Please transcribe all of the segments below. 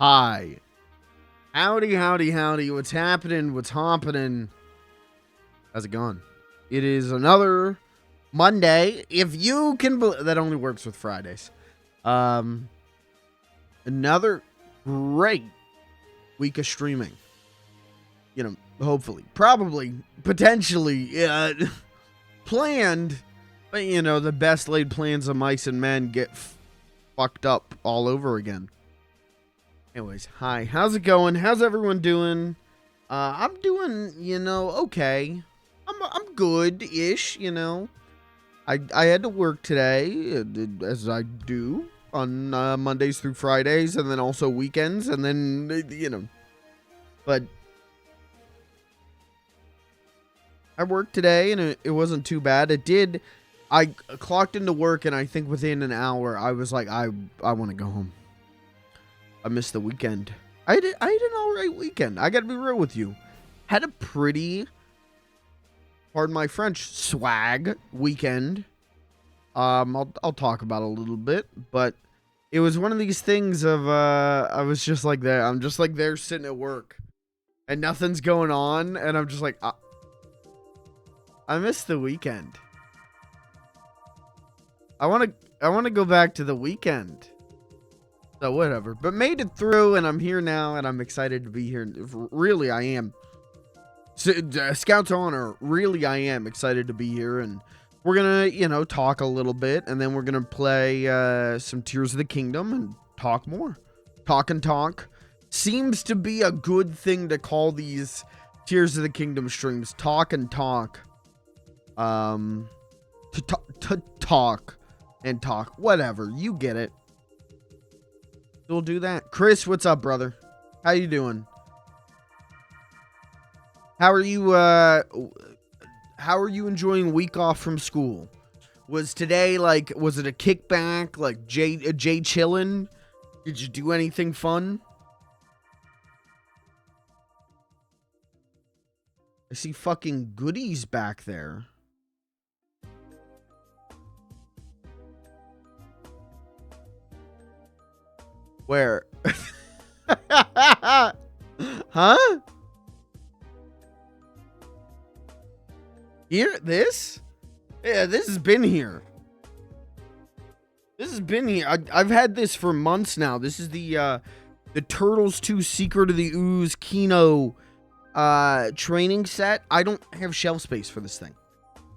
Hi. Howdy, howdy, howdy. What's happening? What's hopping? How's it going? It is another Monday. If you can believe that only works with Fridays. Another great week of streaming. You know, hopefully, probably, potentially, planned. But, you know, the best laid plans of mice and men get fucked up all over again. Anyways, hi. How's it going? How's everyone doing? I'm doing, you know, okay. I'm good-ish, you know. I had to work today, as I do on Mondays through Fridays, and then also weekends, and then, you know. But I worked today, and it wasn't too bad. I clocked into work, and I think within an hour, I was like, I want to go home. I missed the weekend. I had an alright weekend. I gotta be real with you. Had a pretty, pardon my French, swag weekend. I'll talk about it a little bit, but it was one of these things of I was just like there. I'm just like there sitting at work, and nothing's going on, and I'm just like, I missed the weekend. I want to go back to the weekend. So whatever, but made it through, and I'm here now, and I'm excited to be here. Really, I am. So, Scouts Honor, really, I am excited to be here, and we're gonna, you know, talk a little bit, and then we're gonna play some Tears of the Kingdom and talk more. Talk and talk seems to be a good thing to call these Tears of the Kingdom streams. Talk and talk. To talk and talk. Whatever, you get it. We'll do that. Chris, what's up, brother? How you doing? How are you enjoying week off from school? Was today like, was it a kickback, like Jay chillin'? Did you do anything fun? I see fucking goodies back there. Where? Huh? Here? This? Yeah, this has been here. This has been here. I've had this for months now. This is the Turtles 2 Secret of the Ooze Kino training set. I don't have shelf space for this thing.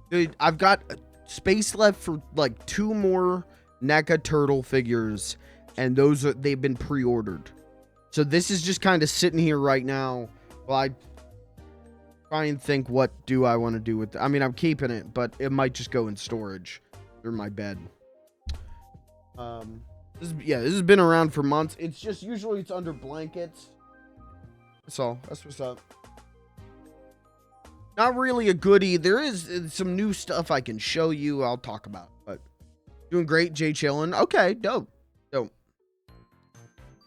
Dude, I've got space left for like 2 more NECA turtle figures. And they've been pre-ordered. So this is just kind of sitting here right now while I try and think, what do I want to do with it? I mean, I'm keeping it, but it might just go in storage or my bed. This has been around for months. It's just usually it's under blankets. That's all. That's what's up. Not really a goodie. There is some new stuff I can show you. I'll talk about. But doing great, Jay chillin'. Okay, dope.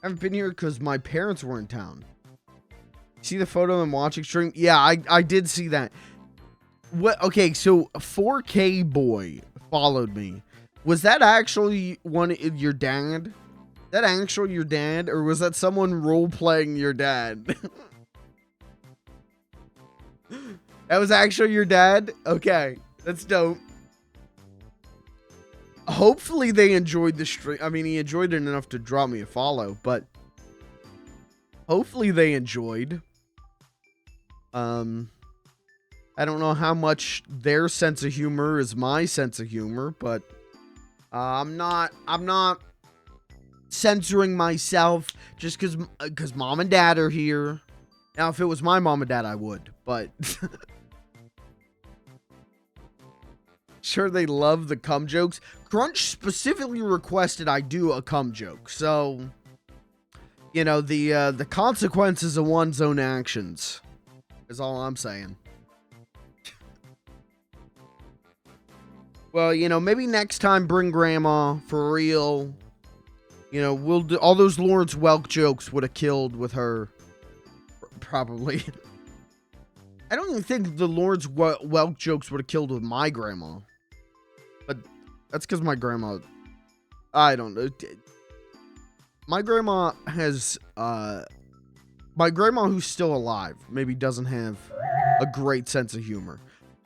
I haven't been here because my parents were in town. See the photo of them watching stream? Yeah, I did see that. What? Okay, so 4K boy followed me. Was that actually your dad? Is that actually your dad? Or was that someone role-playing your dad? That was actually your dad? Okay, that's dope. Hopefully they enjoyed the stream. I mean, he enjoyed it enough to drop me a follow, but hopefully they enjoyed. I don't know how much their sense of humor is my sense of humor, but I'm not censoring myself just because mom and dad are here. Now, if it was my mom and dad, I would, but sure, they love the cum jokes. Crunch specifically requested I do a cum joke, so you know the consequences of one's own actions is all I'm saying. Well, you know, maybe next time bring grandma for real. You know, we'll do all those Lawrence Welk jokes would have killed with her, probably. I don't even think the Lawrence Welk jokes would have killed with my grandma. But that's because my grandma, I don't know. my grandma has, my grandma who's still alive maybe doesn't have a great sense of humor.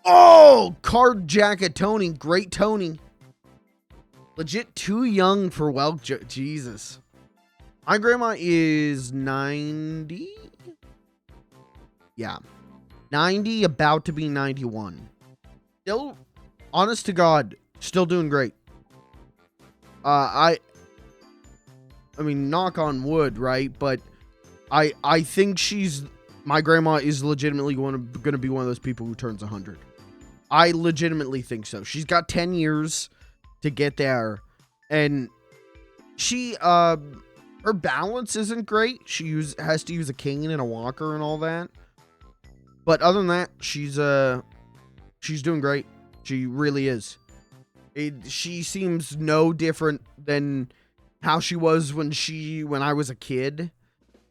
Oh, card jacket Tony. Great Tony. Legit too young for Jesus. My grandma is 90. Yeah. 90, about to be 91. Still, honest to God, still doing great. I mean, knock on wood, right? But I think my grandma is legitimately going to be one of those people who turns 100. I legitimately think so. She's got 10 years to get there, and she, her balance isn't great. She has to use a cane and a walker and all that. But other than that, she's doing great. She really is. She seems no different than how she was when I was a kid.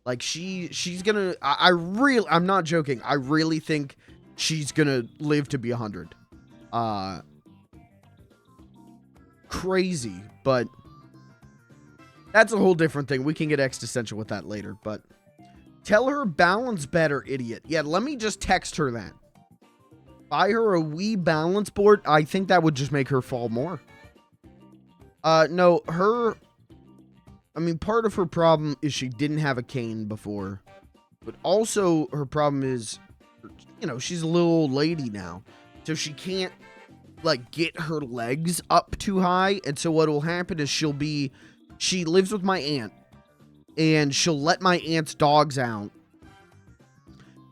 Like she's gonna. I'm not joking. I really think she's gonna live to be 100. Crazy, but that's a whole different thing. We can get existential with that later, but tell her balance better, idiot. Yeah, let me just text her that. Buy her a Wii balance board. I think that would just make her fall more. No, I mean, part of her problem is she didn't have a cane before, but also her problem is, you know, she's a little old lady now, so she can't, like, get her legs up too high, and so what will happen is she lives with my aunt, and she'll let my aunt's dogs out,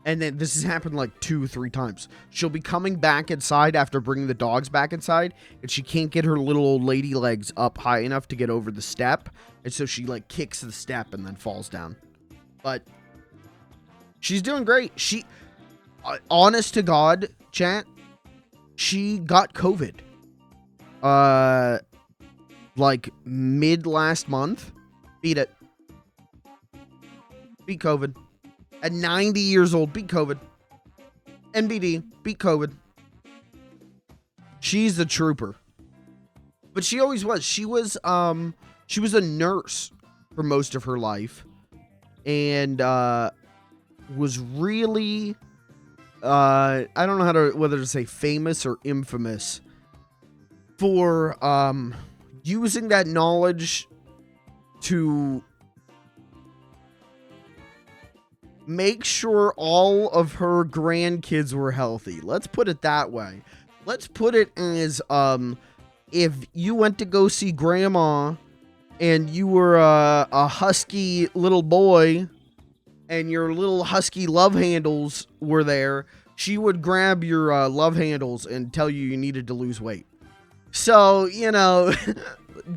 and then this has happened like 2-3 times. She'll be coming back inside after bringing the dogs back inside, and she can't get her little old lady legs up high enough to get over the step, and so she, like, kicks the step and then falls down. But she's doing great. She, honest to God, chat, she got COVID. Like, mid last month. Beat it. Beat COVID. At 90 years old, beat COVID. NBD, beat COVID. She's a trooper. But she always was. She was a nurse for most of her life. And, was really, I don't know whether to say famous or infamous for, using that knowledge to make sure all of her grandkids were healthy. Let's put it that way. Let's put it as, if you went to go see grandma and you were a husky little boy and your little husky love handles were there, she would grab your love handles and tell you needed to lose weight. So, you know,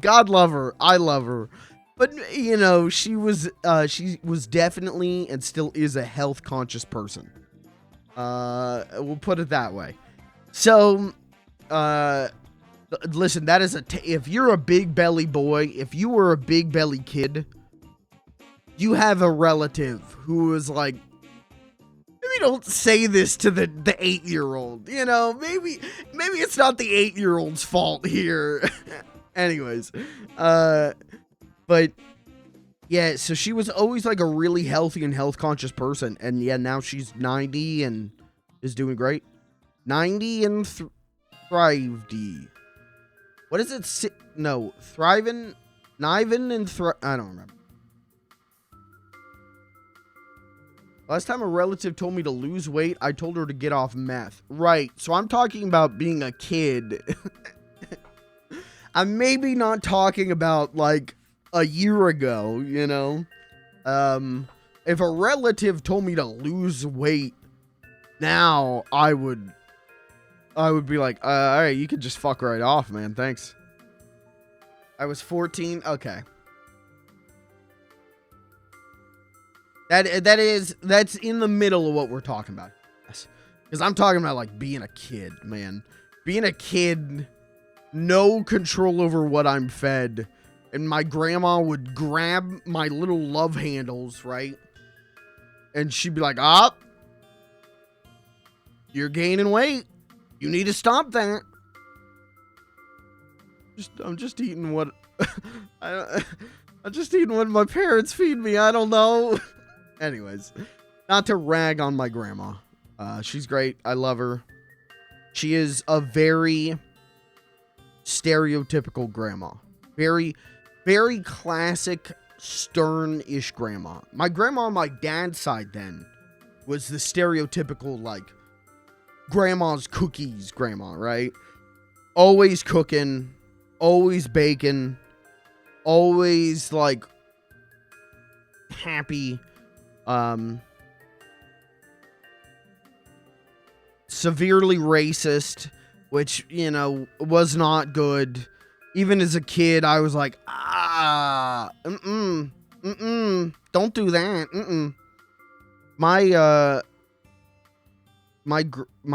God love her. I love her. But, you know, she was definitely and still is a health conscious person. We'll put it that way. So, listen, that is if you're a big belly boy, if you were a big belly kid, you have a relative who is like, maybe don't say this to the 8-year-old, you know, maybe it's not the 8-year-old's fault here. Anyways, but yeah, so she was always like a really healthy and health conscious person. And yeah, now she's 90 and is doing great. 90 and thrived. What is it? No, thriving, Nivin and I don't remember. Last time a relative told me to lose weight, I told her to get off meth. Right, so I'm talking about being a kid. I'm maybe not talking about, like, a year ago, you know? If a relative told me to lose weight now, I would be like, alright, you can just fuck right off, man, thanks. I was 14, okay. That's in the middle of what we're talking about. Yes. Because I'm talking about, like, being a kid, man. Being a kid, no control over what I'm fed. And my grandma would grab my little love handles, right? And she'd be like, you're gaining weight. You need to stop that. I'm just eating what... I just eat what my parents feed me. I don't know. Anyways, not to rag on my grandma. She's great. I love her. She is a very stereotypical grandma. Very, very classic, stern-ish grandma. My grandma on my dad's side then was the stereotypical, like, grandma's cookies grandma, right? Always cooking, always baking, always, like, happy. Severely racist, which, you know, was not good. Even as a kid, I was like, don't do that. My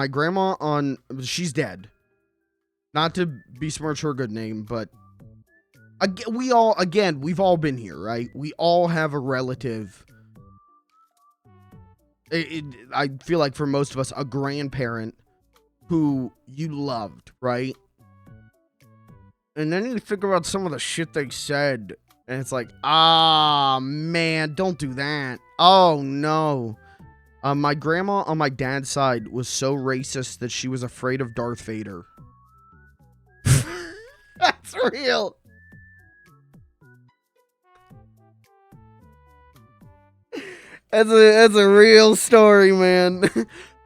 grandma she's dead. Not to besmirch her good name, but we've all been here, right? We all have a relative. I feel like for most of us, a grandparent who you loved, right? And then you think about some of the shit they said, and it's like, man, don't do that. Oh, no. My grandma on my dad's side was so racist that she was afraid of Darth Vader. That's real. That's a real story, man.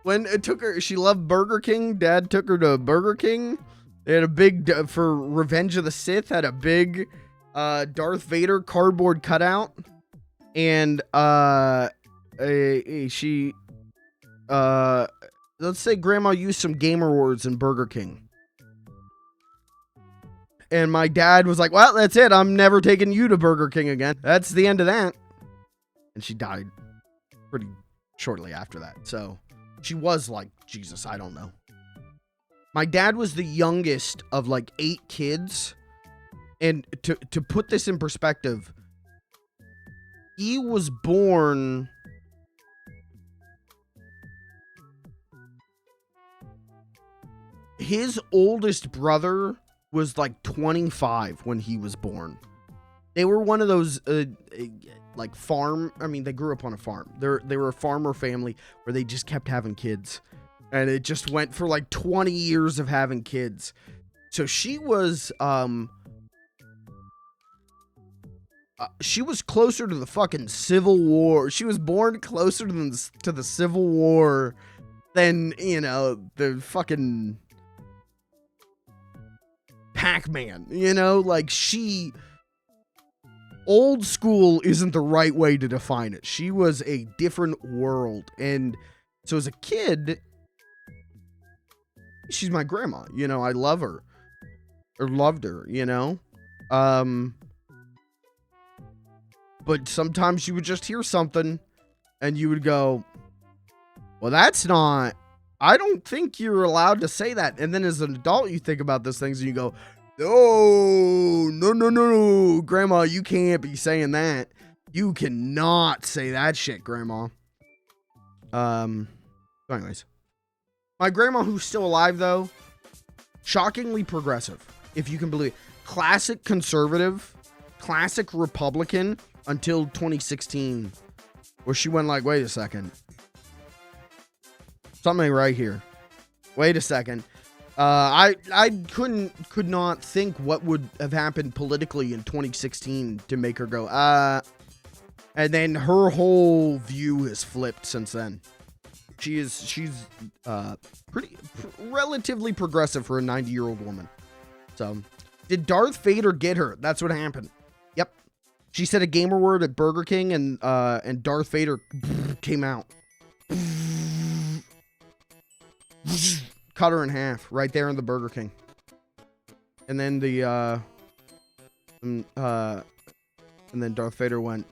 When it took her, she loved Burger King. Dad took her to Burger King. They had a big, for Revenge of the Sith, had a big Darth Vader cardboard cutout. And she, let's say grandma used some gamer words in Burger King. And my dad was like, well, that's it. I'm never taking you to Burger King again. That's the end of that. And she died pretty shortly after that. So she was like, Jesus, I don't know. My dad was the youngest of like 8 kids. And to put this in perspective, he was born... His oldest brother was like 25 when he was born. They were one of those like farm. I mean, they grew up on a farm. They were a farmer family where they just kept having kids, and it just went for like 20 years of having kids. So she was closer to the fucking Civil War. She was born closer to the Civil War than, you know, the fucking Pac-Man, you know, like old school isn't the right way to define it. She was a different world. And so as a kid, she's my grandma, you know, I love her or loved her, you know? But sometimes you would just hear something and you would go, well, I don't think you're allowed to say that. And then as an adult, you think about those things and you go, no, Grandma, you can't be saying that. You cannot say that shit, Grandma. So anyways, my grandma, who's still alive though, shockingly progressive, if you can believe it. Classic conservative, classic Republican until 2016, where she went like, wait a second. Something right here. Wait a second. I could not think what would have happened politically in 2016 to make her go, and then her whole view has flipped since then. She's relatively progressive for a 90-year-old woman. So, did Darth Vader get her? That's what happened. Yep. She said a gamer word at Burger King, and Darth Vader came out. Cut her in half right there in the Burger King. And then and then Darth Vader went,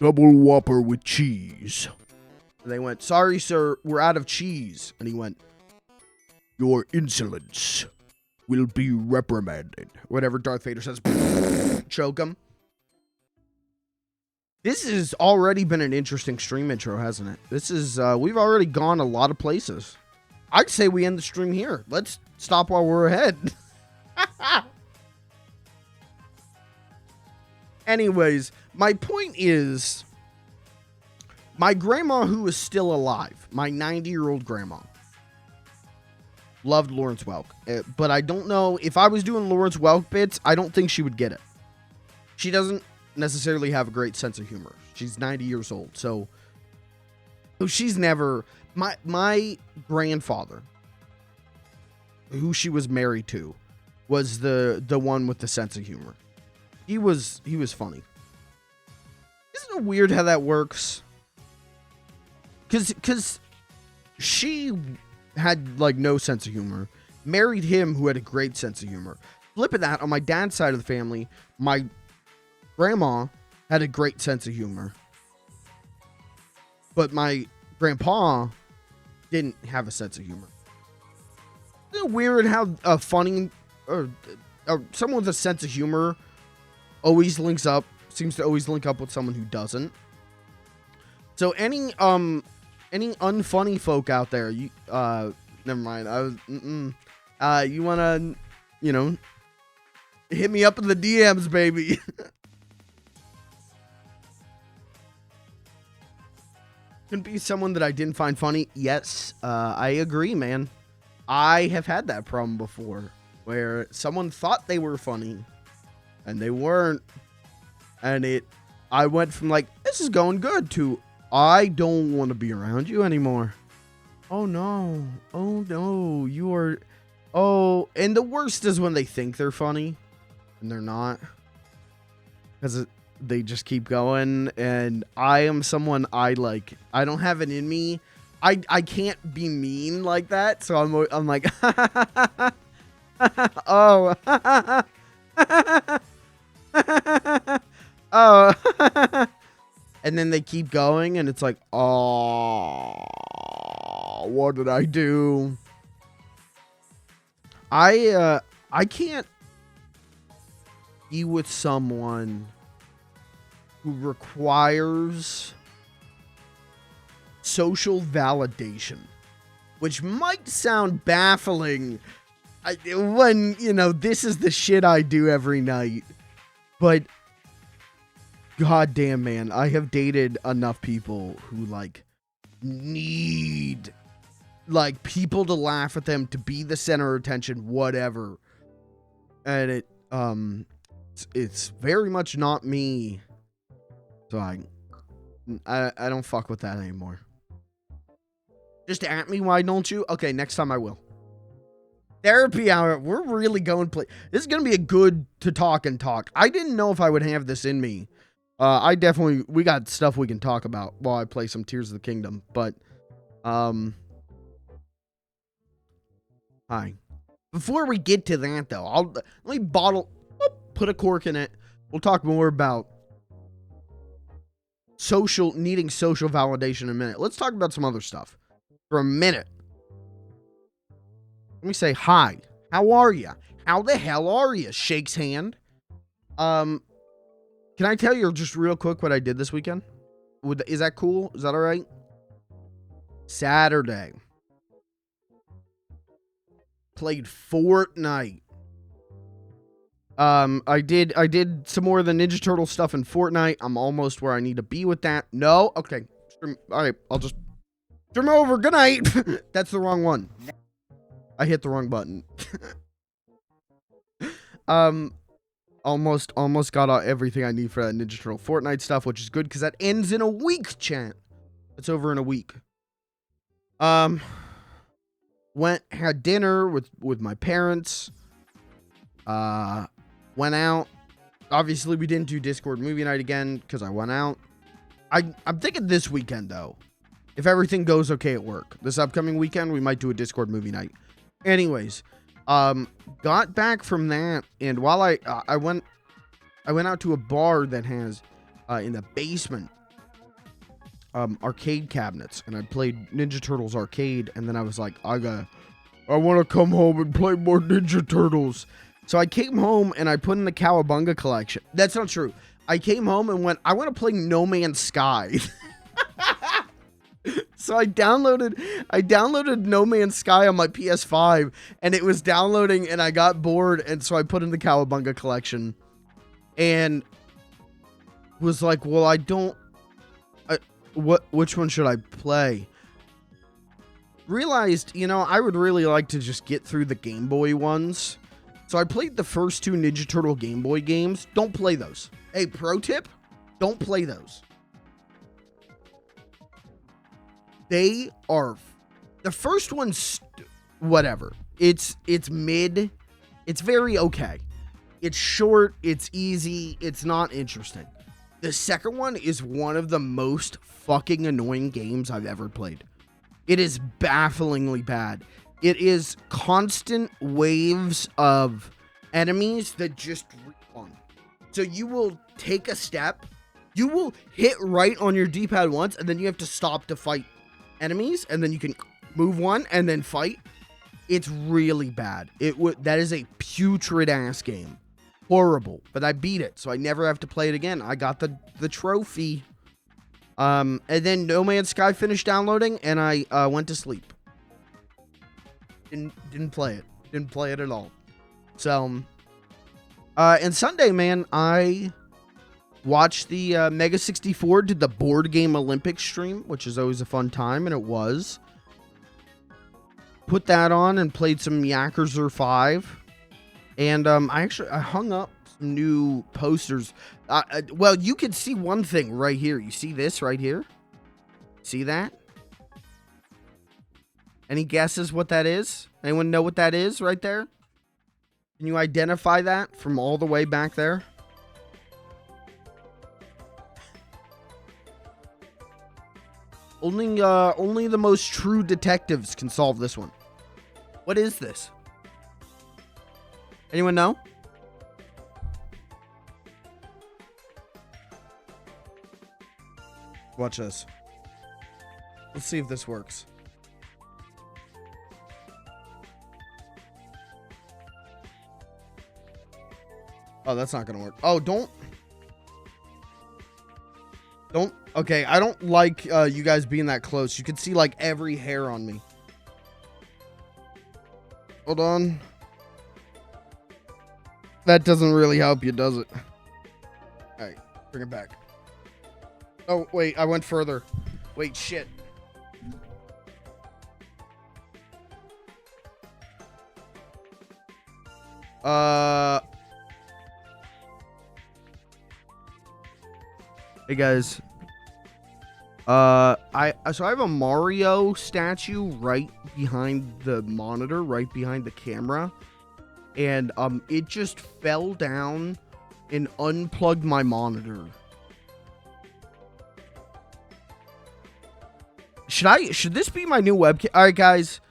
double Whopper with cheese. And they went, sorry, sir, we're out of cheese. And he went, your insolence will be reprimanded. Whatever Darth Vader says, choke him. This has already been an interesting stream intro, hasn't it? This is, we've already gone a lot of places. I'd say we end the stream here. Let's stop while we're ahead. Anyways, my point is, my grandma who is still alive, my 90-year-old grandma, loved Lawrence Welk. But I don't know, if I was doing Lawrence Welk bits, I don't think she would get it. She doesn't necessarily have a great sense of humor. She's 90 years old, so she's never... My grandfather, who she was married to, was the one with the sense of humor. He was funny. Isn't it weird how that works? Because she had, like, no sense of humor. Married him, who had a great sense of humor. Flip of that, on my dad's side of the family, my grandma had a great sense of humor. But my grandpa didn't have a sense of humor. Isn't it weird how a funny or someone with a sense of humor seems to always link up with someone who doesn't? So any unfunny folk out there, you never mind. You wanna, hit me up in the DMs, baby. Couldn't be someone that I didn't find funny. Yes, I agree, man. I have had that problem before, where someone thought they were funny, and they weren't. And I went from like, this is going good, to, I don't want to be around you anymore. Oh no, you are, and the worst is when they think they're funny, and they're not. Because they just keep going, and I am someone I don't have it in me. I can't be mean like that, so I'm like, oh, oh, and then they keep going, and it's like, oh, what did I do? I can't be with someone who requires social validation, which might sound baffling when, this is the shit I do every night. But goddamn, man, I have dated enough people who, need, people to laugh at them, to be the center of attention, whatever. And it's very much not me. So I don't fuck with that anymore. Just at me, why don't you? Okay, next time I will. Therapy hour. We're really going This is going to be a good to talk and talk. I didn't know if I would have this in me. We got stuff we can talk about while I play some Tears of the Kingdom. But, hi. Before we get to that, though, let me put a cork in it. We'll talk more about needing social validation in a minute. Let's talk about some other stuff for a minute. Let me say hi. How are you? How the hell are you? Shakes hand. Can I tell you just real quick what I did this weekend? Is that cool? Is that all right? Saturday. Played Fortnite. I did some more of the Ninja Turtle stuff in Fortnite. I'm almost where I need to be with that. No? Okay. All right, I'll just stream over. Good night. That's the wrong one. I hit the wrong button. Almost got everything I need for that Ninja Turtle Fortnite stuff, which is good because that ends in a week, chat. It's over in a week. Had dinner with my parents. Went out. Obviously, we didn't do Discord movie night again because I went out. I'm thinking this weekend, though, if everything goes okay at work, this upcoming weekend, we might do a Discord movie night. Anyways, got back from that, and while I went out to a bar that has in the basement arcade cabinets, and I played Ninja Turtles arcade, and then I was like, I want to come home and play more Ninja Turtles. So I came home and I put in the Cowabunga collection. That's not true. I came home and went, I want to play No Man's Sky. So I downloaded No Man's Sky on my PS5, and it was downloading, and I got bored, and so I put in the Cowabunga collection. And was like, well, which one should I play? Realized, you know, I would really like to just get through the Game Boy ones. So I played the first 2 Ninja Turtle Game Boy games. Don't play those. Hey, pro tip, don't play those. They are, the first one's whatever. It's mid. It's very okay. It's short, it's easy, it's not interesting. The second one is one of the most fucking annoying games I've ever played. It is bafflingly bad. It is constant waves of enemies that just respawn. So you will take a step, you will hit right on your D-pad once, and then you have to stop to fight enemies, and then you can move one and then fight. It's really bad. That is a putrid ass game. Horrible. But I beat it, so I never have to play it again. I got the trophy. And then No Man's Sky finished downloading, and I went to sleep. Didn't play it. Didn't play it at all. So, and Sunday, man, I watched the Mega 64 did the board game Olympics stream, which is always a fun time, and it was. Put that on and played some Yakuza 5. And I hung up some new posters. Well, you can see one thing right here. You see this right here? See that? Any guesses what that is? Anyone know what that is right there? Can you identify that from all the way back there? Only the most true detectives can solve this one. What is this? Anyone know? Watch this. Let's see if this works. Oh, that's not gonna work. Oh, don't. Okay, I don't like you guys being that close. You can see like every hair on me. Hold on. That doesn't really help you, does it? Alright, bring it back. Oh, wait, I went further. Wait, shit. Hey guys. So I have a Mario statue right behind the monitor, right behind the camera. And it just fell down and unplugged my monitor. Should this be my new webcam? All right, guys,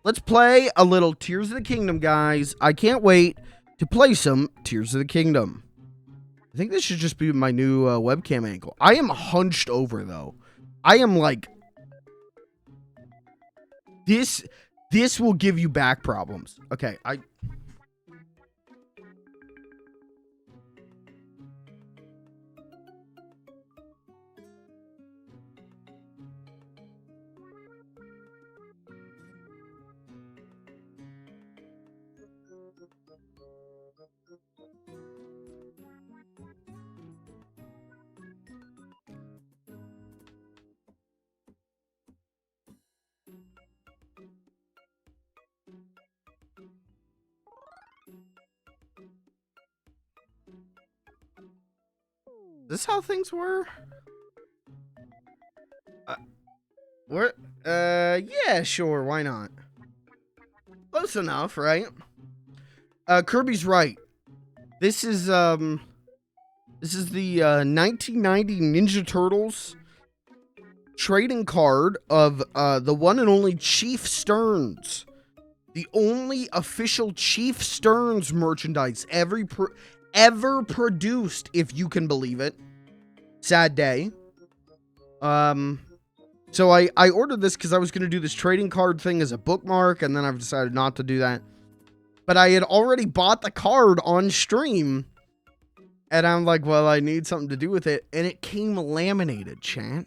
let's play a little Tears of the Kingdom, guys. I can't wait to play some Tears of the Kingdom. I think this should just be my new webcam angle. I am hunched over, though. I am like... This will give you back problems. Okay, Is this how things were? Yeah, sure, why not? Close enough, right? Kirby's right. This is the 1990 Ninja Turtles trading card of the one and only Chief Stearns. The only official Chief Stearns merchandise ever produced, if you can believe it. Sad day. So I ordered this because I was going to do this trading card thing as a bookmark, and then I've decided not to do that. But I had already bought the card on stream, and I'm like, well, I need something to do with it, and it came laminated, chat.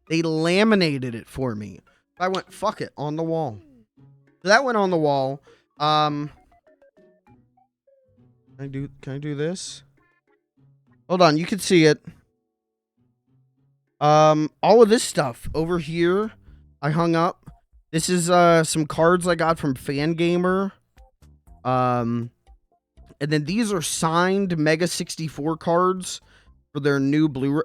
They laminated it for me. I went, fuck it, on the wall. So that went on the wall. Can I do this? Hold on, you can see it. All of this stuff over here, I hung up. This is some cards I got from Fangamer. And then these are signed Mega 64 cards for their new Blu-ray.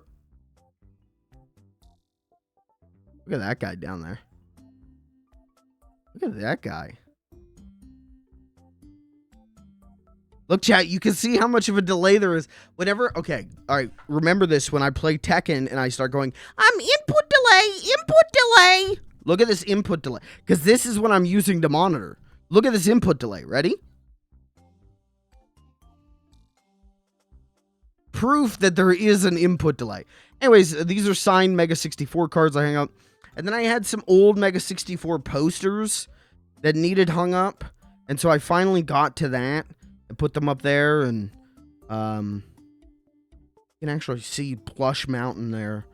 Look at that guy down there. Look at that guy. Look, chat, you can see how much of a delay there is. Whenever, okay, all right, remember this when I play Tekken and I start going, I'm input delay. Look at this input delay, because this is what I'm using to monitor. Look at this input delay. Ready? Proof that there is an input delay. Anyways, these are signed Mega 64 cards I hung up. And then I had some old Mega 64 posters that needed hung up. And so I finally got to that and put them up there. And you can actually see Plush Mountain there.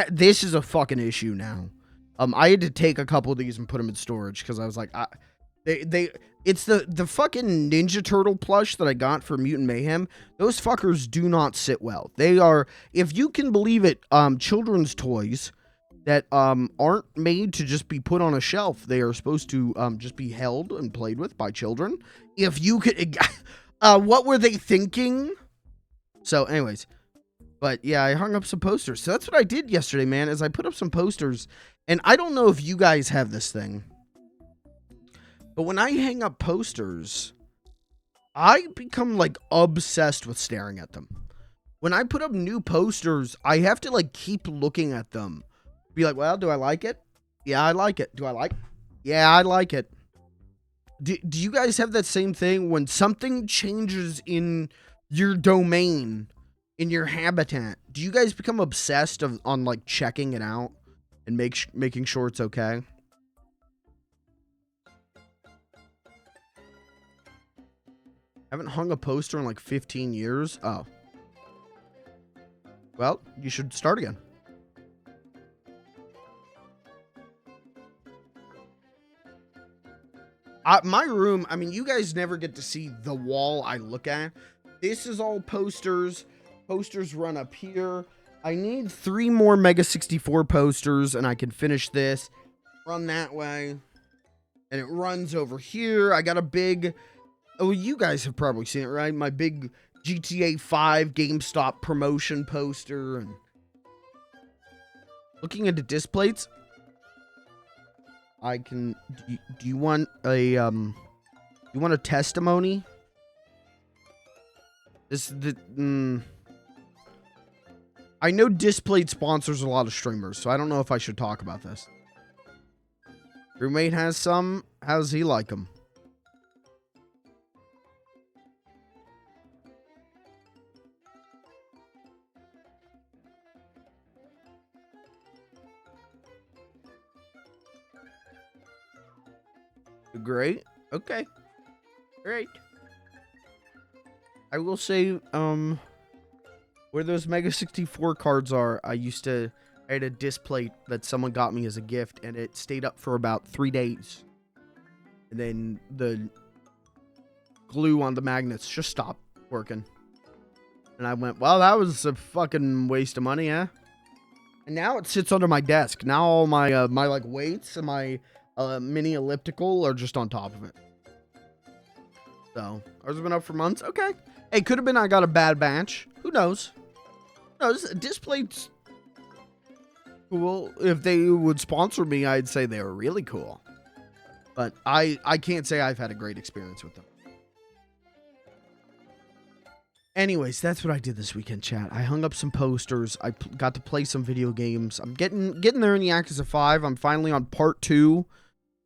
This is a fucking issue now. I had to take a couple of these and put them in storage because I was like, it's the fucking Ninja Turtle plush that I got for Mutant Mayhem. Those fuckers do not sit well. They are, if you can believe it, children's toys that aren't made to just be put on a shelf. They are supposed to just be held and played with by children. If you could, what were they thinking? So, anyways, but yeah, I hung up some posters. So that's what I did yesterday, man. Is I put up some posters, and I don't know if you guys have this thing. But when I hang up posters, I become, like, obsessed with staring at them. When I put up new posters, I have to, like, keep looking at them. Be like, well, do I like it? Yeah, I like it. Do I like it? Yeah, I like it. Do you guys have that same thing when something changes in your domain, in your habitat? Do you guys become obsessed on, like, checking it out and making sure it's okay? Haven't hung a poster in like 15 years. Oh. Well, you should start again. My room, I mean, you guys never get to see the wall I look at. This is all posters. Posters run up here. I need 3 more Mega 64 posters and I can finish this. Run that way. And it runs over here. I got a big... Oh, you guys have probably seen it, right? My big GTA 5 GameStop promotion poster. And looking into disc plates, I can... Do you want a... you want a testimony? I know Displayed sponsors a lot of streamers, so I don't know if I should talk about this. Roommate has some. How does he like them? Great. Okay. Great. I will say, where those Mega 64 cards are, I had a disc plate that someone got me as a gift, and it stayed up for about 3 days. And then the glue on the magnets just stopped working. And I went, well, that was a fucking waste of money, eh? And now it sits under my desk. Now all my, my like, weights and my mini elliptical are just on top of it. So, ours has been up for months. Okay. Hey, could have been I got a bad batch. Who knows? No, this display's cool. If they would sponsor me, I'd say they were really cool. But I can't say I've had a great experience with them. Anyways, that's what I did this weekend, chat. I hung up some posters. I got to play some video games. I'm getting there in Yakuza 5. I'm finally on part 2.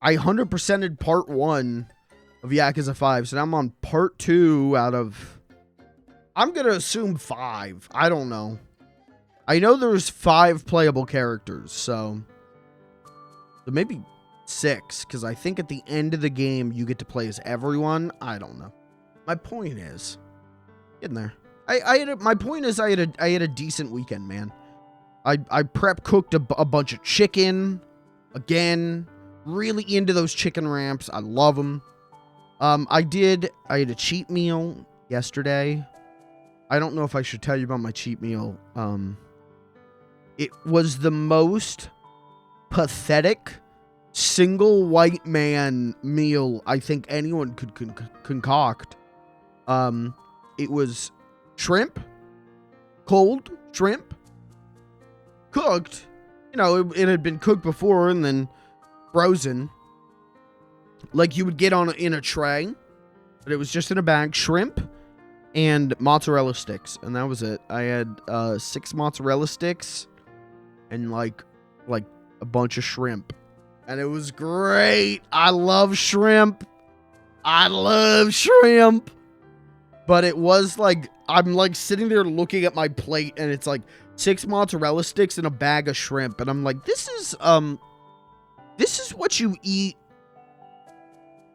I 100%ed part 1 of Yakuza 5. So now I'm on part 2 out of... I'm going to assume 5. I don't know. I know there's 5 playable characters, so maybe 6, because I think at the end of the game, you get to play as everyone. I don't know. My point is, getting there. My point is, I had a decent weekend, man. I prep cooked a bunch of chicken. Again, really into those chicken ramps. I love them. I had a cheat meal yesterday. I don't know if I should tell you about my cheat meal. It was the most pathetic single white man meal I think anyone could concoct. It was shrimp, cold shrimp, cooked. You know, it had been cooked before and then frozen, like you would get in a tray, but it was just in a bag. Shrimp and mozzarella sticks, and that was it. I had 6 mozzarella sticks and like a bunch of shrimp, and it was great. I love shrimp. But it was like, I'm like sitting there looking at my plate, and it's like 6 mozzarella sticks and a bag of shrimp, and I'm like, this is what you eat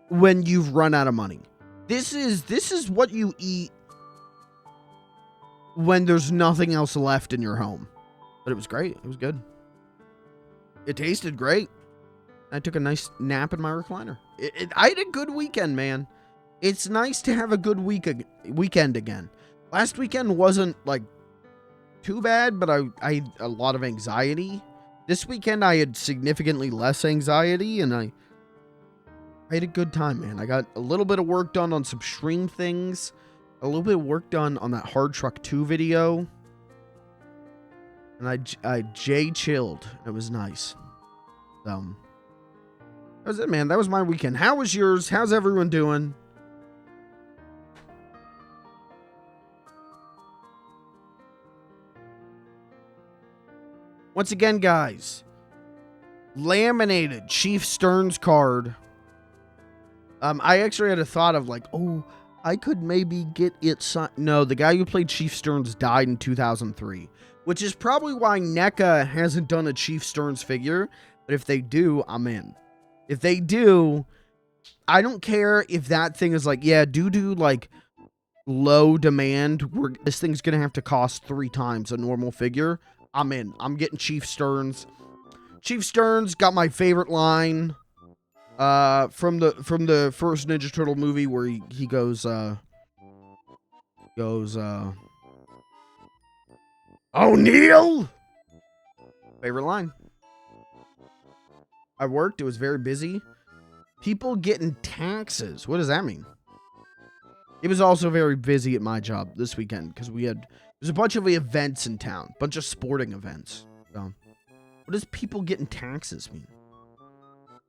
when you've run out of money. This is what you eat when there's nothing else left in your home. But it was great. It was good. It tasted great. I took a nice nap in my recliner. I had a good weekend, man. It's nice to have a good weekend again. Last weekend wasn't like too bad, but I had a lot of anxiety. This weekend I had significantly less anxiety, and I had a good time, man. I got a little bit of work done on some stream things, a little bit of work done on that Hard Truck 2 video, and I chilled. It was nice. That was it, man. That was my weekend. How was yours? How's everyone doing? Once again, guys, laminated Chief Stearns card. I actually had a thought of like, oh, I could maybe get it signed. No, the guy who played Chief Stearns died in 2003, which is probably why NECA hasn't done a Chief Stearns figure. But if they do, I'm in. If they do, I don't care if that thing is like, yeah, do like low demand. This thing's going to have to cost 3 times a normal figure. I'm in. I'm getting Chief Stearns. Chief Stearns got my favorite line from the first Ninja Turtle movie where he goes O'Neil. Favorite line. I worked. It was very busy. People getting taxes. What does that mean? It was also very busy at my job this weekend because there's a bunch of events in town, bunch of sporting events. So, what does people getting taxes mean?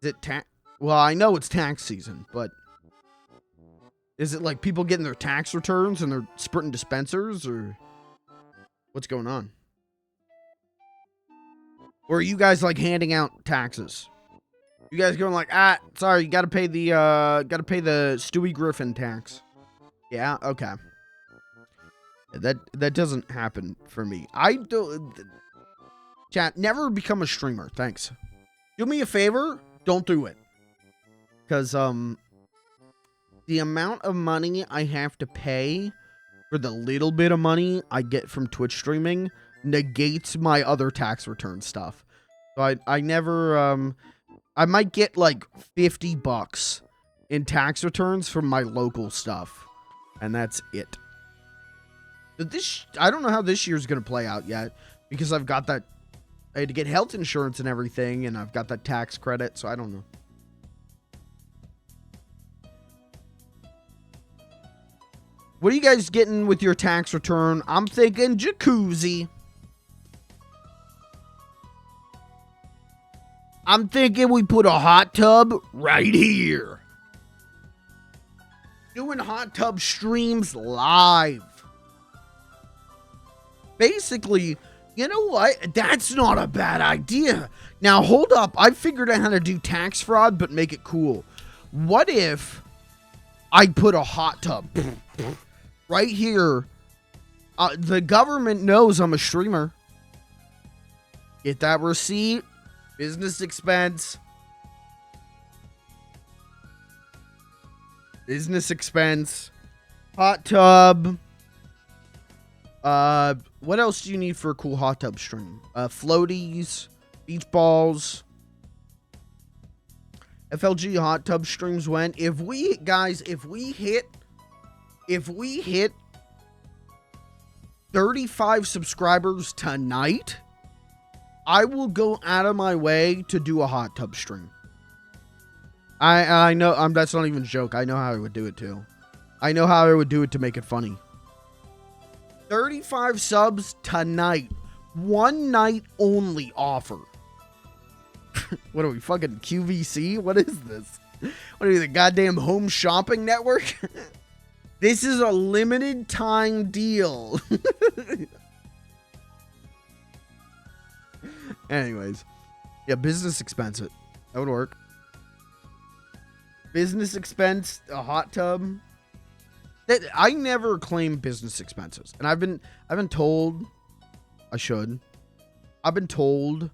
Is it well, I know it's tax season, but is it like people getting their tax returns and they're sprinting dispensers, or what's going on? Or are you guys like handing out taxes? You guys going like, sorry, you gotta pay the Stewie Griffin tax. Yeah, okay. That doesn't happen for me. I don't. Chat, never become a streamer. Thanks. Do me a favor, don't do it. Because the amount of money I have to pay for the little bit of money I get from Twitch streaming negates my other tax return stuff. So I never I might get like $50 in tax returns from my local stuff, and that's it. I don't know how this year's gonna play out yet, because I've got that. I had to get health insurance and everything, and I've got that tax credit, so I don't know. What are you guys getting with your tax return? I'm thinking jacuzzi. I'm thinking we put a hot tub right here. Doing hot tub streams live. Basically, you know what? That's not a bad idea. Now, hold up. I figured out how to do tax fraud, but make it cool. What if I put a hot tub right here? The government knows I'm a streamer. Get that receipt. Business expense. Business expense. Hot tub. What else do you need for a cool hot tub stream? Floaties, beach balls. FLG hot tub streams when? If we hit 35 subscribers tonight, I will go out of my way to do a hot tub stream. I know that's not even a joke. I know how I would do it too. I know how I would do it to make it funny. 35 subs tonight. One night only offer. What are we, fucking QVC? What is this? What are we, the goddamn home shopping network? This is a limited time deal. Anyways. Yeah, business expense it. That would work. Business expense, a hot tub. I never claim business expenses. And I've been told I should. I've been told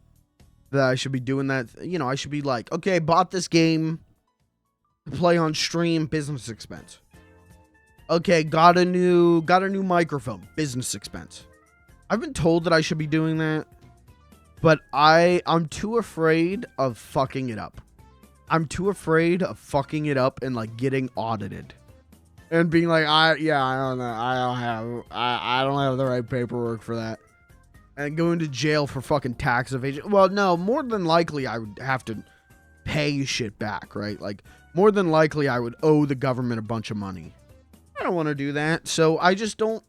that I should be doing that. You know, I should be like, okay, I bought this game to play on stream, business expense. Okay, got a new microphone, business expense. I've been told that I should be doing that, but I'm too afraid of fucking it up. I'm too afraid of fucking it up and like getting audited and being like, I don't know. I don't have the right paperwork for that. And going to jail for fucking tax evasion. Well, no, more than likely I would have to pay shit back, right? Like, more than likely I would owe the government a bunch of money. I don't want to do that, so I just don't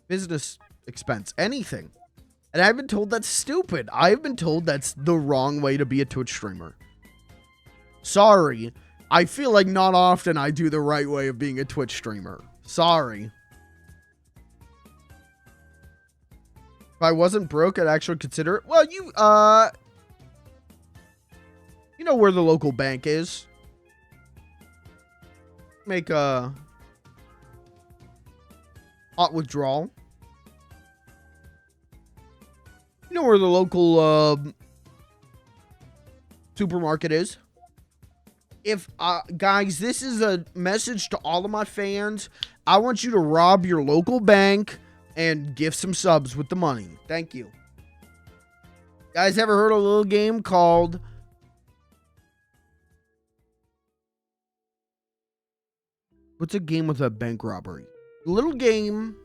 business expense anything. And I've been told that's stupid. I've been told that's the wrong way to be a Twitch streamer. Sorry. I feel like not often I do the right way of being a Twitch streamer. Sorry. If I wasn't broke, I'd actually consider it. Well, you know where the local bank is. Make a hot withdrawal. You know where the local supermarket is. If guys, this is a message to all of my fans. I want you to rob your local bank and gift some subs with the money. Thank you. Guys, ever heard of a little game called what's a game with a bank robbery? A little game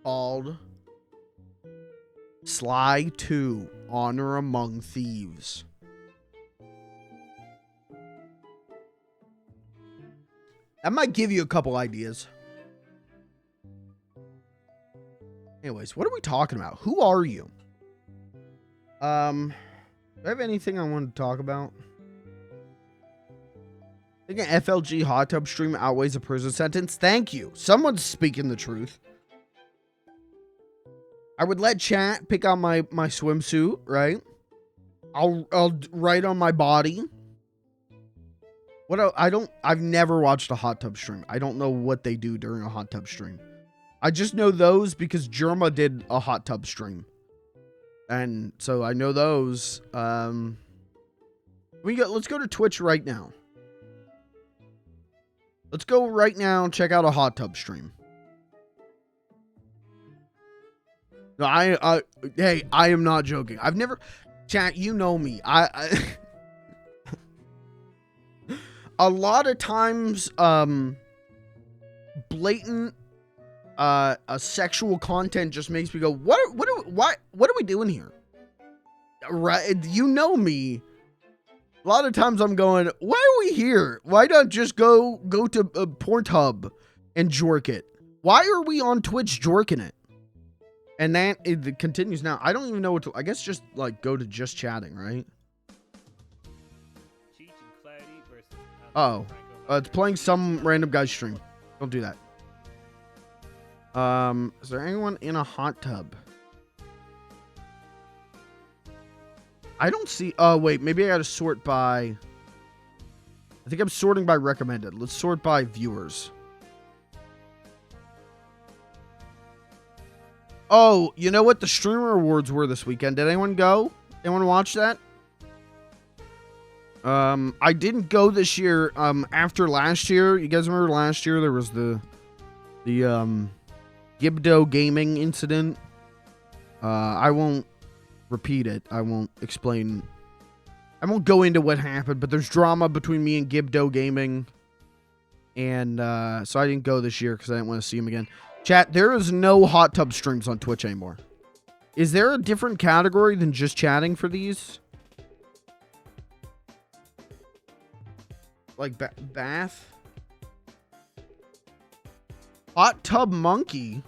called Sly 2: Honor Among Thieves. That might give you a couple ideas. Anyways, what are we talking about? Who are you? Do I have anything I want to talk about? I think an FLG hot tub stream outweighs a prison sentence. Thank you. Someone's speaking the truth. I would let chat pick out my swimsuit, right? I'll write on my body. I've never watched a hot tub stream. I don't know what they do during a hot tub stream. I just know those because Jerma did a hot tub stream. And so I know those. Let's go to Twitch right now. Let's go right now and check out a hot tub stream. No, hey, I am not joking. I've never, chat, you know me. A lot of times, blatant, sexual content just makes me go, what are we doing here? Right? You know me. A lot of times I'm going, why are we here? Why not just go to Pornhub and jork it? Why are we on Twitch jorking it? And that it continues now. I don't even know what to, I guess just like go to just chatting, right? Oh, it's playing some random guy's stream. Don't do that. Is there anyone in a hot tub? I don't see. Oh, wait. Maybe I got to sort by. I think I'm sorting by recommended. Let's sort by viewers. Oh, you know what the streamer awards were this weekend? Did anyone go? Anyone watch that? I didn't go this year. After last year, you guys remember last year there was the Gibdo gaming incident. I won't repeat it. I won't explain. I won't go into what happened, but there's drama between me and Gibdo Gaming. And so I didn't go this year because I didn't want to see him again. Chat, there is no hot tub streams on Twitch anymore. Is there a different category than just chatting for these? Like bath? Hot tub monkey?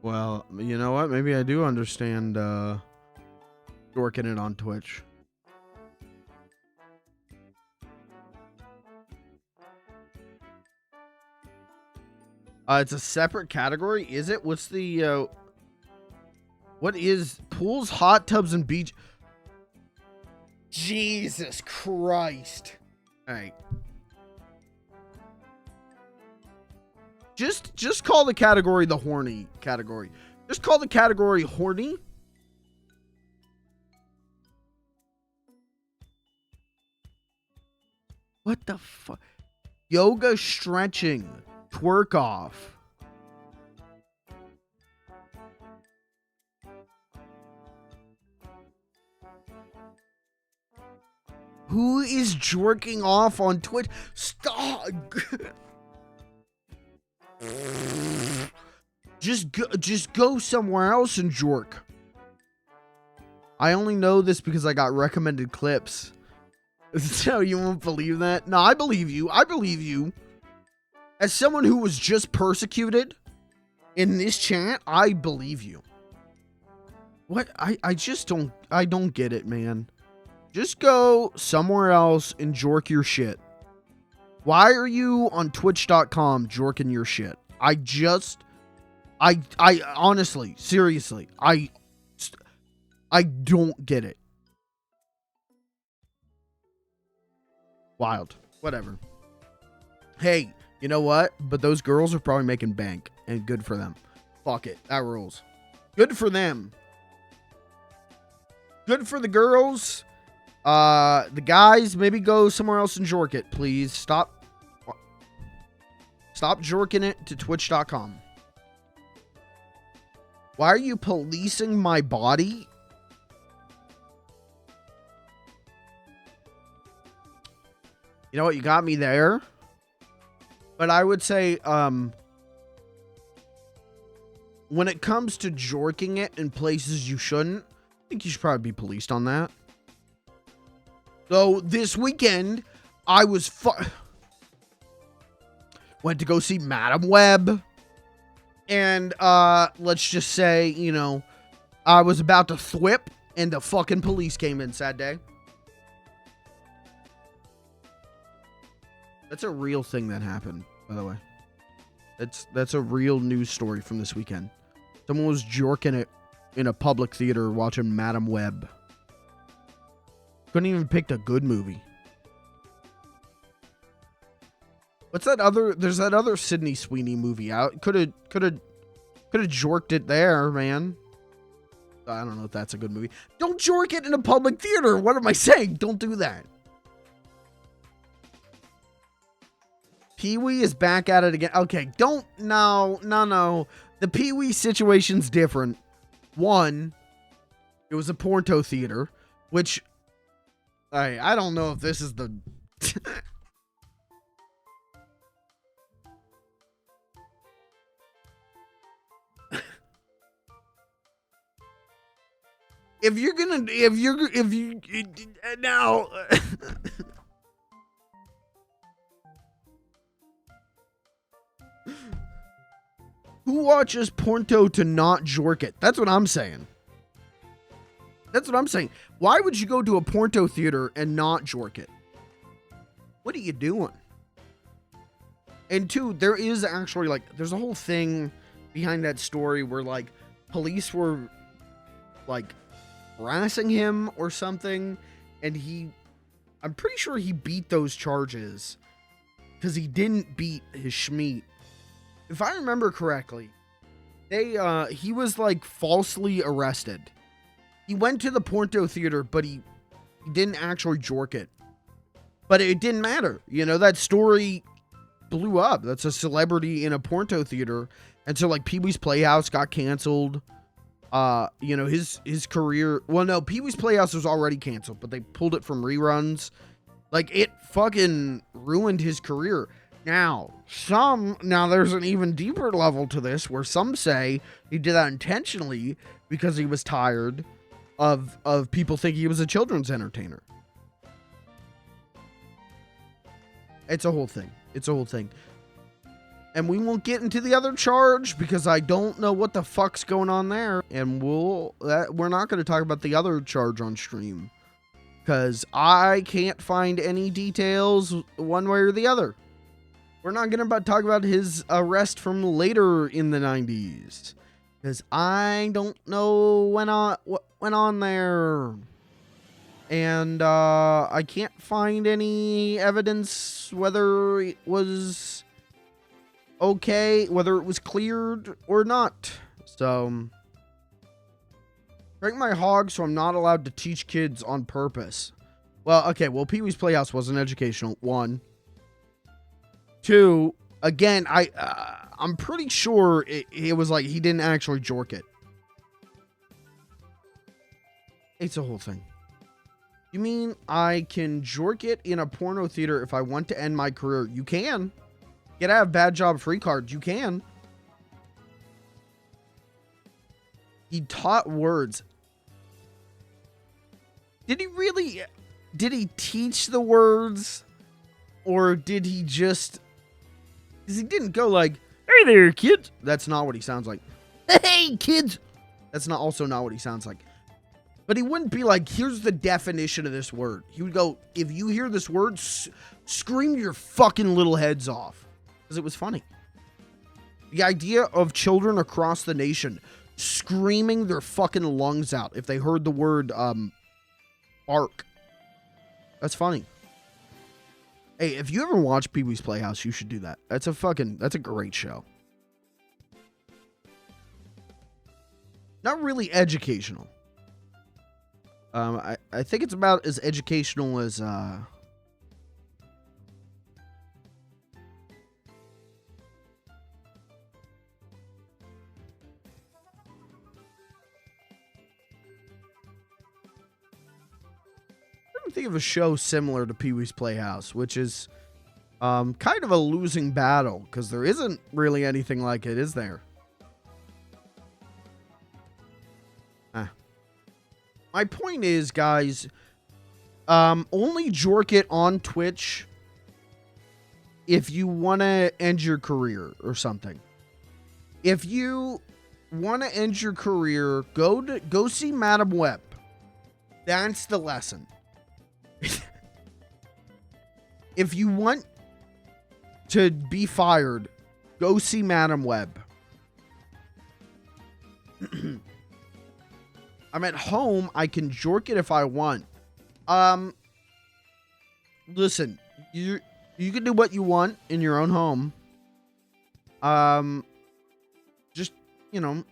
Well, you know what? Maybe I do understand working it on Twitch. It's a separate category, is it? What's the what is pools, hot tubs, and beach? Jesus Christ. All right. Just call the category the horny category. Just call the category horny. What the fuck? Yoga, stretching, twerk off. Who is jerking off on Twitch? Stop. Just go somewhere else and jork. I only know this because I got recommended clips. So you won't believe that? No, I believe you. I believe you. As someone who was just persecuted in this chat, I believe you. What? I just don't get it, man. Just go somewhere else and jork your shit. Why are you on twitch.com jorking your shit? I honestly, seriously, I don't get it. Wild. Whatever. Hey, you know what? But those girls are probably making bank, and good for them. Fuck it. That rules. Good for them. Good for the girls. The guys, maybe go somewhere else and jork it, please. Stop jorking it to twitch.com. Why are you policing my body? You know what? You got me there. But I would say, when it comes to jorking it in places you shouldn't, I think you should probably be policed on that. So this weekend, I was went to go see Madam Web. And, let's just say, you know, I was about to thwip and the fucking police came in. Sad day. That's a real thing that happened, by the way. That's a real news story from this weekend. Someone was jorking it in a public theater watching Madam Web. Couldn't even pick a good movie. What's that other? There's that other Sydney Sweeney movie out. Could have jorked it there, man. I don't know if that's a good movie. Don't jork it in a public theater. What am I saying? Don't do that. Pee-wee is back at it again. Okay, no. The Pee-wee situation's different. One, it was a Porto theater, which I don't know if this is the if you now who watches Porto to not jork it? That's what I'm saying. Why would you go to a Porto theater and not jork it? What are you doing? And two, there is actually, like, there's a whole thing behind that story where, like, police were, like, harassing him or something, and I'm pretty sure he beat those charges because he didn't beat his schmeat. If I remember correctly, he was, like, falsely arrested. He went to the Porto theater, but he didn't actually jork it. But it didn't matter. You know, that story blew up. That's a celebrity in a Porto theater. And so, like, Pee-wee's Playhouse got canceled. You know, his career... Well, no, Pee-wee's Playhouse was already canceled, but they pulled it from reruns. Like, it fucking ruined his career. Now, there's an even deeper level to this, where some say he did that intentionally because he was tired of people thinking he was a children's entertainer. It's a whole thing. It's a whole thing. And we won't get into the other charge because I don't know what the fuck's going on there. And we're not going to talk about the other charge on stream because I can't find any details one way or the other. We're not going to talk about his arrest from later in the 90s because I don't know what went on there. And I can't find any evidence whether it was okay, whether it was cleared or not. So, drink my hog so I'm not allowed to teach kids on purpose. Well, okay, well, Pee-wee's Playhouse wasn't educational, 1. 2, again, I'm pretty sure it was like he didn't actually jork it. It's a whole thing. You mean I can jork it in a porno theater if I want to end my career? You can. Get out of bad job free cards. You can. He taught words. Did he really? Did he teach the words? Or did he just... Because he didn't go like, hey there, kids. That's not what he sounds like. Hey, kids. That's also not what he sounds like. But he wouldn't be like, here's the definition of this word. He would go, if you hear this word, scream your fucking little heads off. Because it was funny. The idea of children across the nation screaming their fucking lungs out if they heard the word, bark. That's funny. Hey, if you ever watch Pee-wee's Playhouse, you should do that. That's a great show. Not really educational. I think it's about as educational as, think of a show similar to Pee-wee's Playhouse, which is kind of a losing battle because there isn't really anything like it, is there? My point is, guys, only jork it on Twitch if you want to end your career or something. If you want to end your career, go see Madam Web. That's the lesson. If you want to be fired, go see Madam Web. I'm at home. I can jork it if I want. Listen, you can do what you want in your own home. Just, you know,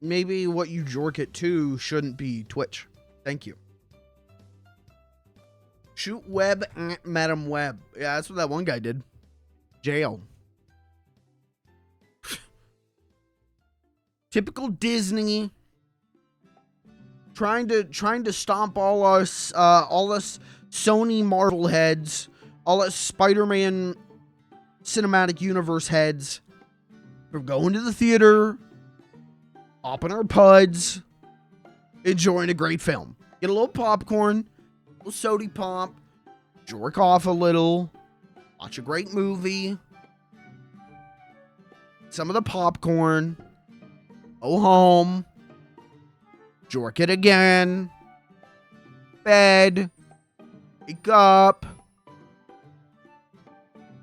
maybe what you jork it to shouldn't be Twitch. Thank you. Shoot Web at Madam Web. Yeah, that's what that one guy did. Jail. Typical Disney. Trying to stomp all us Sony Marvel heads, all us Spider-Man Cinematic Universe heads. We're going to the theater, popping our puds, enjoying a great film. Get a little popcorn, a little sody pop, jerk off a little, watch a great movie, some of the popcorn, go home, jork it again, bed, wake up,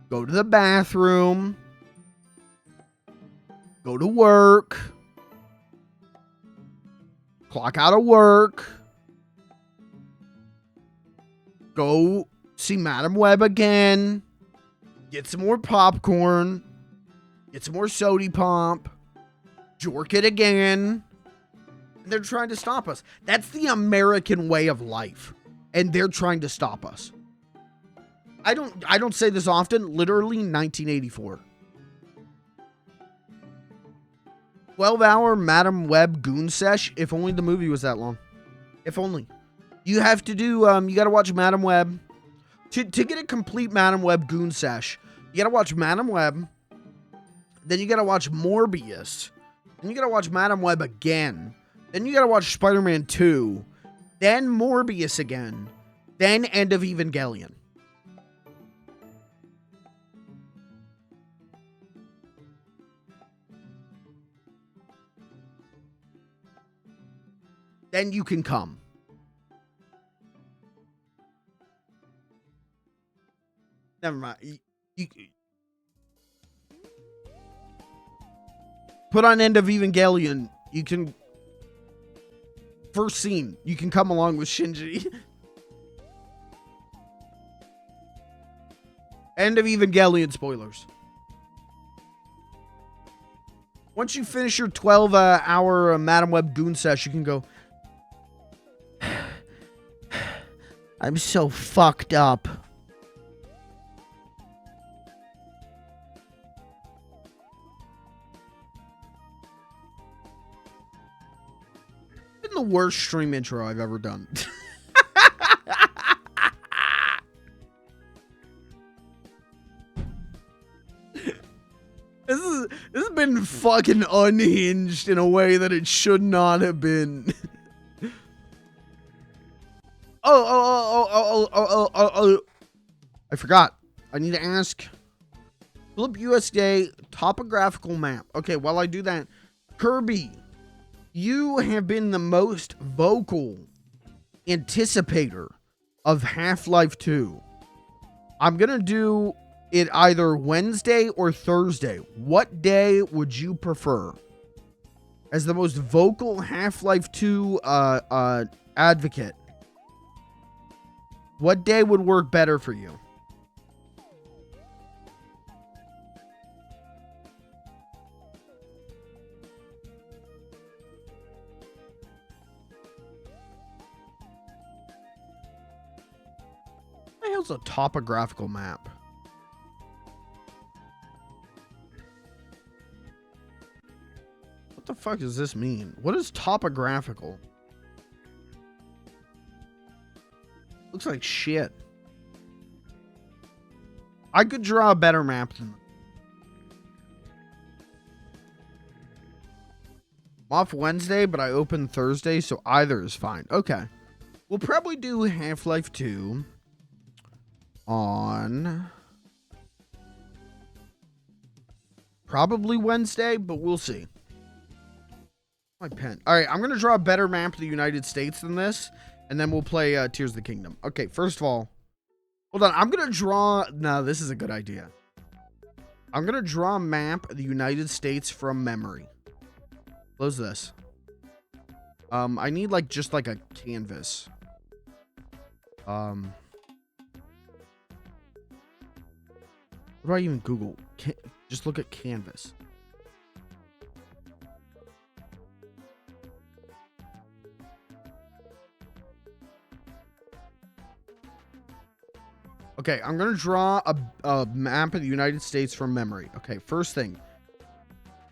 go to the bathroom, go to work, clock out of work, go see Madam Web again, get some more popcorn, get some more sody pop, jork it again, They're trying to stop us. That's the American way of life. And they're trying to stop us. I don't say this often. Literally 1984. 12-hour Madam Web goon sesh. If only the movie was that long. If only. You have to do, you gotta watch Madam Web. To get a complete Madam Web goon sesh, you gotta watch Madam Web. Then you gotta watch Morbius. Then you gotta watch Madam Web again. Then you gotta watch Spider-Man 2. Then Morbius again. Then End of Evangelion. Then you can come. Never mind. You put on End of Evangelion. You can... First scene. You can come along with Shinji. End of Evangelion spoilers. Once you finish your 12-hour Madam Web goon sesh, you can go... I'm so fucked up. Been the worst stream intro I've ever done. This has been fucking unhinged in a way that it should not have been. Oh. I forgot. I need to ask. Flip USA topographical map. Okay, while I do that, Kirby, you have been the most vocal anticipator of Half-Life 2. I'm going to do it either Wednesday or Thursday. What day would you prefer? As the most vocal Half-Life 2 advocate, what day would work better for you? What the hell's a topographical map? What the fuck does this mean? What is topographical? Looks like shit. I could draw a better map than... I'm off Wednesday, but I open Thursday, so either is fine. Okay. We'll probably do Half-Life 2 on... probably Wednesday, but we'll see. My pen. Alright, I'm going to draw a better map of the United States than this. And then we'll play Tears of the Kingdom. Okay, first of all, hold on. I'm going to draw... No, this is a good idea. I'm going to draw a map of the United States from memory. Close this. I need just like a canvas. What do I even Google? Just look at canvas. Okay, I'm going to draw a map of the United States from memory. Okay, first thing.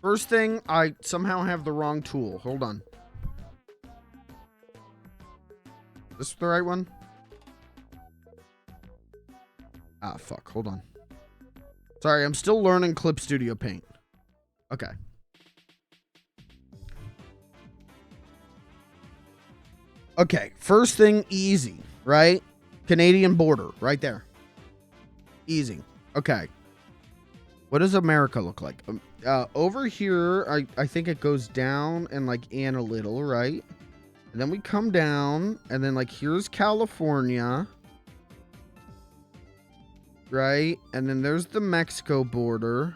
First thing, I somehow have the wrong tool. Hold on. This the right one? Ah, fuck. Hold on. Sorry, I'm still learning Clip Studio Paint. Okay. Okay, first thing, easy, right? Canadian border, right there. Easy. Okay. What does America look like? Over here, I think it goes down and in a little, right? And then we come down, and then here's California. Right? And then there's the Mexico border.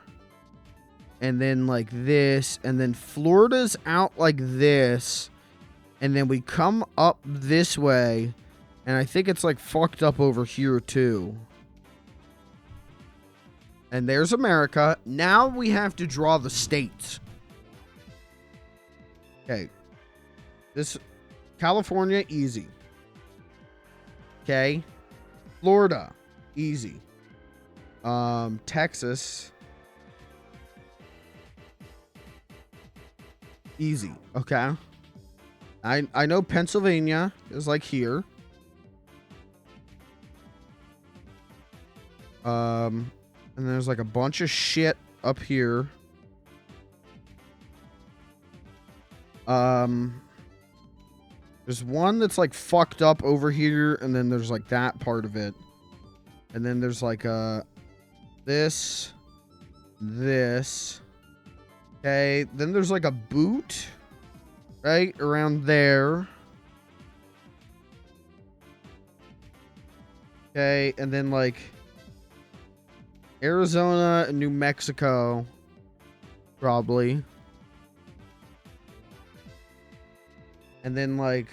And then this. And then Florida's out like this. And then we come up this way. And I think it's fucked up over here too. And there's America. Now we have to draw the states. Okay. This California, easy. Okay. Florida, easy. Texas, easy. Okay. I know Pennsylvania is like here. And there's like a bunch of shit up here. There's one that's like fucked up over here, and then there's like that part of it. And then there's like this. Okay, then there's like a boot right around there. Okay, and then like Arizona and New Mexico, probably. And then like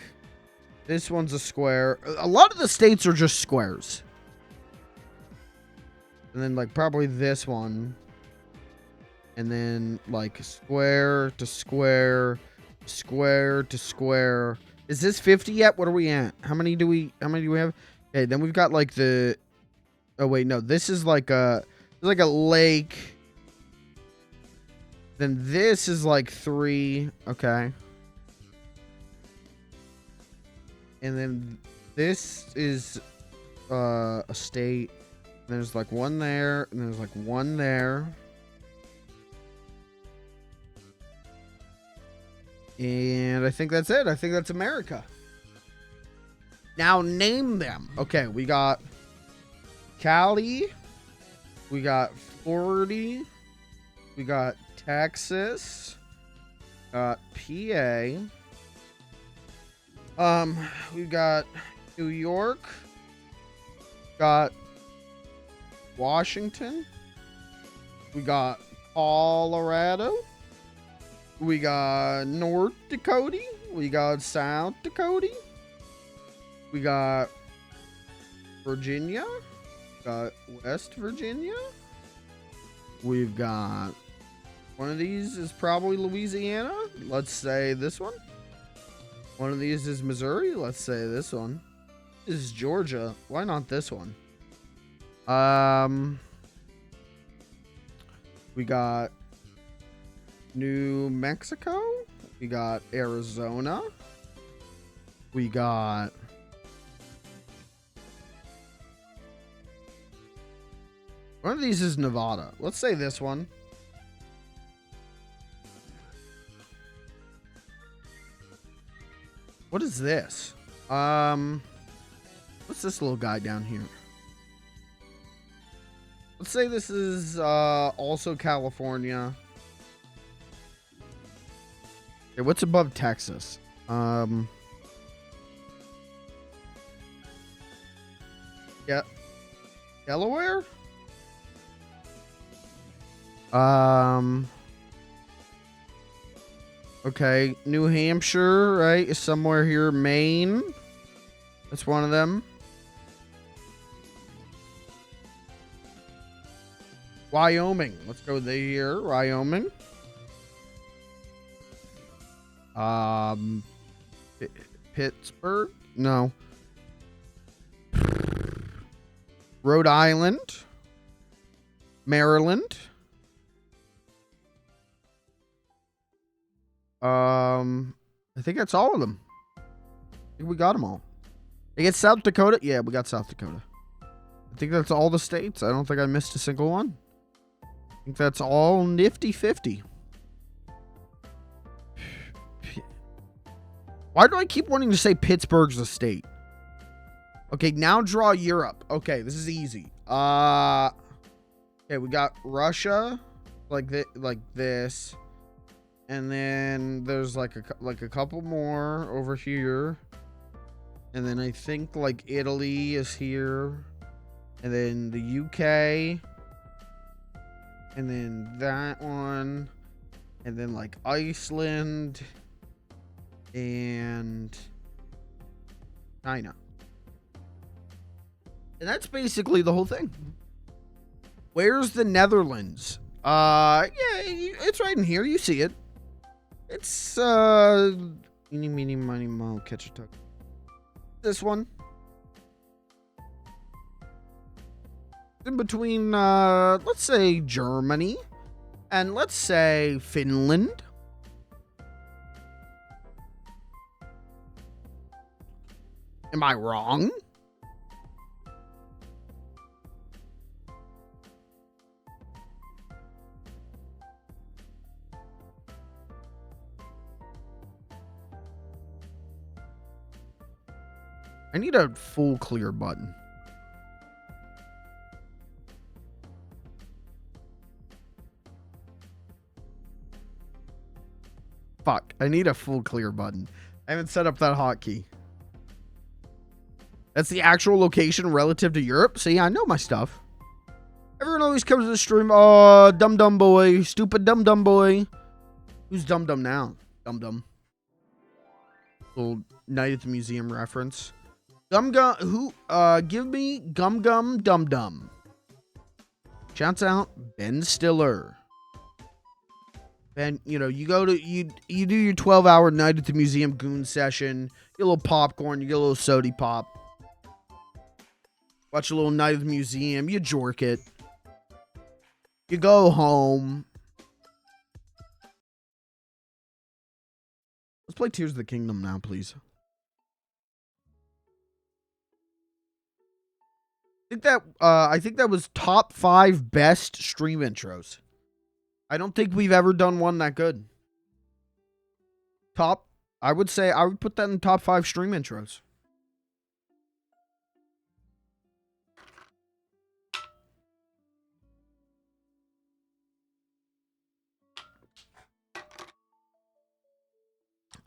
this one's a square. A lot of the states are just squares. And then like probably this one. And then like square to square, square to square. Is this 50 yet? What are we at? How many do we have? Okay, then we've got like the, oh wait, no, this is like a lake. Then this is like 3. Okay. And then this is a state. And there's like one there, and there's like one there. And I think that's it. I think that's America. Now name them. Okay, we got Cali. We got Florida. We got Texas. Got PA. We got New York. Got Washington. We got Colorado. We got North Dakota. We got South Dakota. We got Virginia. Got West Virginia. We've got one of these is probably Louisiana. Let's say this one. One of these is Missouri. Let's say this one. This is Georgia. Why not this one? We got New Mexico. We got Arizona. We got one of these is Nevada. Let's say this one. What is this? What's this little guy down here? Let's say this is also California. Okay, what's above Texas? Yeah. Delaware? Okay, New Hampshire, right? Is somewhere here. Maine. That's one of them. Wyoming. Let's go there. Wyoming. Pittsburgh? No. Rhode Island. Maryland. I think that's all of them. I think we got them all. I get South Dakota. Yeah, we got South Dakota. I think that's all the states. I don't think I missed a single one. I think that's all nifty 50. Why do I keep wanting to say Pittsburgh's a state? Okay, now draw Europe. Okay, this is easy. Okay, we got Russia, like this, and then there's like a couple more over here, and then I think like Italy is here, and then the UK, and then that one, and then like Iceland, and China. And that's basically the whole thing. Where's the Netherlands? Yeah, it's right in here. You see it. It's Eeny, meeny, miny, mo, catch a tuck. This one. In between, let's say Germany and let's say Finland. Am I wrong? I need a full clear button. Fuck, I need a full clear button. I haven't set up that hotkey. That's the actual location relative to Europe. See, I know my stuff. Everyone always comes to the stream. Oh, dum-dum boy. Stupid dum-dum boy. Who's dum-dum now? Dum-dum. Little Night at the Museum reference. Gum-gum. Who? Give me Gum-Gum Dum-Dum. Shouts out Ben Stiller. Ben, you know, you go to, you do your 12-hour Night at the Museum goon session. Get a little popcorn. You get a little sody pop. Watch a little Night at the Museum. You jork it. You go home. Let's play Tears of the Kingdom now, please. I think that was top 5 best stream intros. I don't think we've ever done one that good. I would say I would put that in top 5 stream intros.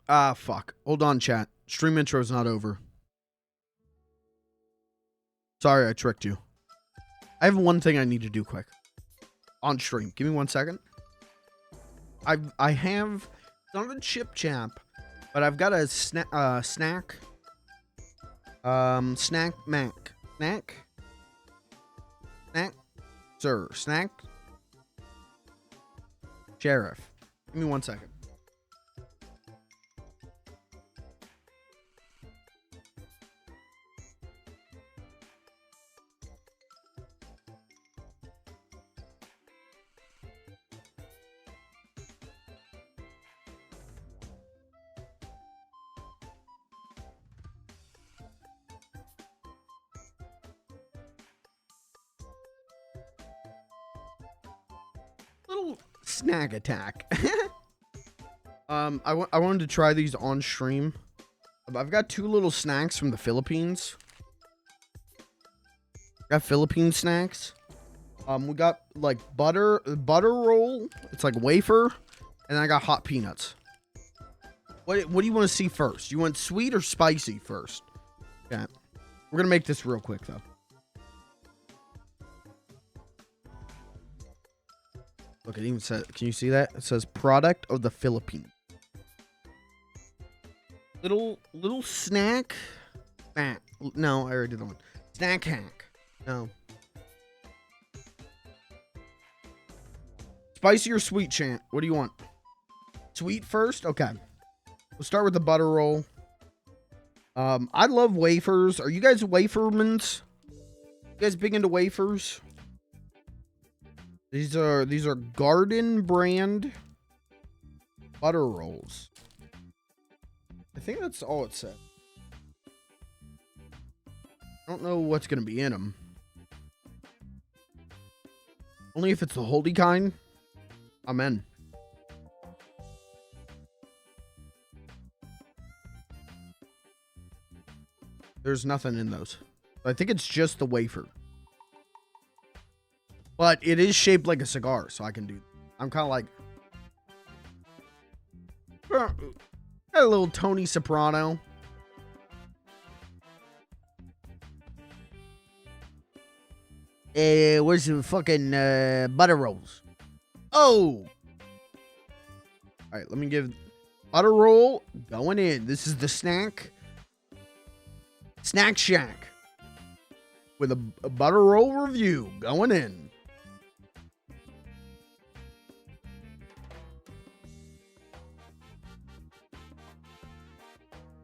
Ah, fuck. Hold on, chat. Stream intro's not over. Sorry, I tricked you. I have one thing I need to do quick. On stream. Give me 1 second. I have... It's not a chip champ, but I've got a snack... Snack Mac. Snack? Snack? Sir. Snack? Sheriff. Give me 1 second. Little snack attack. I wanted to try these on stream. I've got 2 little snacks from the Philippines. Got Philippine snacks. We got like butter roll. It's like wafer, and I got hot peanuts. What do you want to see first? You want sweet or spicy first? Okay. We're gonna make this real quick though. Look, it even says, can you see that? It says product of the Philippines. Little snack. No, I already did that one. Snack hack. No. Spicy or sweet, chant? What do you want? Sweet first? Okay. We'll start with the butter roll. I love wafers. Are you guys wafermans? You guys big into wafers? These are Garden brand butter rolls. I think that's all it said. I don't know what's going to be in them. Only if it's the Holdy kind. I'm in. There's nothing in those. I think it's just the wafer. But it is shaped like a cigar, so I can do... I'm kind of like... Got a little Tony Soprano. Where's the fucking butter rolls? Oh! Alright, let me give... Butter roll going in. This is the snack. Snack Shack. With a butter roll review going in.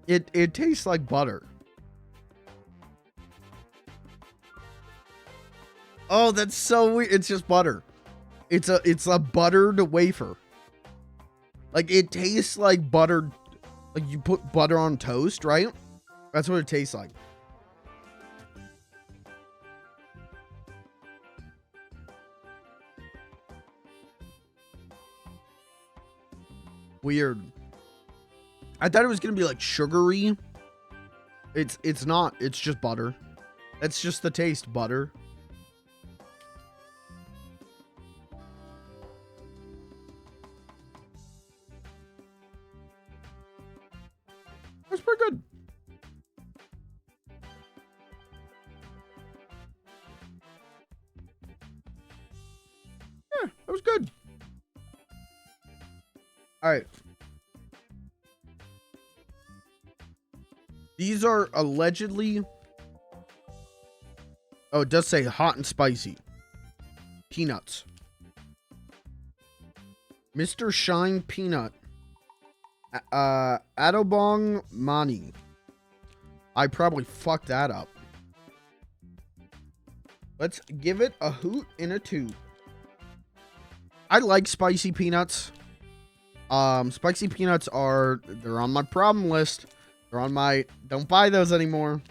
It tastes like butter. Oh, that's so weird. It's just butter. It's a buttered wafer. Like, it tastes like buttered, like you put butter on toast, right? That's what it tastes like. Weird. I thought it was gonna be like sugary. It's not. It's just butter. That's just the taste, butter. That's pretty good. Yeah, that was good. All right. These are allegedly... Oh, it does say hot and spicy. Peanuts. Mr. Shine Peanut. Adobong Mani. I probably fucked that up. Let's give it a hoot and a toot. I like spicy peanuts. Spicy peanuts they're on my problem list. They're on my don't buy those anymore.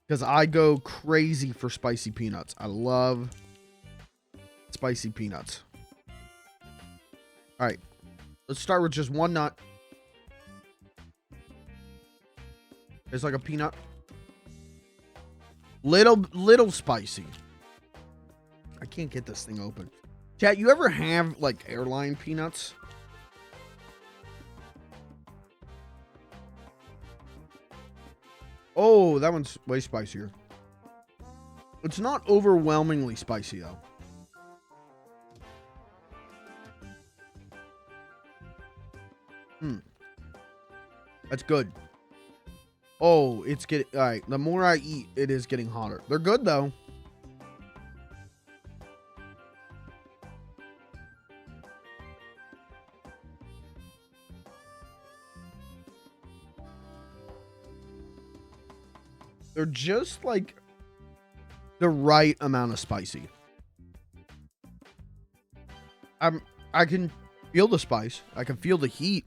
Because I go crazy for spicy peanuts. I love spicy peanuts. All right. Let's start with just one nut. It's like a peanut. Little spicy. I can't get this thing open. Chat, you ever have like airline peanuts? Oh, that one's way spicier. It's not overwhelmingly spicy though. That's good. Oh, it's getting... All right, the more I eat, it is getting hotter. They're good though. They're just like the right amount of spicy. I can feel the spice. I can feel the heat.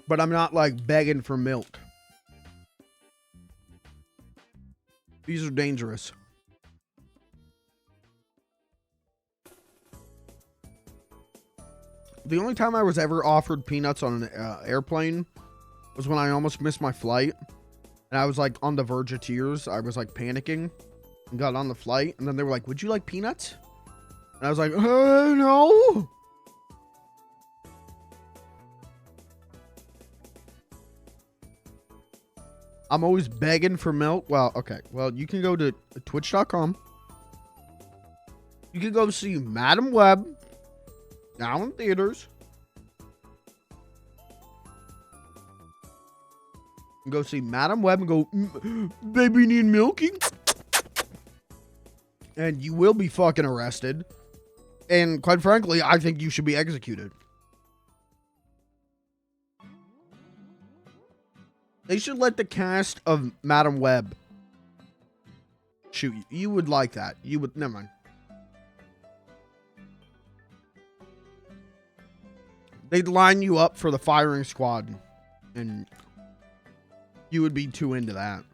But I'm not like begging for milk. These are dangerous. The only time I was ever offered peanuts on an airplane was when I almost missed my flight. And I was like on the verge of tears. I was like panicking and got on the flight. And then they were like, would you like peanuts? And I was like, no. I'm always begging for milk. Well, okay. Well, you can go to twitch.com. You can go see Madam Web now in theaters. And go see Madam Web and go, baby need milking. And you will be fucking arrested. And quite frankly, I think you should be executed. They should let the cast of Madam Web shoot you. You would like that. You would, never mind. They'd line you up for the firing squad. And you would be too into that.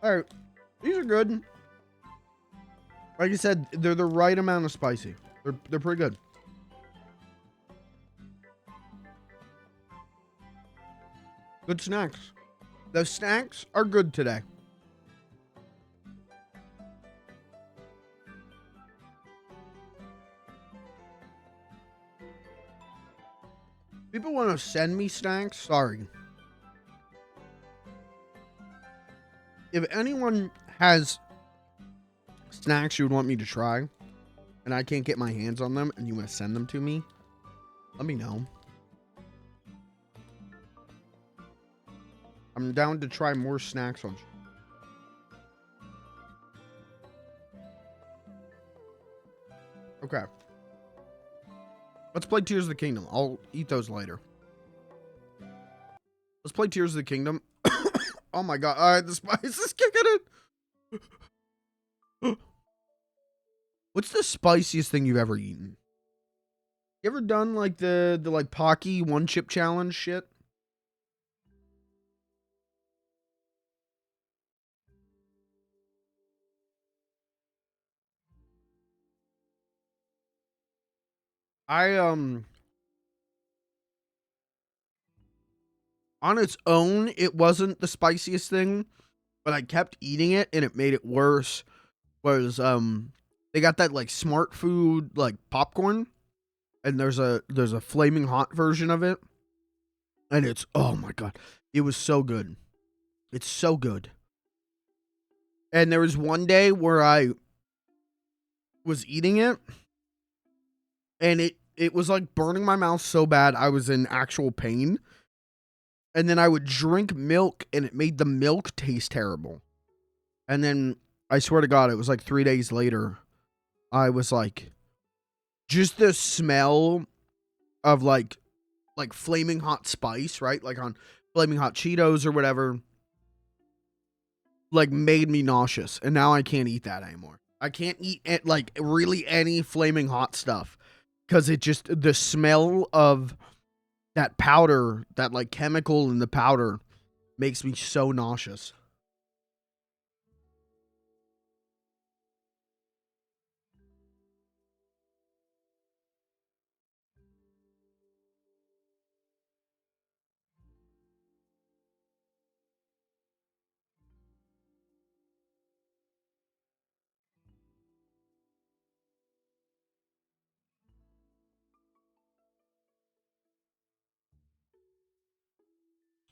Alright. These are good. Like I said, they're the right amount of spicy. They're pretty good. Good snacks. The snacks are good today. People want to send me snacks? Sorry. If anyone has snacks you would want me to try, and I can't get my hands on them, and you want to send them to me, let me know. I'm down to try more snacks on. Okay. Let's play Tears of the Kingdom. I'll eat those later. Let's play Tears of the Kingdom. Oh my god. Alright, the spice is kicking in. What's the spiciest thing you've ever eaten? You ever done like the like Pocky one chip challenge shit? On its own, it wasn't the spiciest thing, but I kept eating it and it made it worse. Was they got that like smart food like popcorn, and there's a flaming hot version of it, and it's, oh my god, it was so good. It's so good. And there was one day where I was eating it, and it was like burning my mouth so bad I was in actual pain. And then I would drink milk, and it made the milk taste terrible. And then, I swear to God, it was like 3 days later, I was like, just the smell of like flaming hot spice, right? Like on flaming hot Cheetos or whatever, like made me nauseous. And now I can't eat that anymore. I can't eat it, like really any flaming hot stuff, because it just, the smell of that powder, that like chemical in the powder, makes me so nauseous.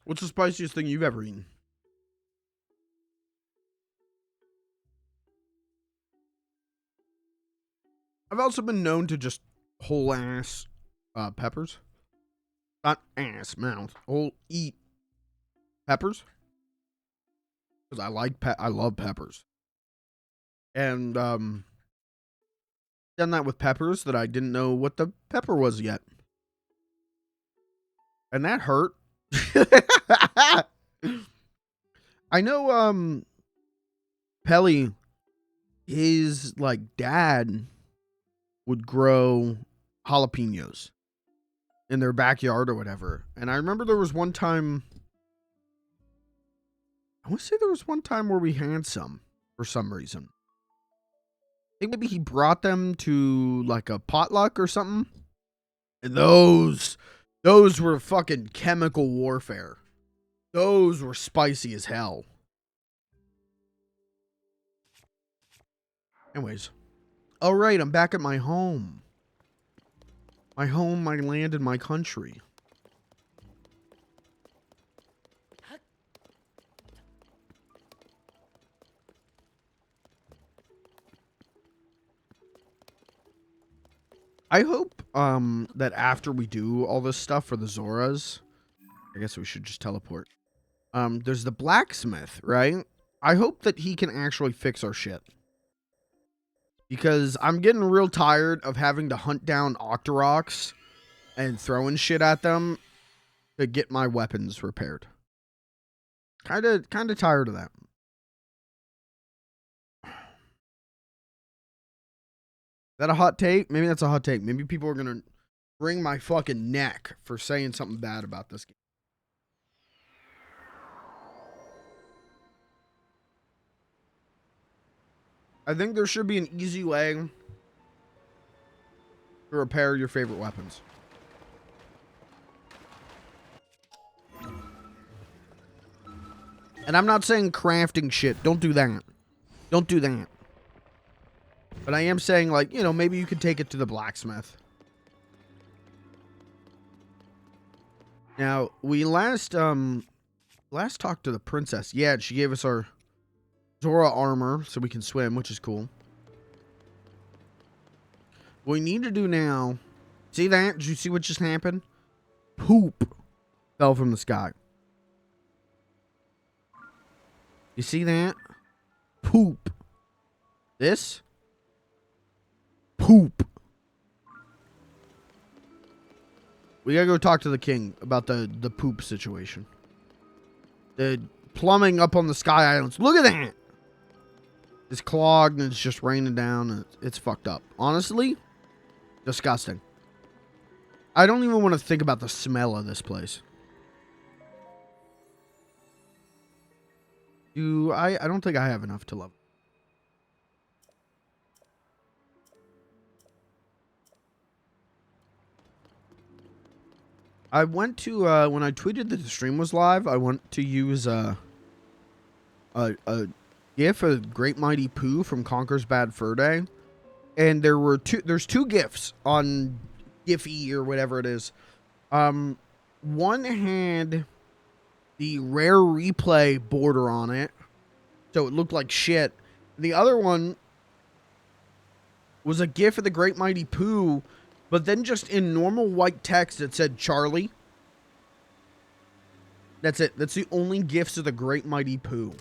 What's the spiciest thing you've ever eaten? I've also been known to just whole ass peppers. Not ass, mouth. Whole eat peppers. Because I love peppers. And done that with peppers that I didn't know what the pepper was yet. And that hurt. I know Pelly, his like dad would grow jalapenos in their backyard or whatever. And I remember there was one time, I want to say there was one time where we had some for some reason. I think maybe he brought them to like a potluck or something. And those were fucking chemical warfare. Those were spicy as hell. Anyways. All right, I'm back at my home. My home, my land, and my country. I hope that after we do all this stuff for the Zoras, I guess we should just teleport. There's the blacksmith, right? I hope that he can actually fix our shit. Because I'm getting real tired of having to hunt down Octoroks and throwing shit at them to get my weapons repaired. Kind of tired of that. Is that a hot take? Maybe that's a hot take. Maybe people are going to wring my fucking neck for saying something bad about this game. I think there should be an easy way to repair your favorite weapons. And I'm not saying crafting shit. Don't do that. Don't do that. But I am saying, like, you know, maybe you could take it to the blacksmith. Now, we last talked to the princess. Yeah, she gave us our Zora armor so we can swim, which is cool. What we need to do now... See that? Did you see what just happened? Poop fell from the sky. You see that? Poop. This? Poop. We gotta go talk to the king about the poop situation. The plumbing up on the Sky Islands. Look at that! It's clogged and it's just raining down and it's fucked up. Honestly, disgusting. I don't even want to think about the smell of this place. I don't think I have enough to love. I went to when I tweeted that the stream was live, I went to use a GIF of Great Mighty Pooh from Conker's Bad Fur Day, and there's two GIFs on Giphy or whatever it is. One had the rare replay border on it, so it looked like shit. The other one was a GIF of the Great Mighty Pooh, but then just in normal white text it said Charlie. That's it. That's the only GIFs of the Great Mighty Pooh.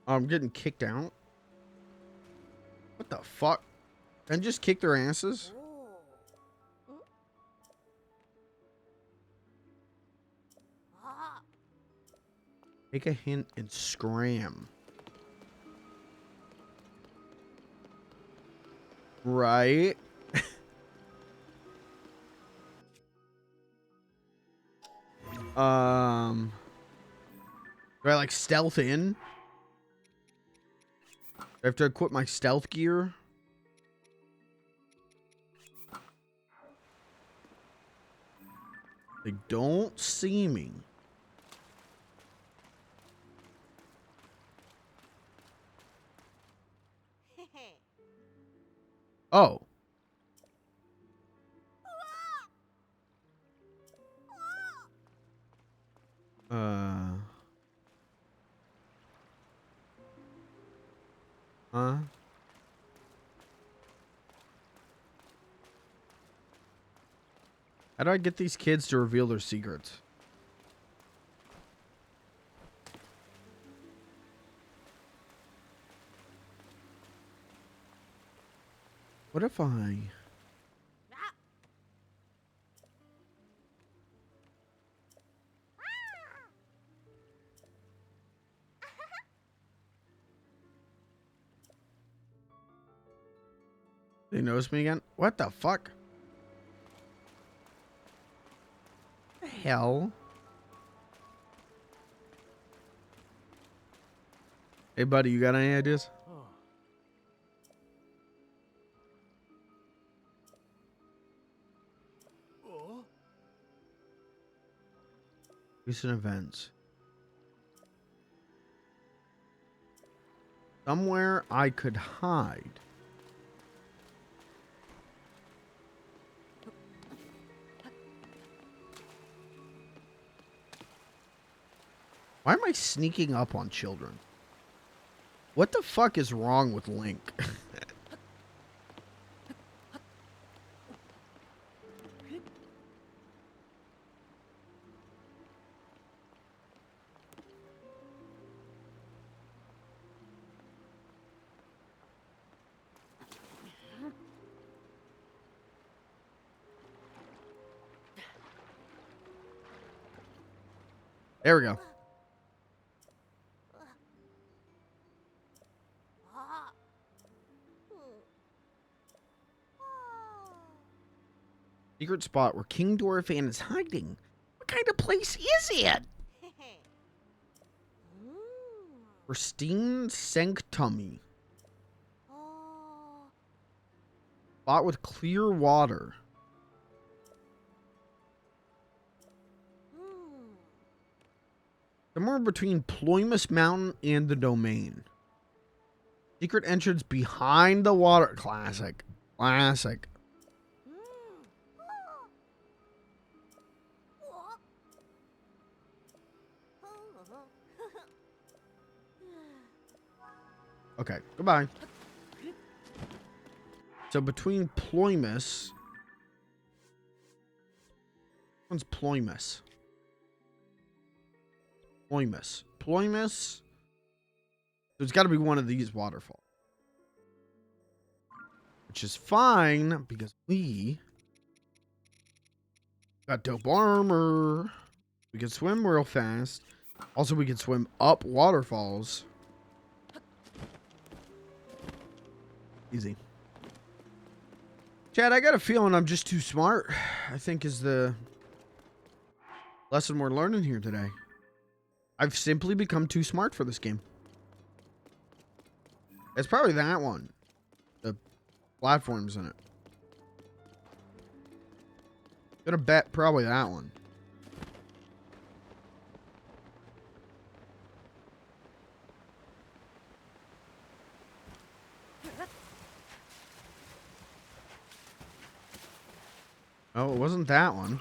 I'm getting kicked out. What the fuck? And just kick their asses? Take a hint and scram. Right? Do I like stealth in? Do I have to equip my stealth gear? They don't see me. Oh. Huh? How do I get these kids to reveal their secrets? What if I... They notice me again? What the fuck? The hell? Hey buddy, you got any ideas? Recent events. Somewhere I could hide. Why am I sneaking up on children? What the fuck is wrong with Link? There we go. Secret spot where King Dorphan is hiding. What kind of place is it? Pristine Sanctum. Spot with clear water. Somewhere between Ploymus Mountain and the Domain. Secret entrance behind the water. Classic. Classic. Okay, goodbye. So between Ploymus... Which one's Ploymus? Ploymus. Ploymus. So it's got to be one of these waterfalls. Which is fine, because we got dope armor. We can swim real fast. Also, we can swim up waterfalls. Easy. Chad, I got a feeling I'm just too smart, I think is the lesson we're learning here today. I've simply become too smart for this game. It's probably that one. The platforms in it. Gonna bet probably that one. Oh, it wasn't that one.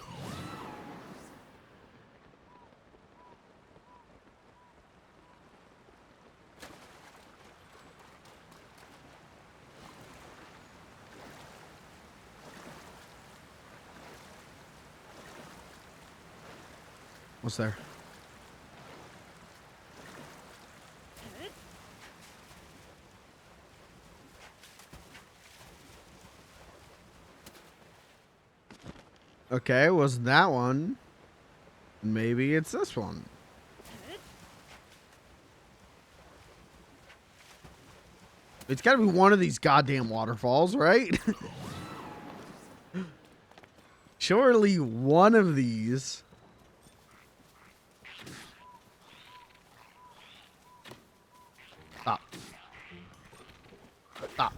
What's there? Okay, wasn't that one. Maybe it's this one. It's gotta be one of these goddamn waterfalls, right? Surely one of these. Stop. Stop.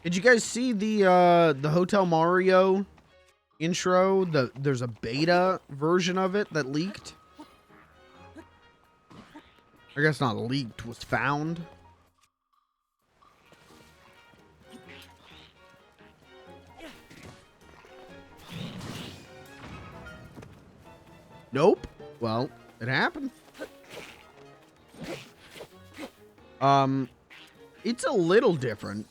Did you guys see the Hotel Mario intro? There's a beta version of it that leaked. I guess not leaked, was found. Nope. Well, it happened. It's a little different.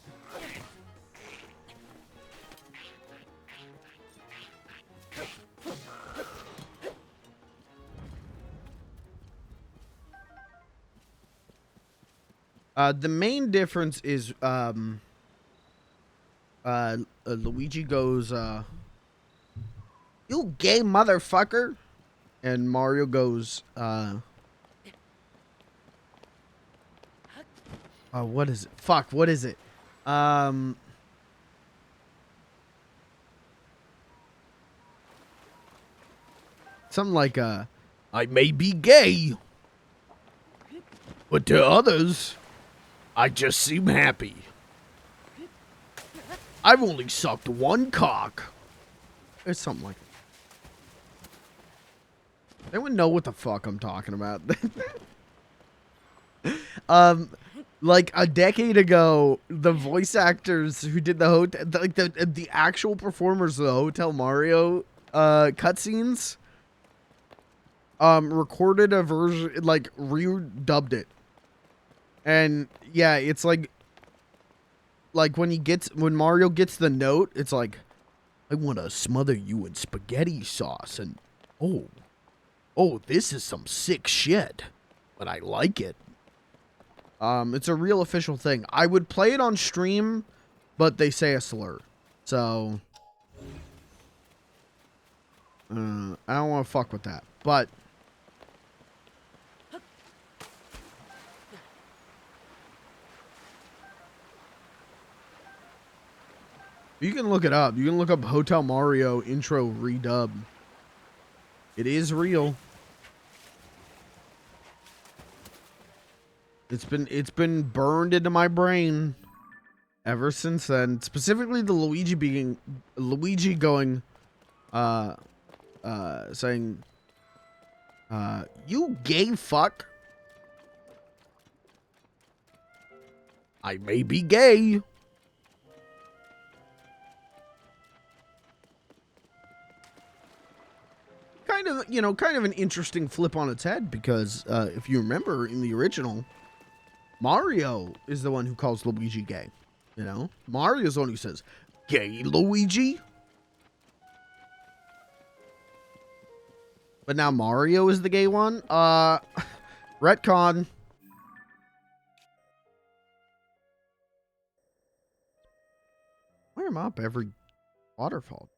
The main difference is, Luigi goes, "You gay motherfucker," and Mario goes, what is it? Fuck, what is it? Something like, "I may be gay, but to others, I just seem happy. I've only sucked one cock." It's something like that. Anyone know what the fuck I'm talking about? Like a decade ago, the voice actors who did the hotel, like the actual performers of the Hotel Mario cutscenes, recorded a version, like redubbed it. And yeah, it's like when Mario gets the note, it's like, "I want to smother you in spaghetti sauce," and oh, this is some sick shit, but I like it. It's a real official thing. I would play it on stream, but they say a slur, so I don't want to fuck with that, but. You can look it up. You can look up Hotel Mario intro redub. It is real. It's been burned into my brain ever since then. Specifically the Luigi going saying, "You gay fuck. I may be gay." Kind of an interesting flip on its head, because if you remember in the original, Mario is the one who calls Luigi gay. You know, Mario's the one who says, "Gay Luigi." But now Mario is the gay one? Retcon. Clear him up every waterfall.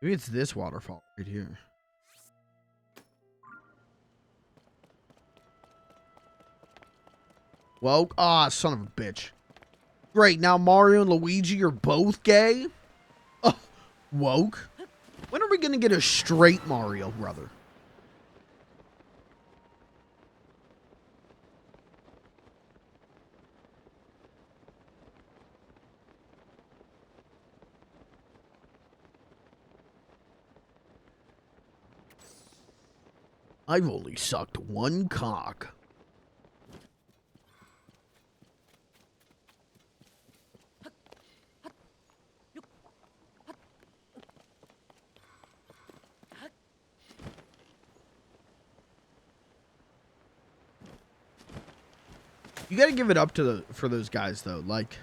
Maybe it's this waterfall right here. Woke? Ah, son of a bitch. Great, now Mario and Luigi are both gay? Woke? When are we gonna get a straight Mario brother? I've only sucked one cock. You gotta give it up to for those guys though. Like,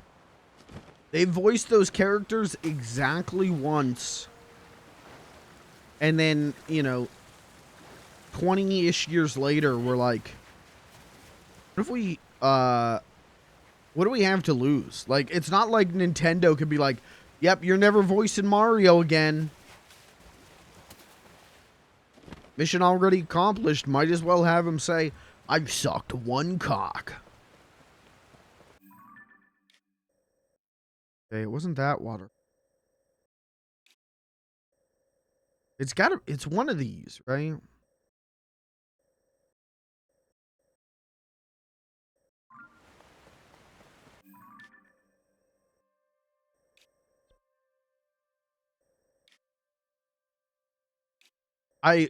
they voiced those characters exactly once, and then, you know, 20-ish years later, we're like, what if we, what do we have to lose? Like, it's not like Nintendo could be like, yep, you're never voicing Mario again. Mission already accomplished. Might as well have him say, I've sucked one cock. Okay, it wasn't that water. It's one of these, right? I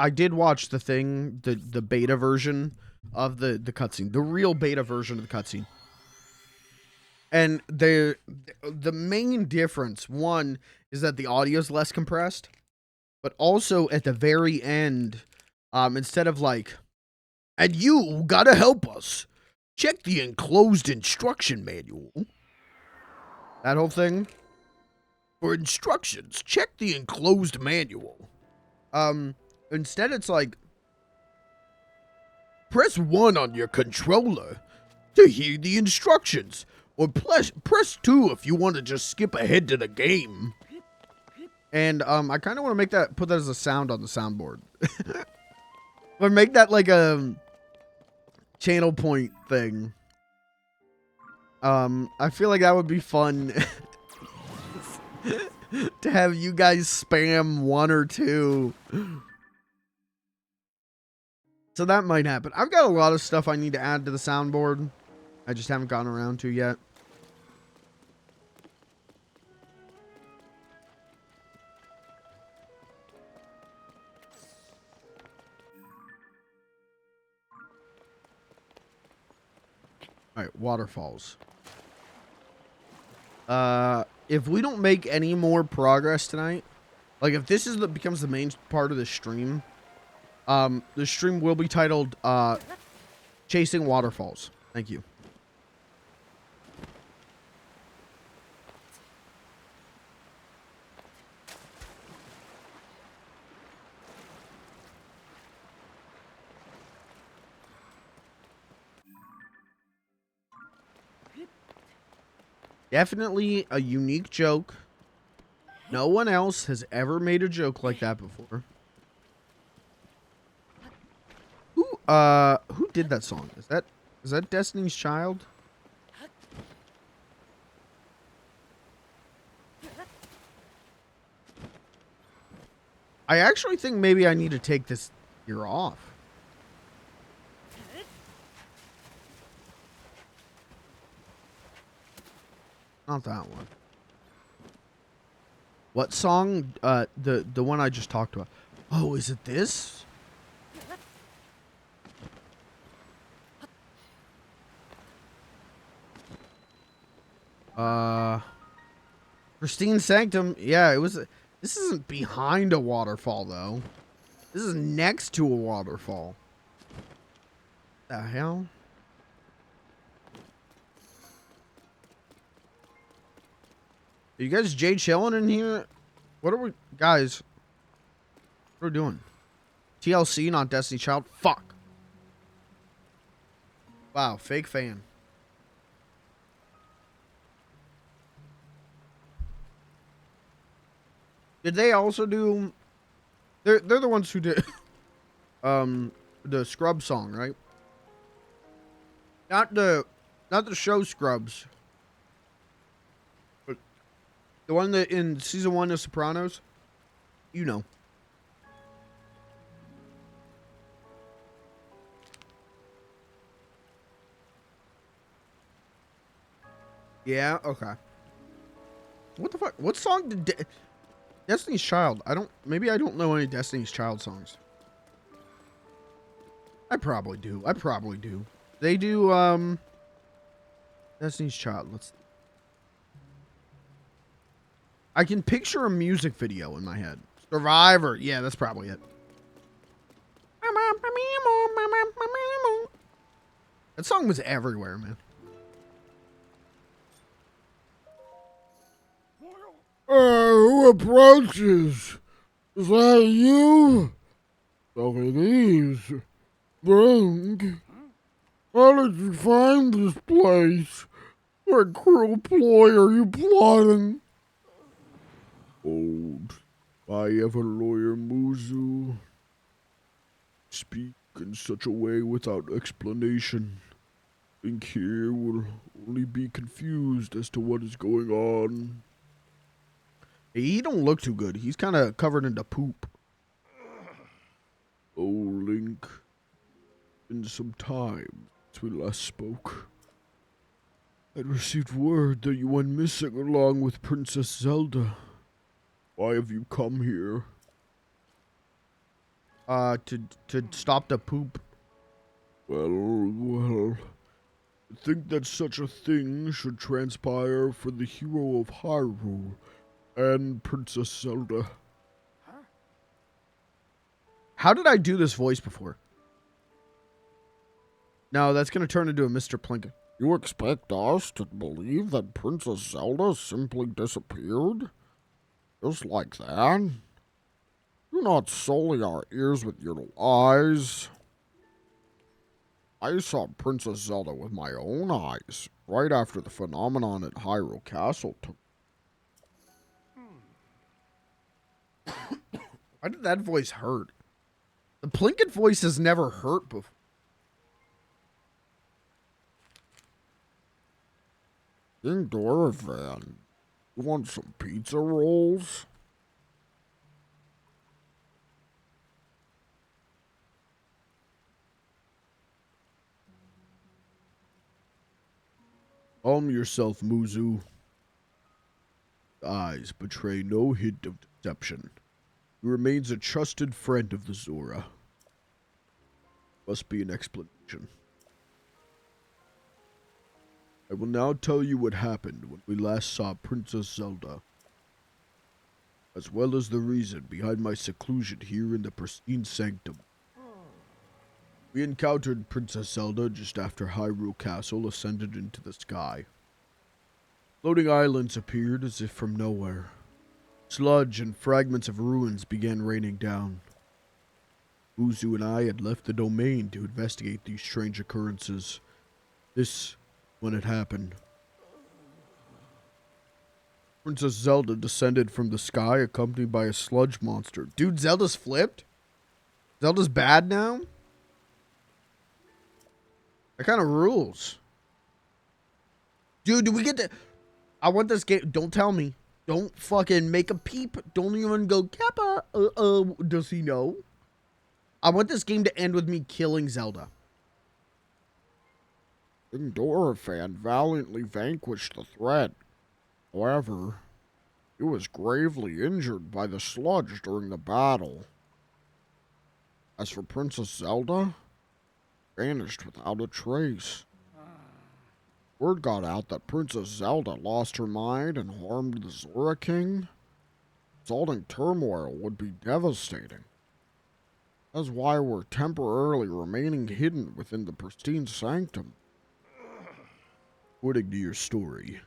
did watch the thing, the beta version of the cutscene, the real beta version of the cutscene. And the main difference, one, is that the audio is less compressed, but also at the very end, instead of like, and you gotta help us, check the enclosed instruction manual. That whole thing. For instructions, check the enclosed manual. Instead it's like, press 1 on your controller to hear the instructions, or press 2 if you want to just skip ahead to the game. And I kind of want to make that, put that as a sound on the soundboard. Or make that like a channel point thing. I feel like that would be fun. To have you guys spam 1 or 2. So that might happen. I've got a lot of stuff I need to add to the soundboard. I just haven't gotten around to yet. Alright, waterfalls. If we don't make any more progress tonight, like if this is becomes the main part of the stream, the stream will be titled, Chasing Waterfalls. Thank you. Definitely a unique joke. No one else has ever made a joke like that before. Who did that song? Is that Destiny's Child? I actually think maybe I need to take this year off. Not that one. What song? The one I just talked about. Oh, is it this? Pristine Sanctum. Yeah, it was. This isn't behind a waterfall though. This is next to a waterfall. The hell? Are you guys Jay chilling in here? What are we, guys? What are we doing? TLC, not Destiny Child? Fuck. Wow, fake fan. Did they also do... They're the ones who did... the Scrub song, right? Not the show Scrubs. But the one that in season 1 of Sopranos. You know. Yeah, okay. What the fuck? What song did Destiny's Child? Maybe I don't know any Destiny's Child songs. I probably do. They do, Destiny's Child. I can picture a music video in my head. Survivor. Yeah, that's probably it. That song was everywhere, man. Who approaches? Is that you? So it is. Brink, how did you find this place? What cruel ploy are you plotting? Old, my ever-lawyer Muzu. Speak in such a way without explanation. Think here will only be confused as to what is going on. He don't look too good. He's kind of covered into poop. Oh, Link. In some time since we last spoke, I'd received word that you went missing along with Princess Zelda. Why have you come here? To stop the poop. Well, I think that such a thing should transpire for the hero of Hyrule and Princess Zelda. How did I do this voice before? No, that's going to turn into a Mr. Plinkett. You expect us to believe that Princess Zelda simply disappeared? Just like that? Do not sully our ears with your lies. I saw Princess Zelda with my own eyes, right after the phenomenon at Hyrule Castle took. Why did that voice hurt? The Plinkett voice has never hurt before. Indoor van. You want some pizza rolls? Calm yourself, Muzu. Eyes betray no hint of deception. He remains a trusted friend of the Zora. Must be an explanation. I will now tell you what happened when we last saw Princess Zelda, as well as the reason behind my seclusion here in the pristine sanctum. We encountered Princess Zelda just after Hyrule Castle ascended into the sky. Floating islands appeared as if from nowhere. Sludge and fragments of ruins began raining down. Uzu and I had left the domain to investigate these strange occurrences. This, when it happened. Princess Zelda descended from the sky accompanied by a sludge monster. Dude, Zelda's flipped? Zelda's bad now? That kind of rules. Dude, do we get to... I want this game... Don't tell me. Don't fucking make a peep. Don't even go, Kappa. Does he know? I want this game to end with me killing Zelda. Endorphan valiantly vanquished the threat. However, he was gravely injured by the sludge during the battle. As for Princess Zelda, vanished without a trace. Word got out that Princess Zelda lost her mind and harmed the Zora King. Resulting turmoil would be devastating. That's why we're temporarily remaining hidden within the pristine sanctum. According to your story,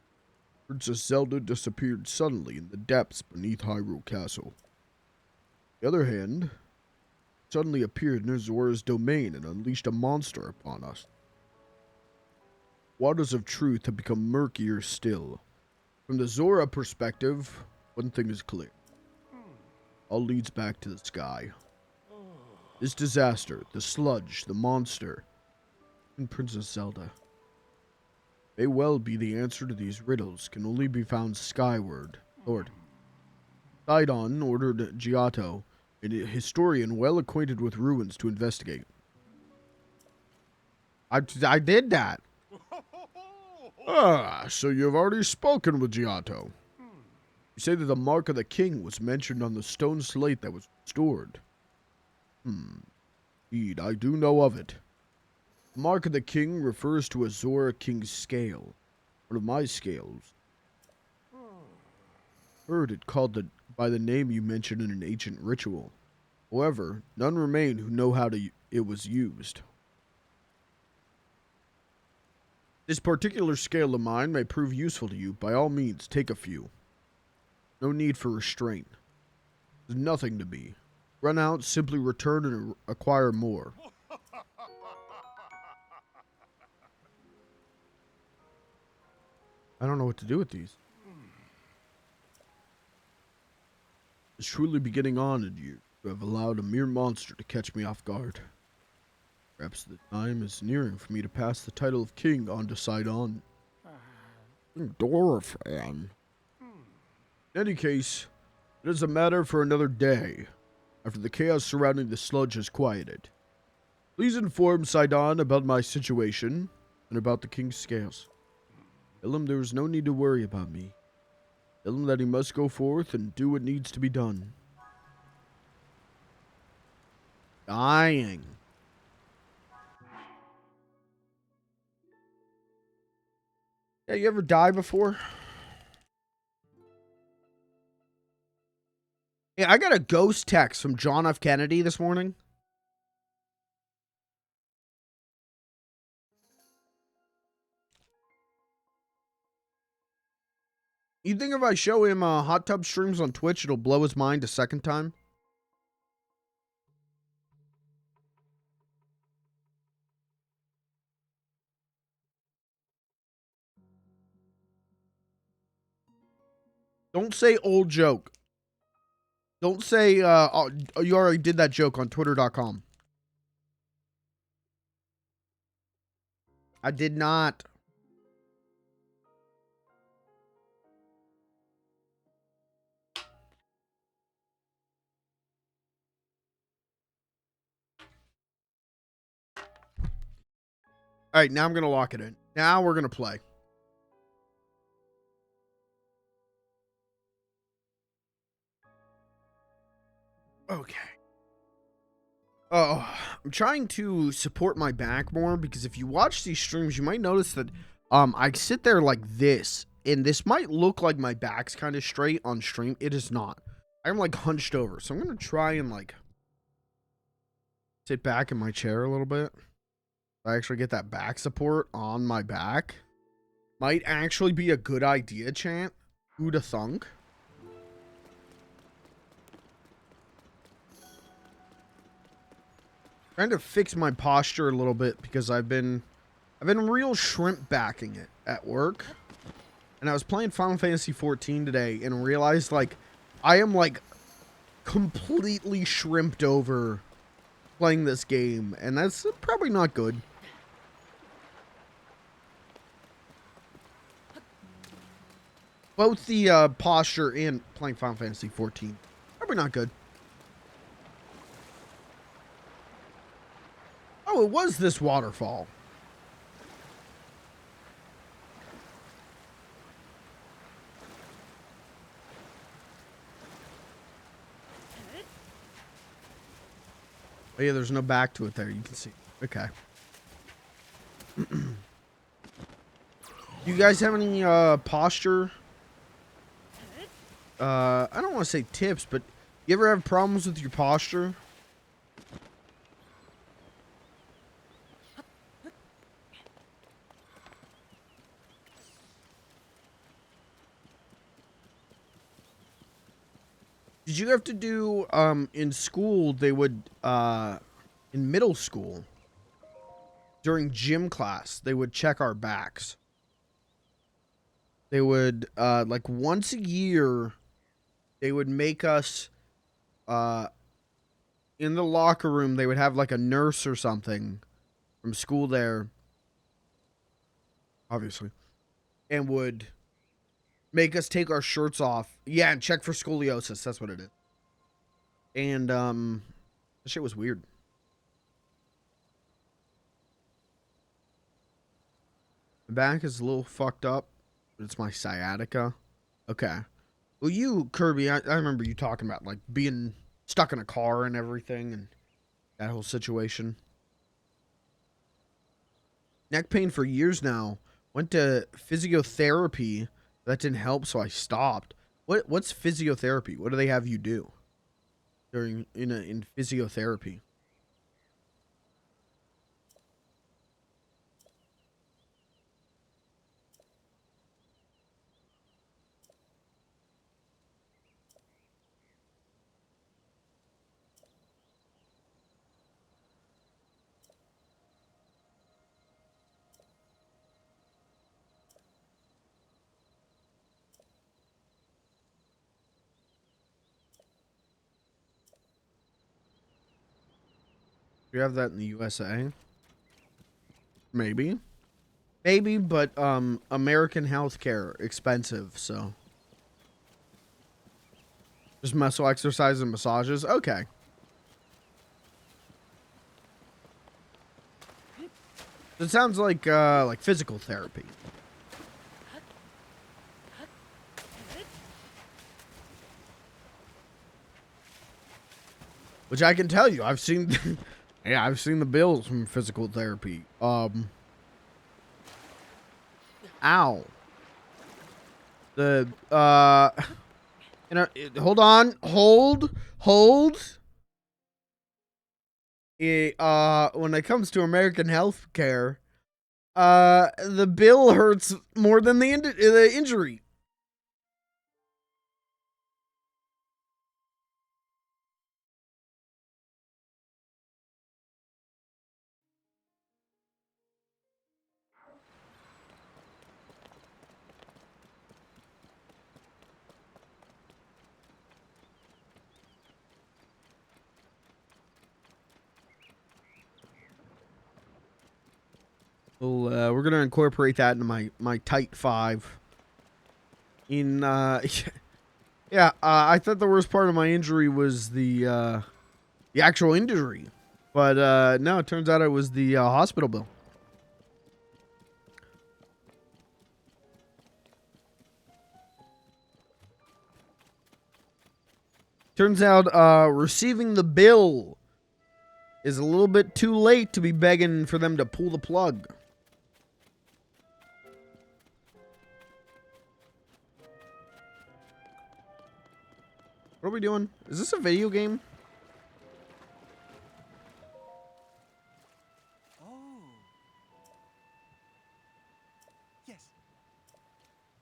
Princess Zelda disappeared suddenly in the depths beneath Hyrule Castle. On the other hand, suddenly appeared near Zora's domain and unleashed a monster upon us. Waters of truth have become murkier still. From the Zora perspective, one thing is clear. All leads back to the sky. This disaster, the sludge, the monster, and Princess Zelda may well be the answer to these riddles, can only be found skyward. Lord. Sidon ordered Giotto, a historian well acquainted with ruins, to investigate. I did that. Ah, so you've already spoken with Giotto. You say that the mark of the king was mentioned on the stone slate that was restored. Indeed, I do know of it. The mark of the king refers to a Zora king's scale, one of my scales. Heard it called by the name you mentioned in an ancient ritual. However, none remain who know how it was used. This particular scale of mine may prove useful to you. By all means, take a few. No need for restraint. There's nothing to be. Run out, simply return and acquire more. I don't know what to do with these. It's truly beginning on in you to have allowed a mere monster to catch me off guard. Perhaps the time is nearing for me to pass the title of king on to Sidon. Dora fan. In any case, it is a matter for another day, after the chaos surrounding the sludge has quieted. Please inform Sidon about my situation and about the king's scales. Tell him there is no need to worry about me. Tell him that he must go forth and do what needs to be done. Dying. Yeah, you ever die before? Yeah, I got a ghost text from John F. Kennedy this morning. You think if I show him hot tub streams on Twitch, it'll blow his mind a second time? Don't say old joke. Don't say, oh, you already did that joke on twitter.com. I did not. All right, now I'm going to lock it in. Now we're going to play. Okay. Oh, I'm trying to support my back more because if you watch these streams, you might notice that I sit there like this, and this might look like my back's kind of straight on stream. It is not. I'm like hunched over, so I'm going to try and like sit back in my chair a little bit. I actually get that back support on my back. Might actually be a good idea, chat. Who'da thunk? Trying to fix my posture a little bit because I've been real shrimp backing it at work. And I was playing Final Fantasy 14 today and realized like I am like completely shrimped over playing this game, and that's probably not good. Both the posture and playing Final Fantasy 14. Probably not good. Oh, it was this waterfall. Oh yeah, there's no back to it there. You can see. Okay. You guys have any posture? I don't want to say tips, but you ever have problems with your posture? Did you have to do in school? They would in middle school during gym class they would check our backs. They would like once a year they would make us in the locker room. They would have like a nurse or something from school there, obviously, and would make us take our shirts off. Yeah, and check for scoliosis. That's what it is. And that shit was weird. My back is a little fucked up, but it's my sciatica. Okay. Well, you, Kirby, I remember you talking about like being stuck in a car and everything and that whole situation. Neck pain for years now. Went to physiotherapy. That didn't help, so I stopped. What's physiotherapy? What do they have you do during in physiotherapy? Do you have that in the USA? Maybe. Maybe, but American healthcare expensive, so just muscle exercise and massages. Okay. It sounds like physical therapy. Which I can tell you, I've seen yeah, I've seen the bills from physical therapy. Ow. The hold on, hold. When it comes to American healthcare, the bill hurts more than the injury. Well, we're gonna incorporate that into my tight 5. In yeah, I thought the worst part of my injury was the actual injury, but no, it turns out it was the hospital bill. Turns out receiving the bill is a little bit too late to be begging for them to pull the plug. What are we doing? Is this a video game? Oh. Yes.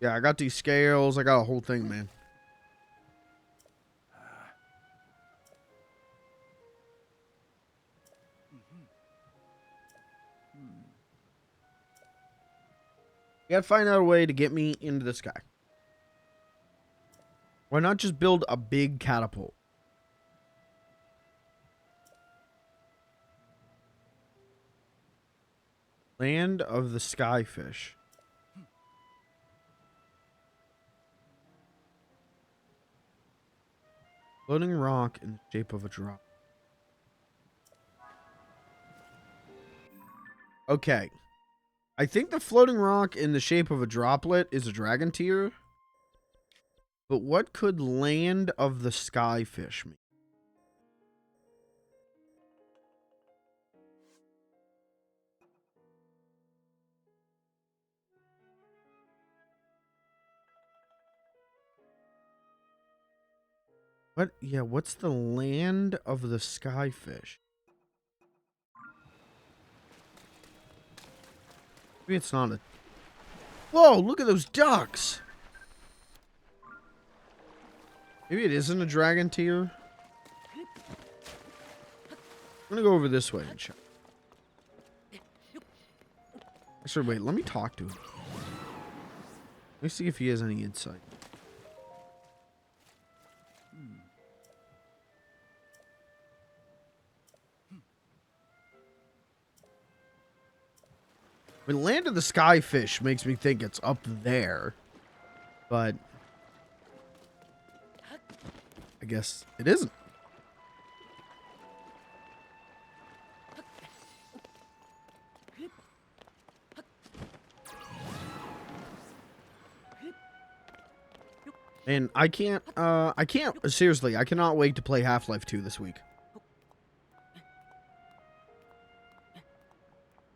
Yeah, I got these scales. I got a whole thing, man. You gotta find out a way to get me into the sky. Why not just build a big catapult? Land of the Skyfish. Floating rock in the shape of a drop. Okay. I think the floating rock in the shape of a droplet is a dragon tier. But what could land of the Skyfish mean? What? Yeah, what's the land of the Skyfish? Maybe it's not a... Whoa, look at those ducks! Maybe it isn't a dragon tier. I'm gonna go over this way and check. Actually, wait, let me talk to him. Let me see if he has any insight. I mean, Land of the Skyfish makes me think it's up there, but I guess it isn't. And I can't, seriously, I cannot wait to play Half-Life 2 this week.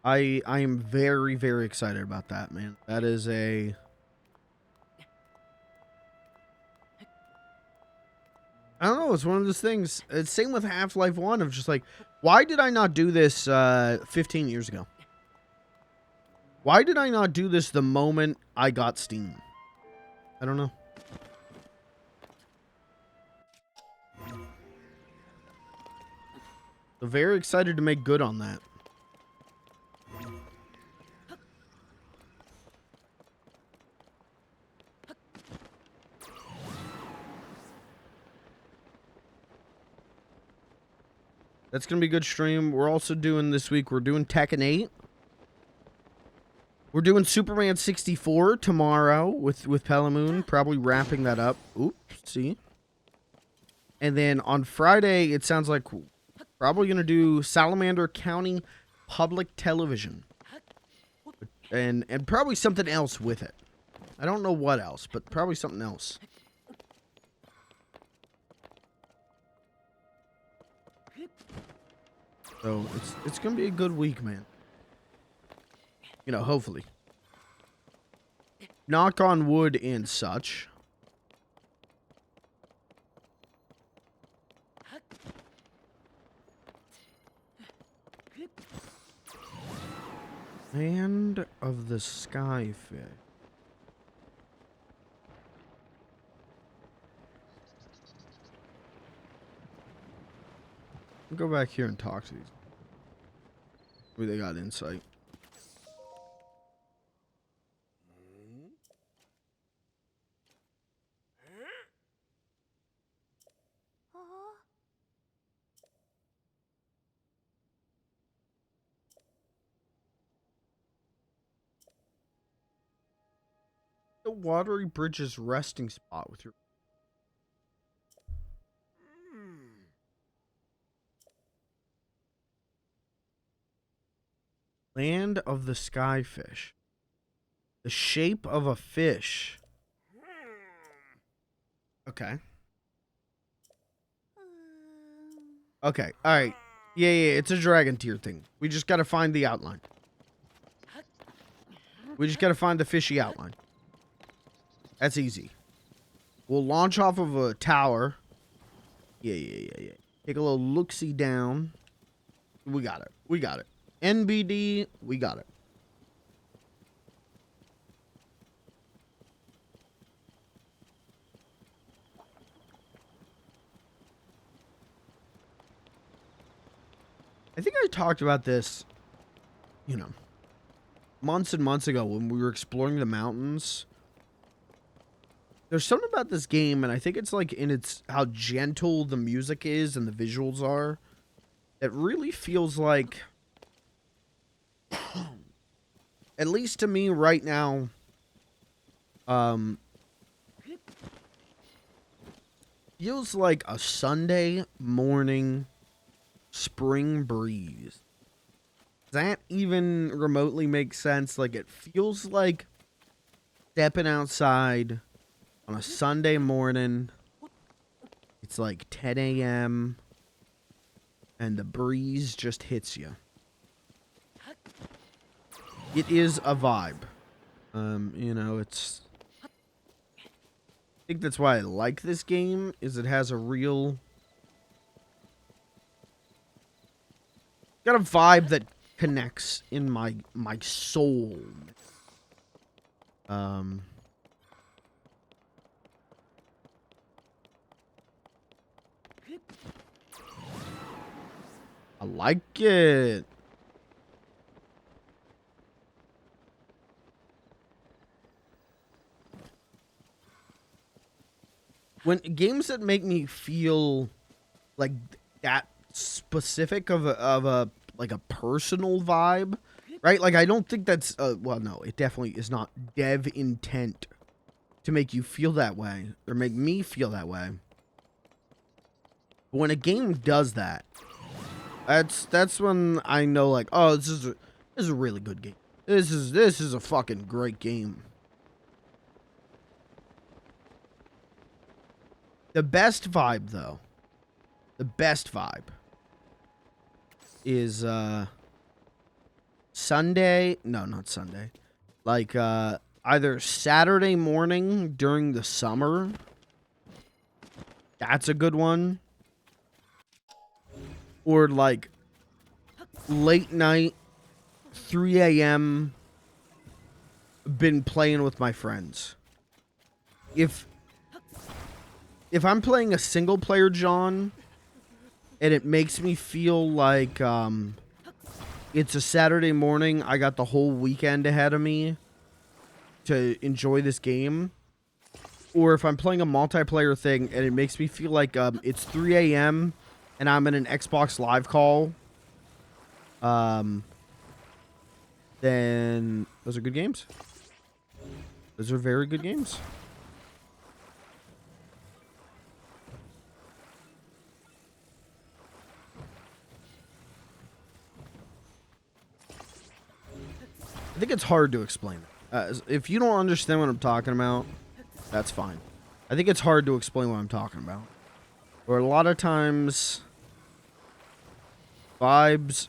I am very, very excited about that, man. That is a... I don't know, it's one of those things. It's same with Half-Life 1 of just like, why did I not do this 15 years ago? Why did I not do this the moment I got Steam? I don't know. So very excited to make good on that. That's going to be a good stream. We're also doing this week, we're doing Tekken 8. We're doing Superman 64 tomorrow with Pelamoon. Probably wrapping that up. Oops, see. And then on Friday, it sounds like probably going to do Salamander County Public Television. And probably something else with it. I don't know what else, but probably something else. So it's going to be a good week, man. You know, hopefully. Knock on wood and such. Land of the Skyfish. Go back here and talk to these. Maybe they got insight. The Watery Bridge's resting spot with your... Land of the Skyfish. The shape of a fish. Okay. Okay, alright. Yeah, it's a dragon tier thing. We just gotta find the outline. We just gotta find the fishy outline. That's easy. We'll launch off of a tower. Yeah. Take a little look-see down. We got it. NBD, we got it. I think I talked about this, you know, months and months ago when we were exploring the mountains. There's something about this game, and I think it's like in its how gentle the music is and the visuals are. It really feels like, at least to me right now, feels like a Sunday morning spring breeze. Does that even remotely make sense? Like, it feels like stepping outside on a Sunday morning. It's like 10 a.m. and the breeze just hits you. It is a vibe. You know, it's... I think that's why I like this game, is it has a real... got a vibe that connects in my soul. I like it. When games that make me feel like that specific of a like a personal vibe, right? Like I don't think that's well, no, it definitely is not dev intent to make you feel that way or make me feel that way. But when a game does that, that's when I know, like, oh, this is a really good game. This is a fucking great game. The best vibe, though, the best vibe is Sunday. No, not Sunday. Like either Saturday morning during the summer. That's a good one. Or like late night, 3 a.m. been playing with my friends. If I'm playing a single player John and it makes me feel like it's a Saturday morning, I got the whole weekend ahead of me to enjoy this game. Or if I'm playing a multiplayer thing and it makes me feel like it's 3 a.m. and I'm in an Xbox Live call, then those are good games. Those are very good games. I think it's hard to explain. If you don't understand what I'm talking about, that's fine. I think it's hard to explain what I'm talking about. Or a lot of times, vibes,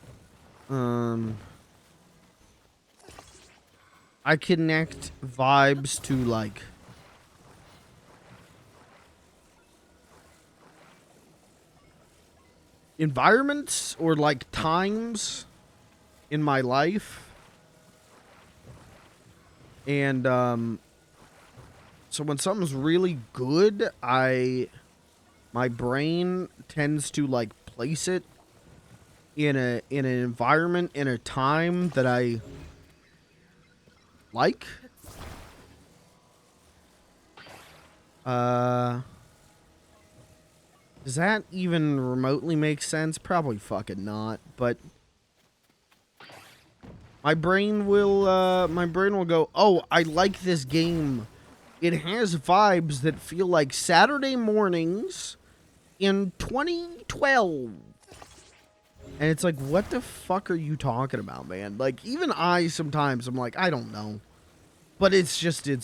I connect vibes to like environments or like times in my life. And so when something's really good, my brain tends to like place it in an environment, in a time that I like. Does that even remotely make sense? Probably fucking not, but my brain will go, "Oh, I like this game. It has vibes that feel like Saturday mornings in 2012." And it's like, what the fuck are you talking about, man? Like, even I sometimes, I'm like, I don't know. But it's just, I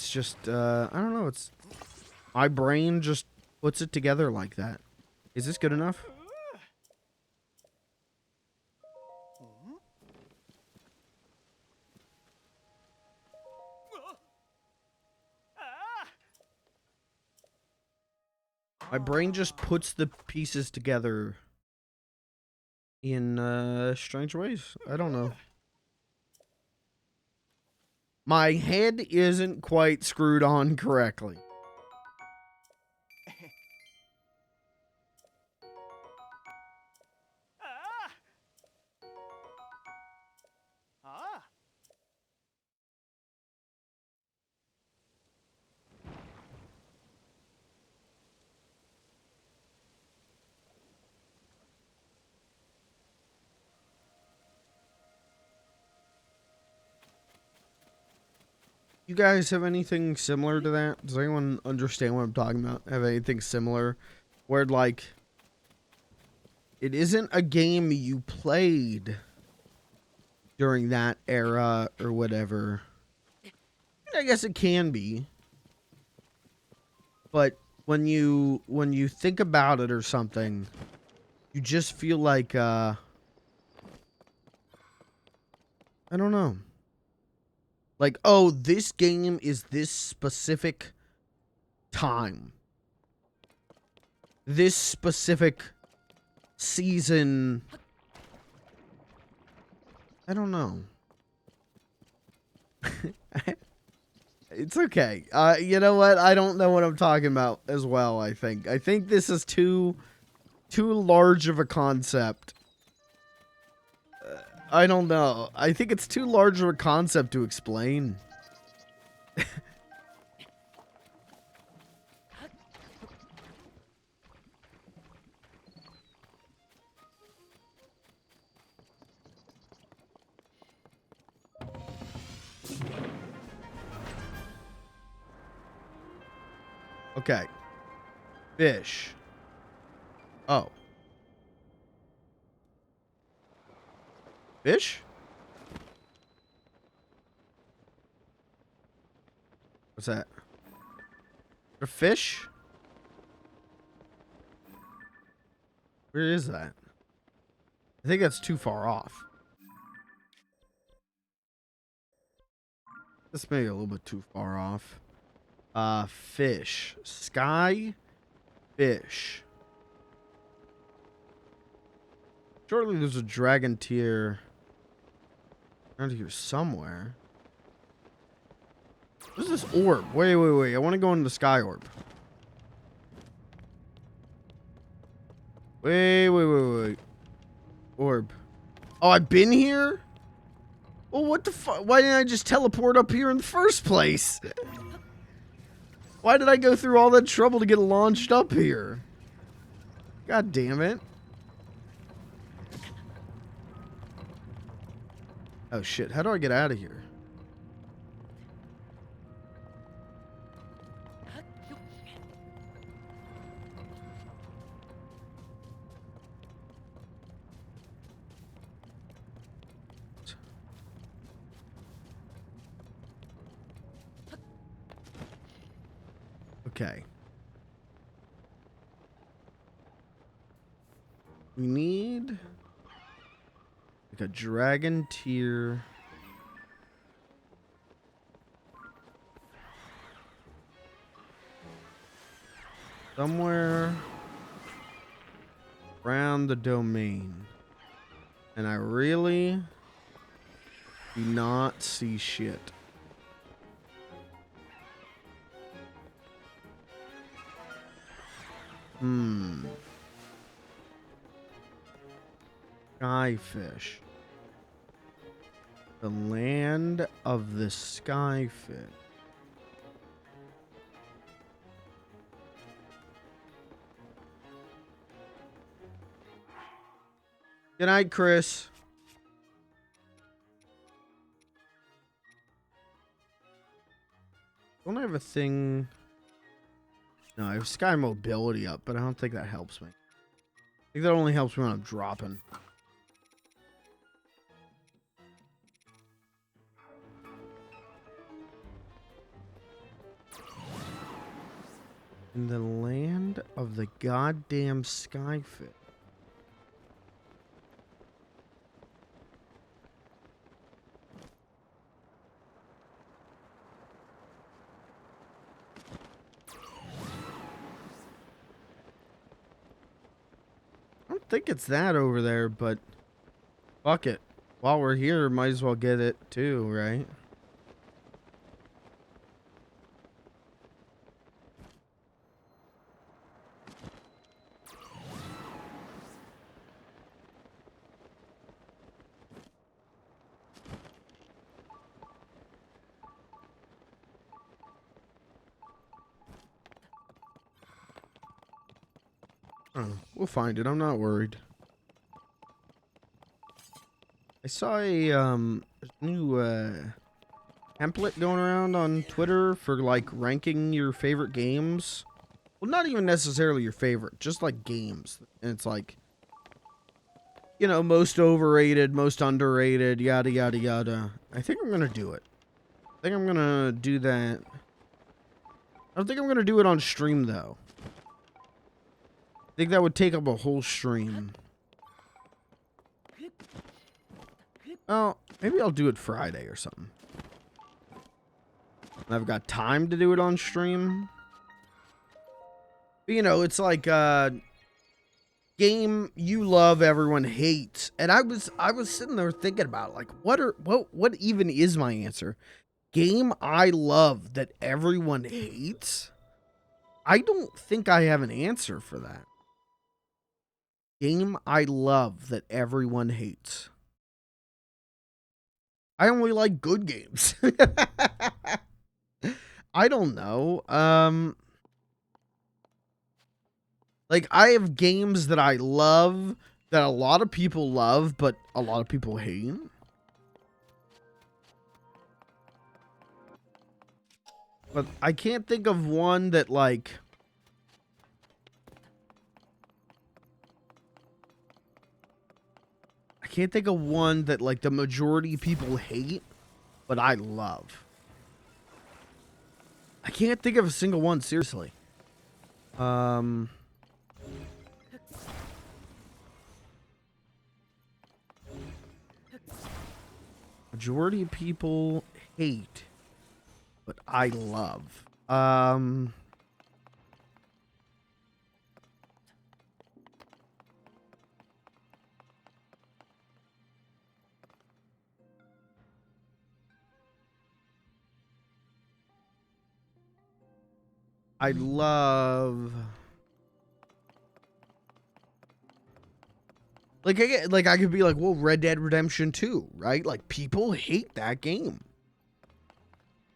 don't know. It's, my brain just puts it together like that. Is this good enough? My brain just puts the pieces together in strange ways. I don't know. My head isn't quite screwed on correctly. You guys have anything similar to that? Does anyone understand what I'm talking about? Have anything similar? Where, like, it isn't a game you played during that era or whatever. I guess it can be. But when you think about it or something, you just feel like, I don't know. Like, oh, this game is this specific time. This specific season. I don't know. It's okay. You know what? I don't know what I'm talking about as well, I think. I think this is too Too large of a concept. I don't know. I think it's too large of a concept to explain. Okay. Fish. Oh. Fish? What's that? A fish? Where is that? I think that's too far off. This may be a little bit too far off. Fish. Sky. Fish. Surely there's a dragon tier around here somewhere. What is this orb? Wait. I want to go into the sky orb. Wait. Orb. Oh, I've been here? Well, what the fuck? Why didn't I just teleport up here in the first place? Why did I go through all that trouble to get launched up here? God damn it. Oh shit, how do I get out of here? Okay. We need like a dragon tier. Somewhere around the domain. And I really do not see shit. Skyfish. The land of the skyfish. Good night, Chris. Don't I have a thing? No, I have sky mobility up, but I don't think that helps me. I think that only helps me when I'm dropping. In the land of the goddamn skyfish. I don't think it's that over there, but fuck it. While we're here, might as well get it too, right? Oh, we'll find it. I'm not worried. I saw a new template going around on Twitter for like ranking your favorite games. Well, not even necessarily your favorite, just like games. And it's like, you know, most overrated, most underrated, yada yada yada. I think I'm gonna do it. I think I'm gonna do that. I don't think I'm gonna do it on stream though. I think that would take up a whole stream. Oh, maybe I'll do it Friday or something. I've got time to do it on stream. But, you know, it's like game you love, everyone hates. And I was sitting there thinking about it, like what even is my answer? Game I love that everyone hates? I don't think I have an answer for that. Game I love that everyone hates. I only like good games. I don't know. Like, I have games that I love that a lot of people love, but a lot of people hate. But I can't think of one that, like... I can't think of one that, like, the majority of people hate, but I love. I can't think of a single one, seriously. Majority of people hate, but I love. I love... Like, I could be like, well, Red Dead Redemption 2, right? Like, people hate that game.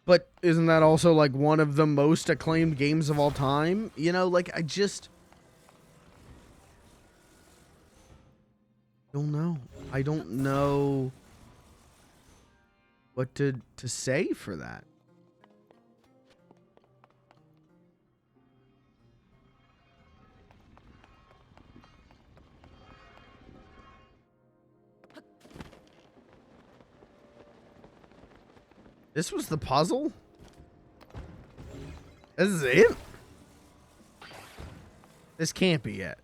But isn't that also, like, one of the most acclaimed games of all time? You know, like, I just... don't know. I don't know what to say for that. This was the puzzle? This is it? This can't be it.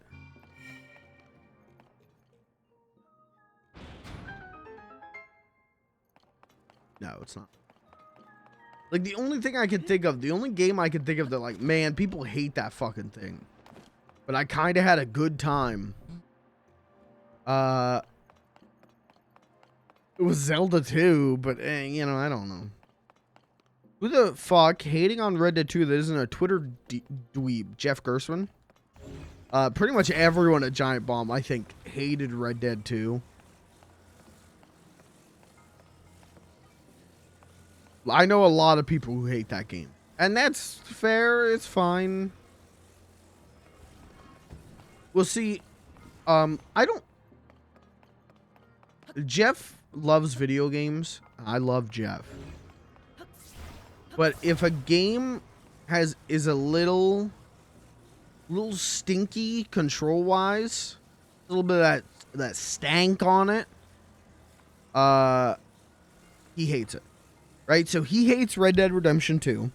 No, it's not. Like, the only thing I could think of, the only game I could think of that, like, man, people hate that fucking thing. But I kind of had a good time. It was Zelda 2, but, you know, I don't know. Who the fuck hating on Red Dead 2 that isn't a Twitter dweeb? Jeff Gersman? Pretty much everyone at Giant Bomb, I think, hated Red Dead 2. I know a lot of people who hate that game. And that's fair, it's fine. Well, see, I don't... Jeff loves video games. I love Jeff. But if a game is a little stinky control-wise, a little bit of that stank on it, he hates it. Right? So he hates Red Dead Redemption 2.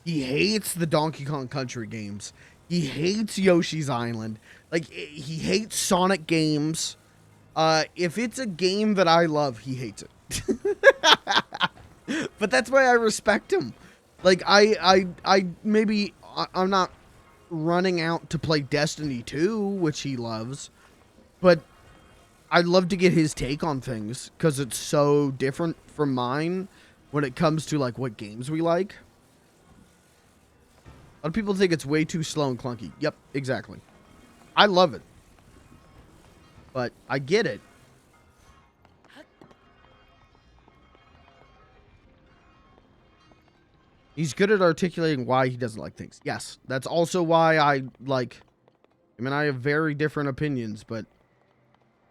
He hates the Donkey Kong Country games. He hates Yoshi's Island. Like, he hates Sonic games. If it's a game that I love, he hates it. But that's why I respect him. Like, I'm not running out to play Destiny 2, which he loves. But I'd love to get his take on things, because it's so different from mine when it comes to, like, what games we like. A lot of people think it's way too slow and clunky. Yep, exactly. I love it. But I get it. He's good at articulating why he doesn't like things. Yes, that's also why I like... I mean, I have very different opinions, but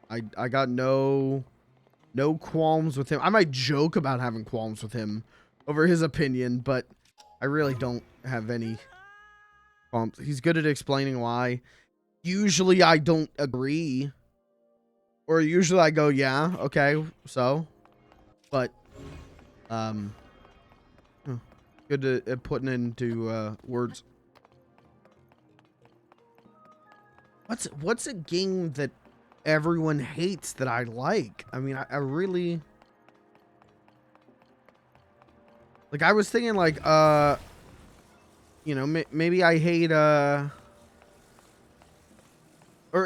I got no qualms with him. I might joke about having qualms with him over his opinion, but I really don't have any qualms. He's good at explaining why. Usually I don't agree. Or usually I go, yeah, okay, so. But, good at putting into words. What's a game that everyone hates that I like? I mean, I really... Like, I was thinking, like, you know, maybe I hate, or,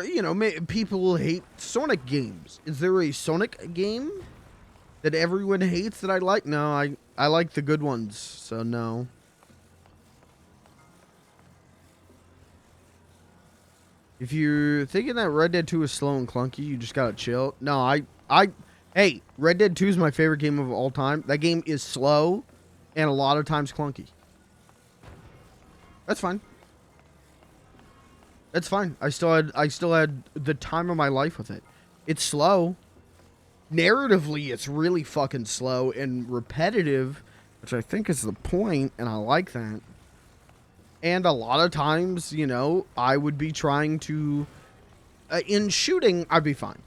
you know, people will hate Sonic games. Is there a Sonic game that everyone hates that I like? No, I like the good ones, so no. If you're thinking that Red Dead 2 is slow and clunky, you just gotta chill. No, hey, Red Dead 2 is my favorite game of all time. That game is slow and a lot of times clunky. That's fine. That's fine. I still had the time of my life with it. It's slow. Narratively, it's really fucking slow and repetitive, which I think is the point, and I like that. And a lot of times, you know, I would be trying to... in shooting, I'd be fine.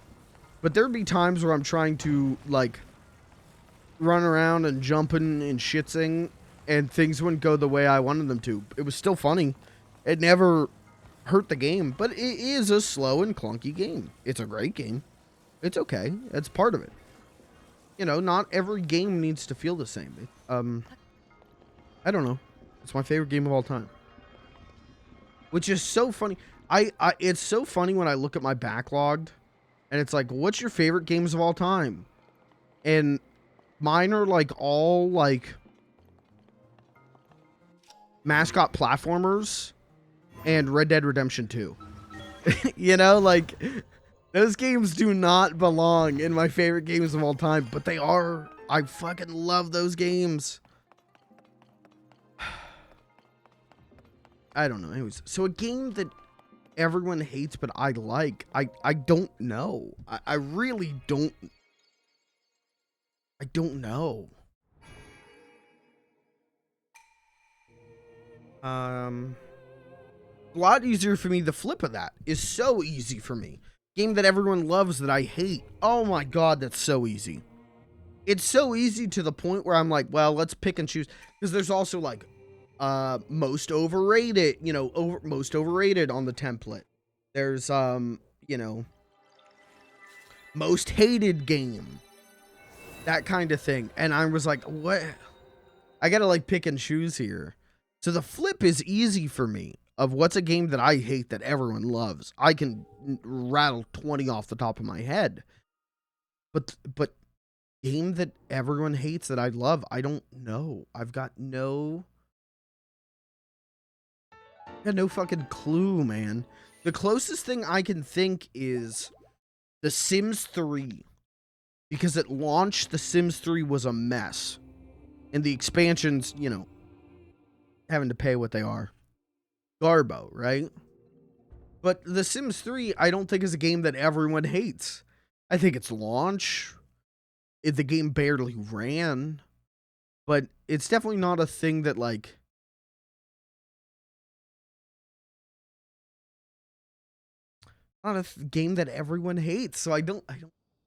But there'd be times where I'm trying to, like, run around and jumping and shitsing, and things wouldn't go the way I wanted them to. It was still funny. It never hurt the game, but it is a slow and clunky game. It's a great game. It's okay. That's part of it. You know, not every game needs to feel the same. I don't know. It's my favorite game of all time. Which is so funny. It's so funny when I look at my backlogged, and it's like, what's your favorite games of all time? And mine are like all like mascot platformers and Red Dead Redemption 2. You know, like, those games do not belong in my favorite games of all time, but they are. I fucking love those games. I don't know. Anyways, so a game that everyone hates but I like, I don't know. I really don't. I don't know. A lot easier for me. The flip of that is so easy for me. Game that everyone loves that I hate. Oh my god, that's so easy. It's so easy to the point where I'm like, well, let's pick and choose. Because there's also like most overrated, you know, most overrated on the template. There's you know, most hated game. That kind of thing. And I was like, what? I gotta like pick and choose here. So the flip is easy for me of what's a game that I hate that everyone loves. I can rattle 20 off the top of my head. But game that everyone hates that I love, I don't know. I've got no fucking clue, man. The closest thing I can think is The Sims 3. Because at launch, The Sims 3 was a mess. And the expansions, you know, having to pay what they are. Garbo, right? But The Sims 3, I don't think is a game that everyone hates. I think its launch, the game barely ran. But it's definitely not a thing that, like... Not a game that everyone hates. So I don't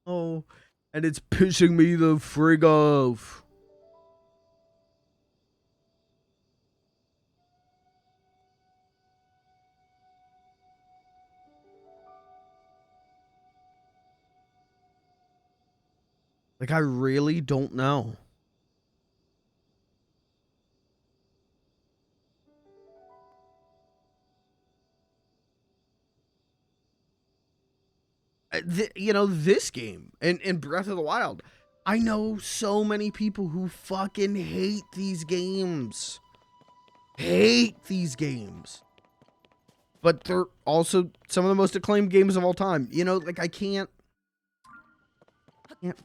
know. And it's pissing me the frig off. Like, I really don't know. You know, this game and Breath of the Wild. I know so many people who fucking hate these games. Hate these games. But they're also some of the most acclaimed games of all time. You know, like I can't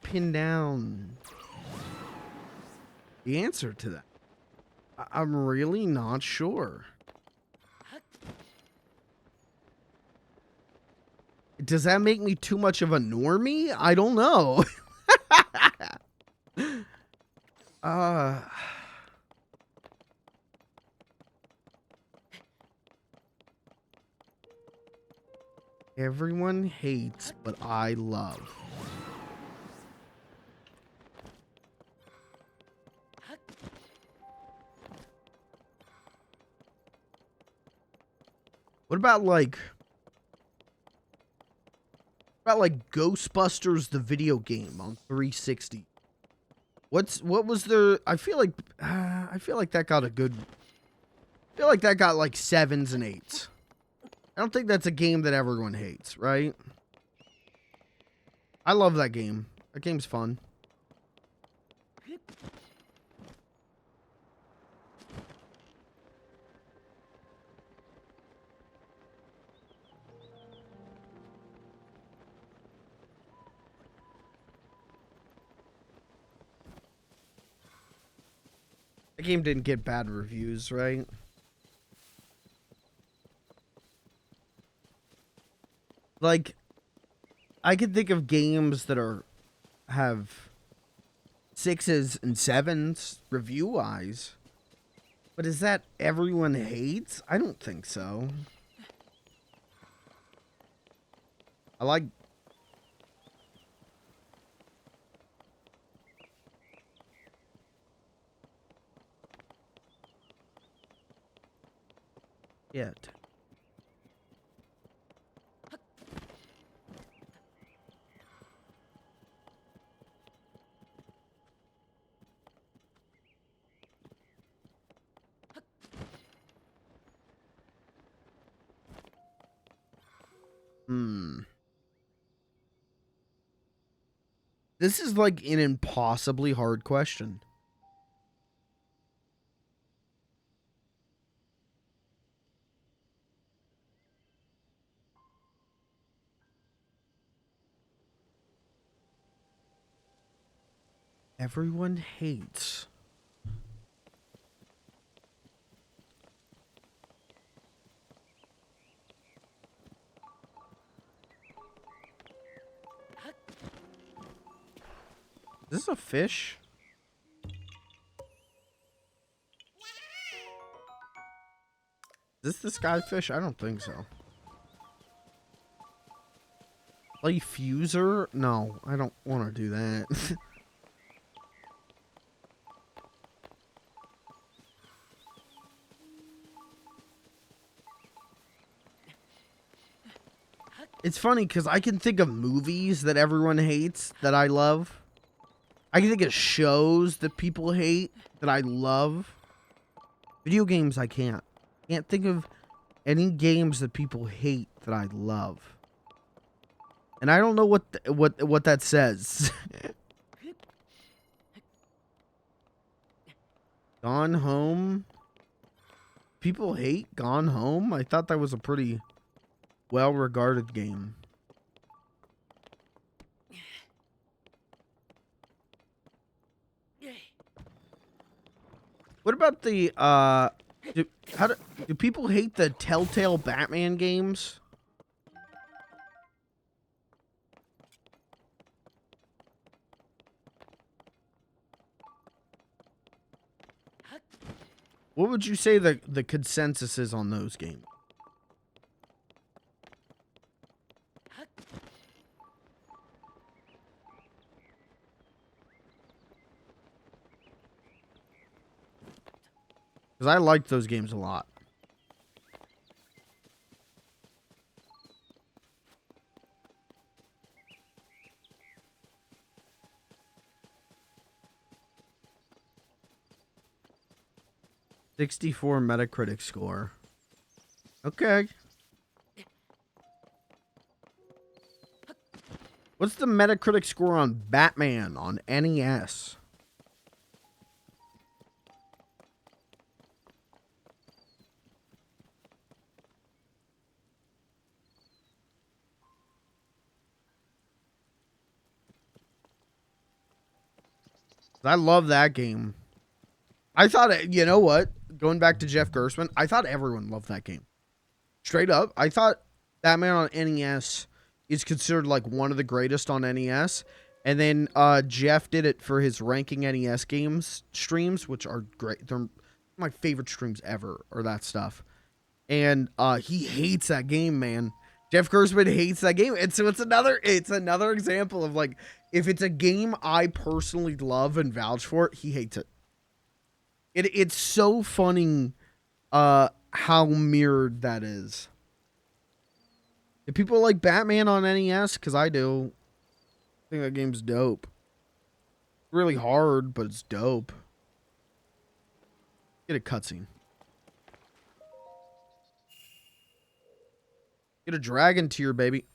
pin down the answer to that. I'm really not sure. Does that make me too much of a normie? I don't know. Everyone hates, but I love. What about like Ghostbusters the video game on 360? What was their? I feel like that got a good. I feel like that got like 7s and 8s. I don't think that's a game that everyone hates, right? I love that game. That game's fun. The game didn't get bad reviews, right? Like, I could think of games that have 6s and 7s review-wise. But is that everyone hates? I don't think so. I like... it. This is like an impossibly hard question. Everyone hates. Is this a fish? Is this the sky fish? I don't think so. Play Fuser? No, I don't want to do that. It's funny because I can think of movies that everyone hates that I love. I can think of shows that people hate that I love. Video games, I can't. Can't think of any games that people hate that I love. And I don't know what that says. Gone Home. People hate Gone Home? I thought that was a pretty well-regarded game. What about the do people hate the Telltale Batman games? What would you say the consensus is on those games? Because I liked those games a lot. .64 Metacritic score. Okay. What's the Metacritic score on Batman on NES? I love that game. I thought, you know what? Going back to Jeff Gerstmann, I thought everyone loved that game. Straight up, I thought Batman on NES is considered like one of the greatest on NES. And then Jeff did it for his ranking NES games streams, which are great. They're my favorite streams ever, or that stuff. And he hates that game, man. Jeff Gerstmann hates that game. And so it's another example of like, if it's a game I personally love and vouch for, he hates it. It's so funny how mirrored that is. If people like Batman on NES, because I do, I think that game's dope. Really hard, but it's dope. Get a cutscene. Get a dragon tier, baby.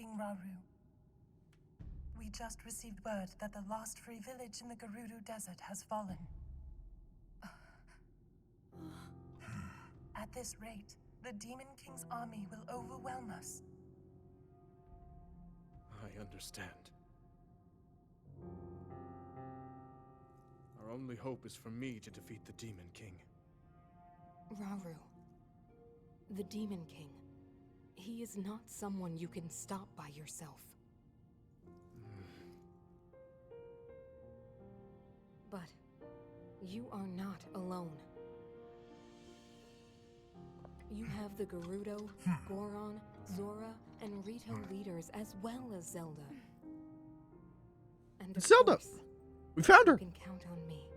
King Rauru. We just received word that the lost free village in the Gerudo Desert has fallen. At this rate, the Demon King's army will overwhelm us. I understand. Our only hope is for me to defeat the Demon King. Rauru, the Demon King, he is not someone you can stop by yourself. But you are not alone. You have the Gerudo, Goron, Zora, and Rito leaders as well as Zelda. And of Zelda! course, We found you her! can count on me.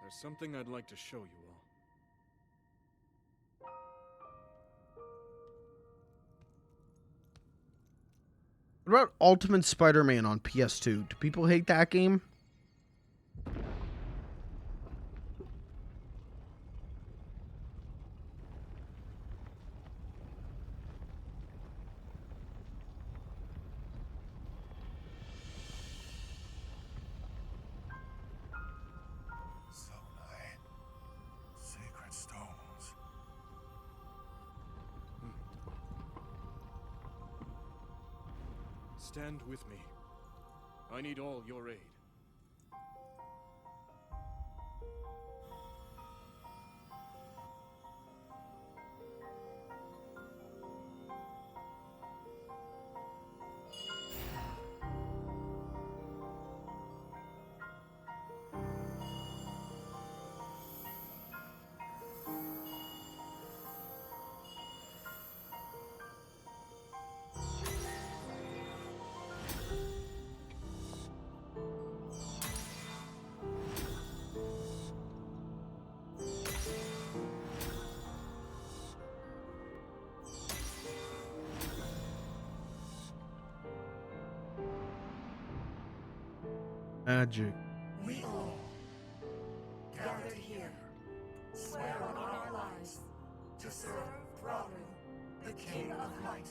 There's something I'd like to show you all. What about Ultimate Spider-Man on PS2? Do people hate that game? Sacred stones. Stand with me. I need all your aid. Magic. We all, gathered here, swear on our lives to serve Rauru, the King of Light.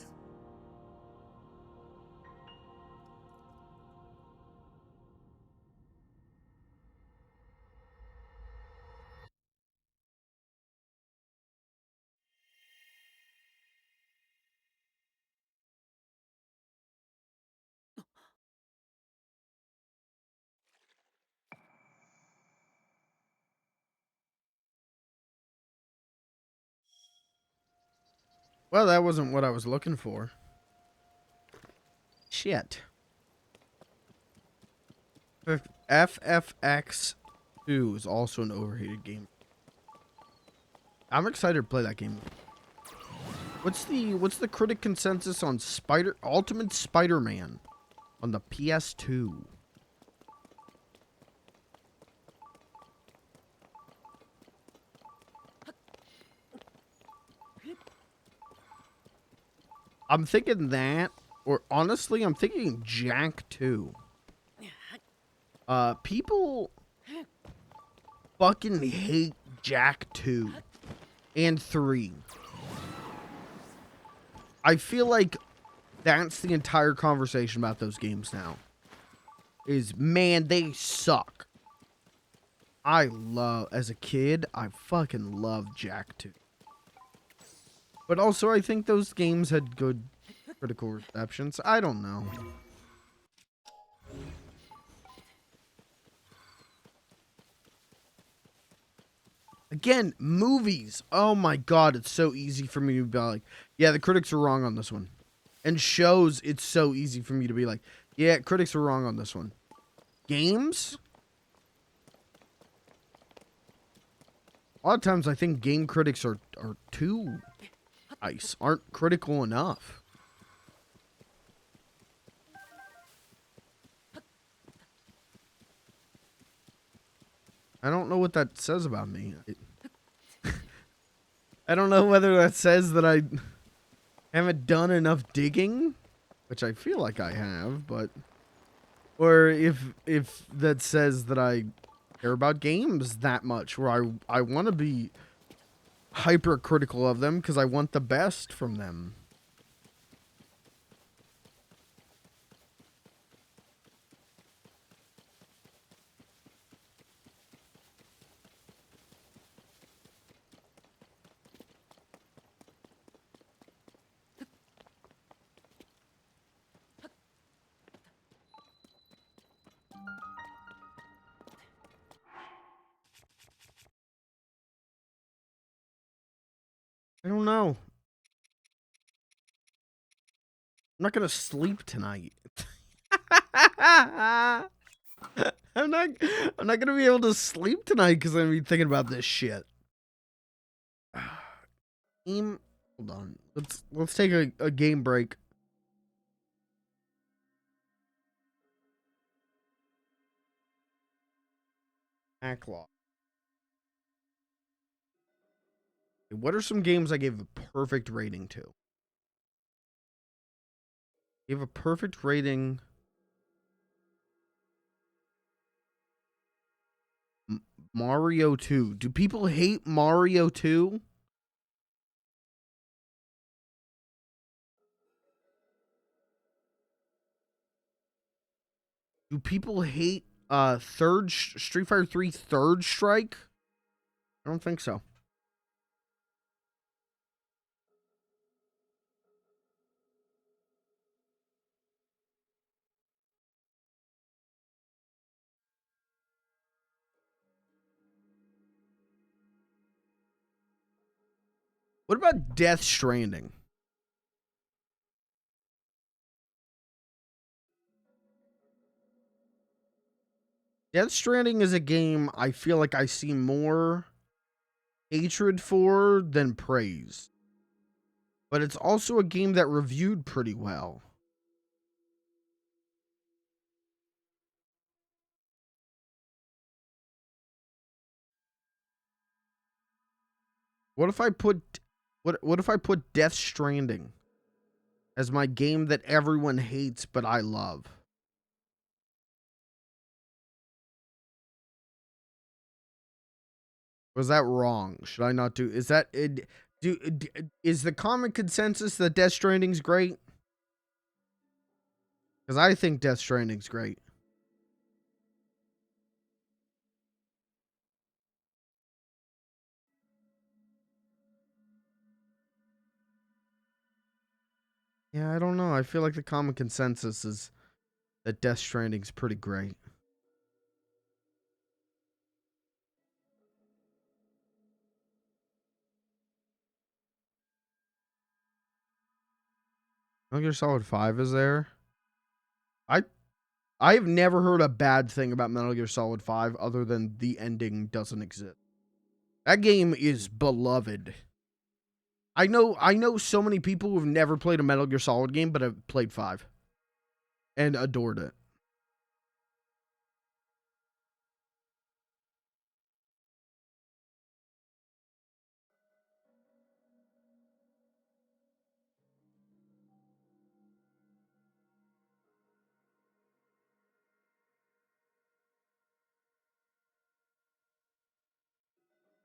Well, that wasn't what I was looking for. Shit. FFX 2 is also an overhated game. I'm excited to play that game. What's the critic consensus on Ultimate Spider-Man on the PS2? I'm thinking that, or honestly, I'm thinking Jack 2. People fucking hate Jack 2 and 3. I feel like that's the entire conversation about those games now. Is, man, they suck. As a kid, I fucking loved Jack 2. But also, I think those games had good critical receptions. I don't know. Again, movies. Oh my god, it's so easy for me to be like, yeah, the critics are wrong on this one. And shows, it's so easy for me to be like, yeah, critics are wrong on this one. Games? A lot of times I think game critics are too nice, aren't critical enough. I don't know what that says about me. I don't know whether that says that I haven't done enough digging, which I feel like I have, but Or if that says that I care about games that much, where I want to be hypercritical of them because I want the best from them. I don't know. I'm not gonna sleep tonight. I'm not I'm not gonna be able to sleep tonight because I'm gonna be thinking about this shit. Hold on. Let's take a game break. Backlog. What are some games I gave a perfect rating to? Gave a perfect rating. Mario 2. Do people hate Mario 2? Do people hate Street Fighter 3 Third Strike? I don't think so. What about Death Stranding? Death Stranding is a game I feel like I see more hatred for than praise. But it's also a game that reviewed pretty well. What if I put what if I put Death Stranding as my game that everyone hates but I love? Was that wrong? Should I not do? Is that it? Is the common consensus that Death Stranding's great? Because I think Death Stranding's great. Yeah, I don't know. I feel like the common consensus is that Death Stranding's pretty great. Metal Gear Solid 5 is there. I I've never heard a bad thing about Metal Gear Solid 5 other than the ending doesn't exist. That game is beloved. I know so many people who've never played a Metal Gear Solid game but have played 5 and adored it.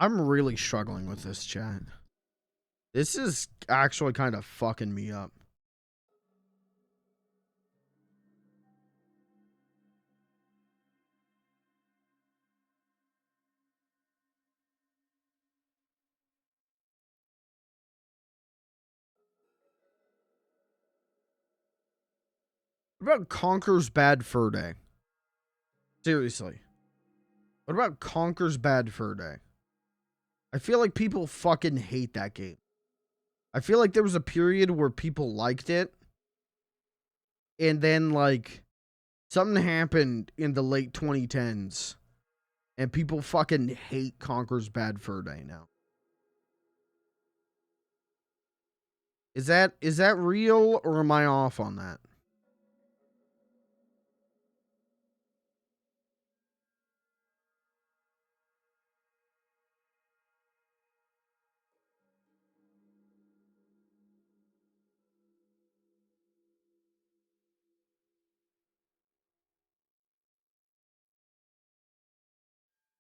I'm really struggling with this, chat. This is actually kind of fucking me up. What about Conker's Bad Fur Day? Seriously. What about Conker's Bad Fur Day? I feel like people fucking hate that game. I feel like there was a period where people liked it. And then, like, something happened in the late 2010s. And people fucking hate Conker's Bad Fur Day now. Is that real or am I off on that?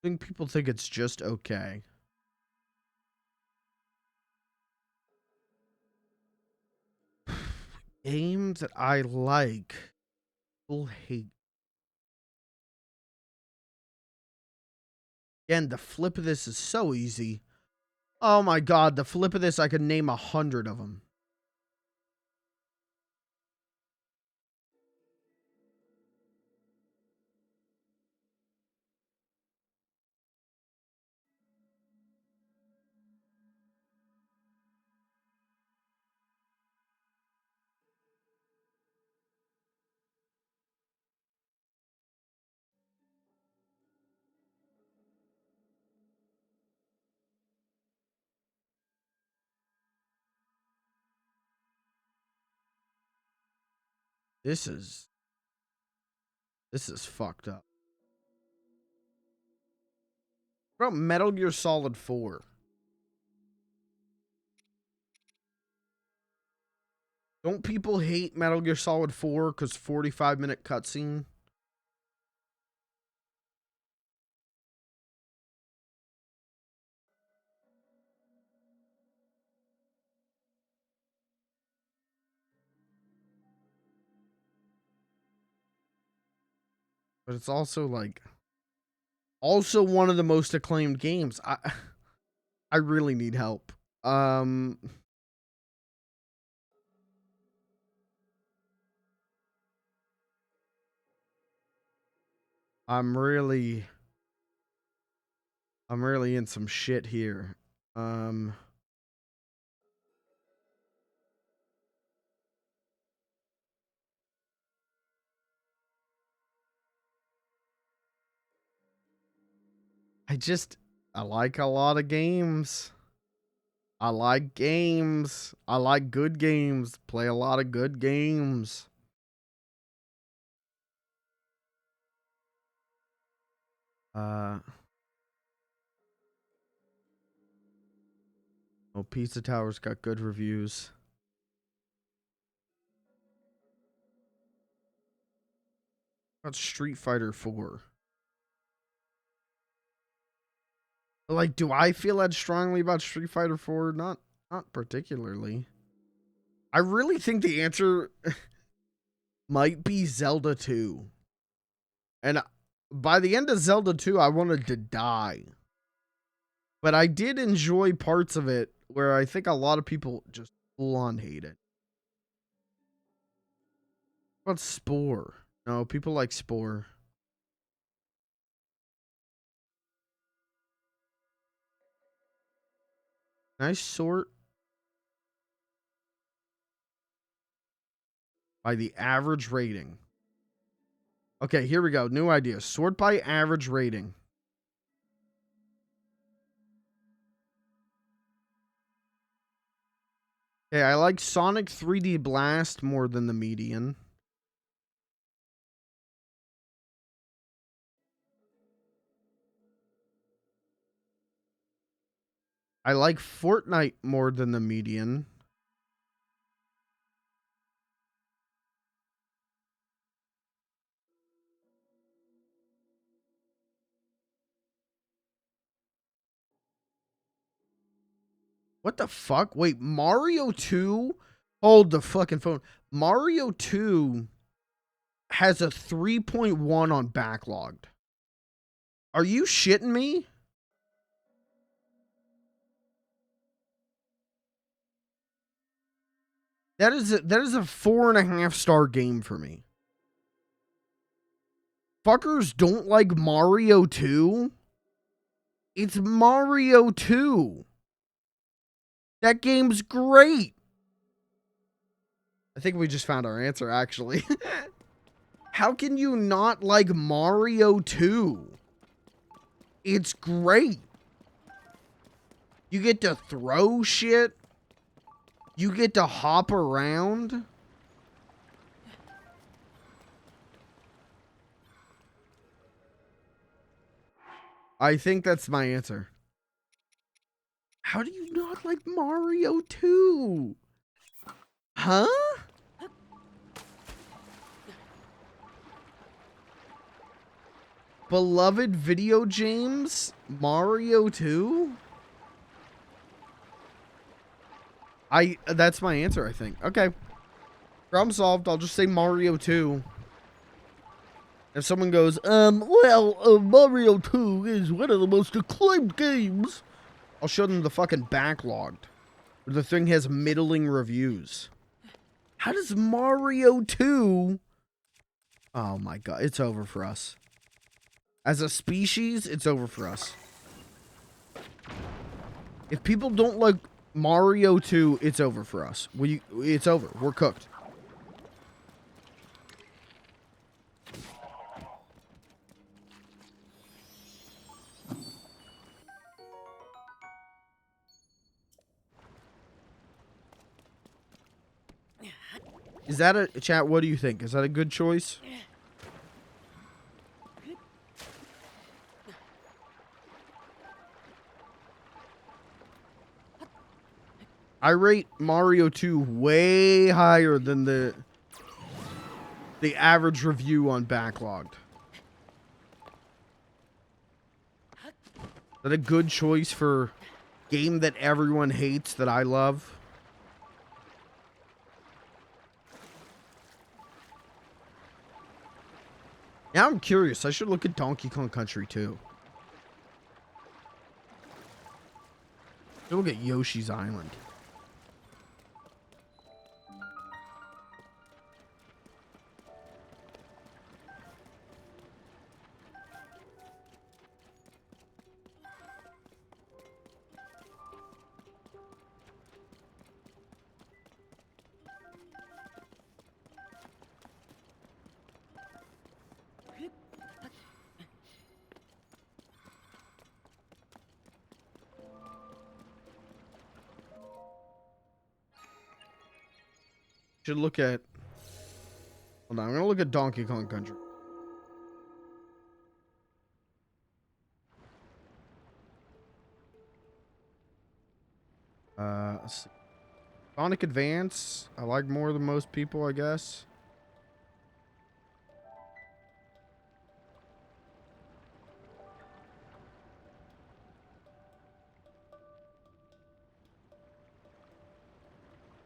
think people think it's just okay. Games that I like, people hate. Again, the flip of this is so easy. Oh my god, the flip of this, I could name 100 of them. This is fucked up. What about Metal Gear Solid 4? Don't people hate Metal Gear Solid 4 because 45-minute cutscene? But it's also like, also one of the most acclaimed games. I really need help. I'm really in some shit here. I like a lot of games. I like games. I like good games. Play a lot of good games. Oh, Pizza Tower's got good reviews. About Street Fighter 4. Like, do I feel that strongly about Street Fighter 4? Not particularly. I really think the answer might be Zelda 2. And by the end of Zelda 2, I wanted to die. But I did enjoy parts of it where I think a lot of people just full on hate it. What about Spore? No, people like Spore. Nice sort by the average rating. Okay, here we go. New idea. Sort by average rating. Okay, I like Sonic 3D Blast more than the median. I like Fortnite more than the median. What the fuck? Wait, Mario 2? Hold the fucking phone. Mario 2 has a 3.1 on Backlogged. Are you shitting me? That is a 4.5-star game for me. Fuckers don't like Mario 2? It's Mario 2. That game's great. I think we just found our answer, actually. How can you not like Mario 2? It's great. You get to throw shit. You get to hop around. I think that's my answer. How do you not like Mario 2? Huh? Beloved video games? Mario 2? That's my answer, I think. Okay. Problem solved. I'll just say Mario 2. If someone goes, Mario 2 is one of the most acclaimed games, I'll show them the fucking backlogged. Where the thing has middling reviews. How does Mario 2... Oh my god, it's over for us. As a species, it's over for us. If people don't like Mario 2, it's over for us. It's over. We're cooked. Is that a chat? What do you think? Is that a good choice? I rate Mario 2 way higher than the average review on Backlogged. Is that a good choice for game that everyone hates that I love? Now I'm curious. I should look at Donkey Kong Country too. Look at Yoshi's Island. Should look at... Hold on, I'm gonna look at Donkey Kong Country. Let's see. Sonic Advance, I like more than most people, I guess.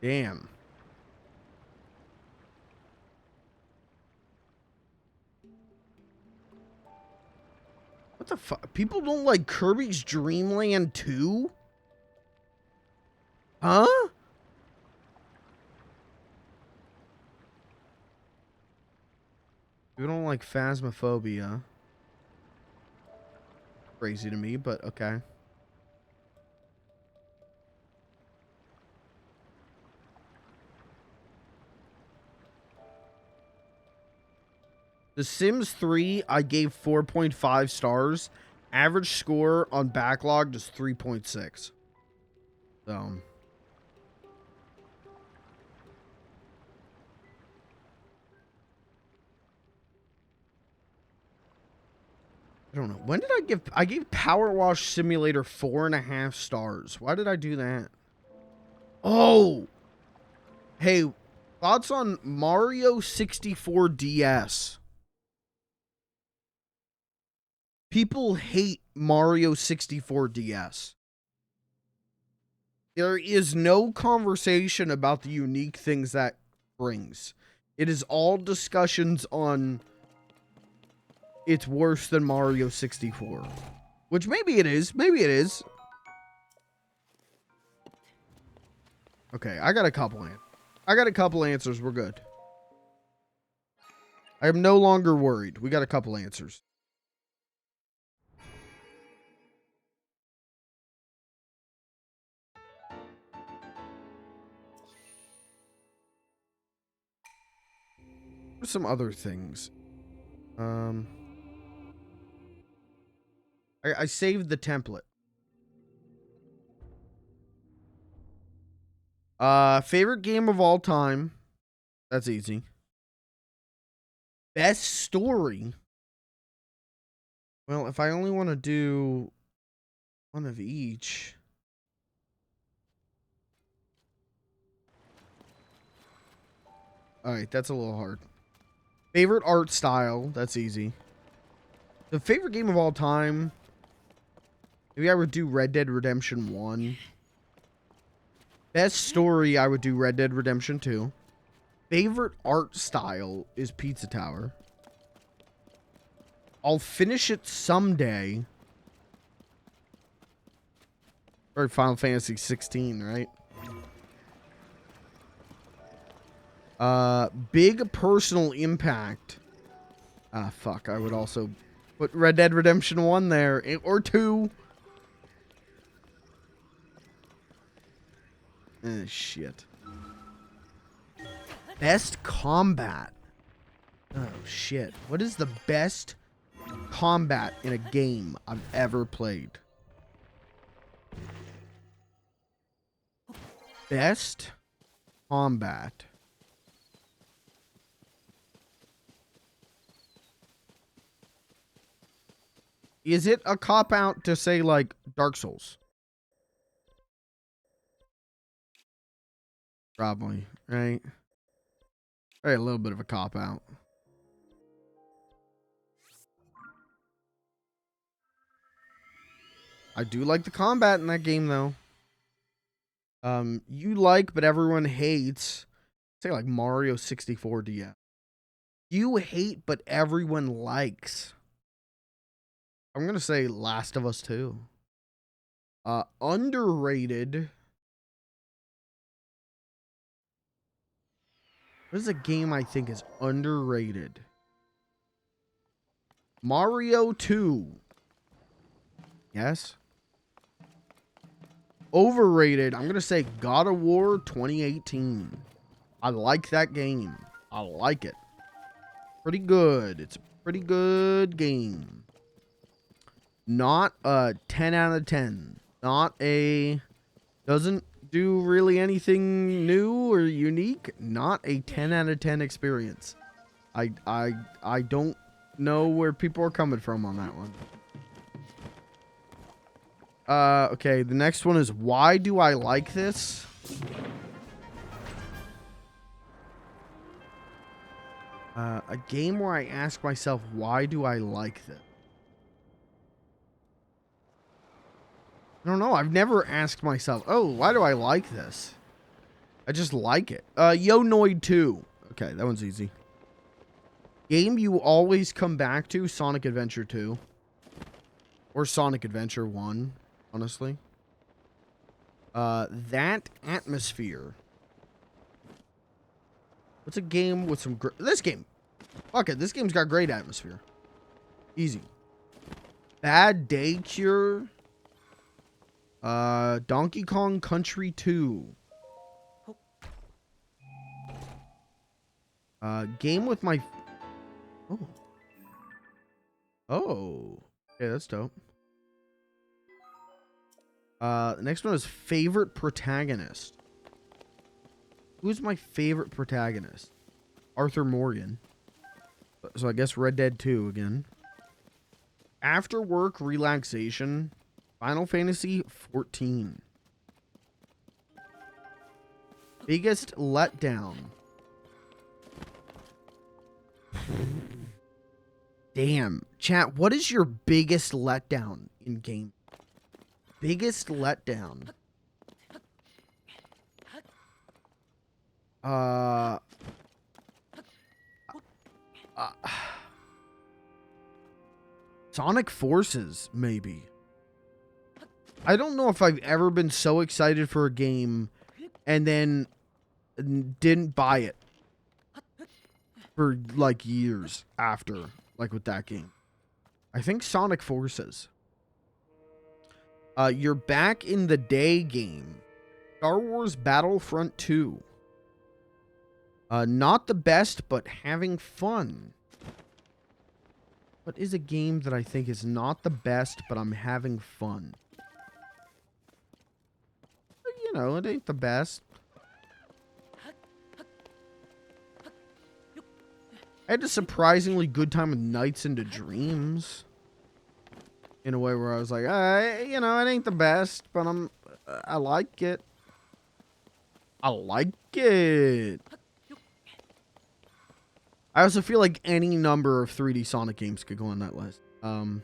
Damn. What the fuck? People don't like Kirby's Dream Land 2? Huh? You don't like Phasmophobia. Crazy to me, but okay. The Sims 3, I gave 4.5 stars. Average score on Backlogged is 3.6. So... I don't know. When did I give... I gave Power Wash Simulator 4.5 stars. Why did I do that? Oh! Hey, thoughts on Mario 64 DS? People hate Mario 64 DS. There is no conversation about the unique things that brings. It is all discussions on... It's worse than Mario 64. Which maybe it is. Maybe it is. Okay, I got a couple answers. We're good. I am no longer worried. We got a couple answers. Some other things. I saved the template. Favorite game of all time. That's easy. Best story. Well, if I only want to do one of each. Alright, that's a little hard. Favorite art style. That's easy. The favorite game of all time. Maybe I would do Red Dead Redemption 1. Best story, I would do Red Dead Redemption 2. Favorite art style is Pizza Tower. I'll finish it someday. Or Final Fantasy 16, right? Big personal impact. Ah, fuck. I would also put Red Dead Redemption 1 there. Or 2. Shit. Best combat. Oh, shit. What is the best combat in a game I've ever played? Best combat. Is it a cop-out to say, like, Dark Souls? Probably, right? Right, a little bit of a cop-out. I do like the combat in that game, though. You like, but everyone hates. Say, like, Mario 64 DS. You hate, but everyone likes. I'm gonna say Last of Us 2. Underrated. What is a game I think is underrated? Mario 2. Yes. Overrated. I'm gonna say God of War 2018. I like that game. I like it. Pretty good. It's a pretty good game. Not a 10 out of 10. Not a... Doesn't do really anything new or unique. Not a 10 out of 10 experience. I don't know where people are coming from on that one. Okay, the next one is why do I like this? A game where I ask myself, why do I like this? I don't know. I've never asked myself, oh, why do I like this? I just like it. Yo Noid 2. Okay, that one's easy. Game you always come back to, Sonic Adventure 2. Or Sonic Adventure 1, honestly. That atmosphere. What's a game with some... This game. Fuck it, this game's got great atmosphere. Easy. Bad Day Cure. Donkey Kong Country 2. Game with my... Oh. Oh. Okay, that's dope. The next one is favorite protagonist. Who's my favorite protagonist? Arthur Morgan. So I guess Red Dead 2 again. After work relaxation. Final Fantasy 14. Biggest letdown. Damn. Chat, what is your biggest letdown in game? Biggest letdown. Sonic Forces, maybe. I don't know if I've ever been so excited for a game and then didn't buy it for like years after, like with that game. I think Sonic Forces. You're back in the day game. Star Wars Battlefront 2. Not the best, but having fun. What is a game that I think is not the best, but I'm having fun? You know, it ain't the best. I had a surprisingly good time with Nights into Dreams. In a way where I was like, you know, it ain't the best, but I like it. I like it. I also feel like any number of 3D Sonic games could go on that list. Um,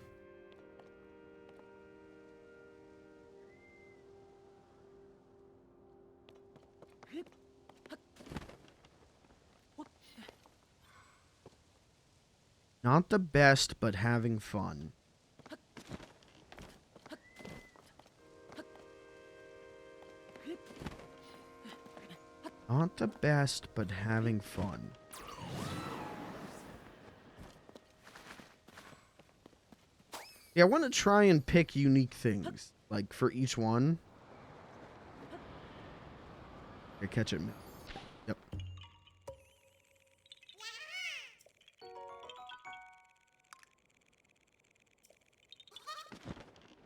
not the best, but having fun. Not the best, but having fun. Yeah, I want to try and pick unique things, like, for each one. Okay, catch it. Yep.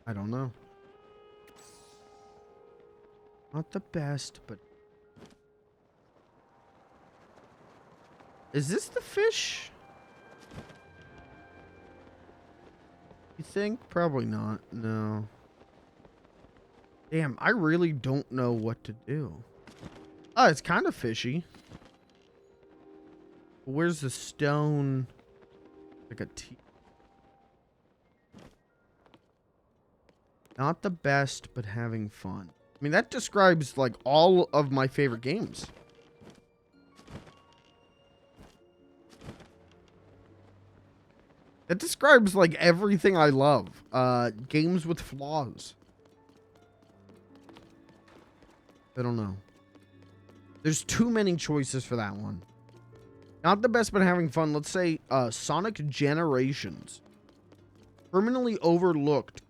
I don't know. Not the best, but... Is this the fish? You think? Probably not. No. Damn, I really don't know what to do. Oh, it's kind of fishy. Where's the stone? Like a T. Not the best, but having fun. I mean, that describes, like, all of my favorite games. That describes, like, everything I love. Games with flaws. I don't know. There's too many choices for that one. Not the best, but having fun. Let's say, Sonic Generations. Criminally overlooked.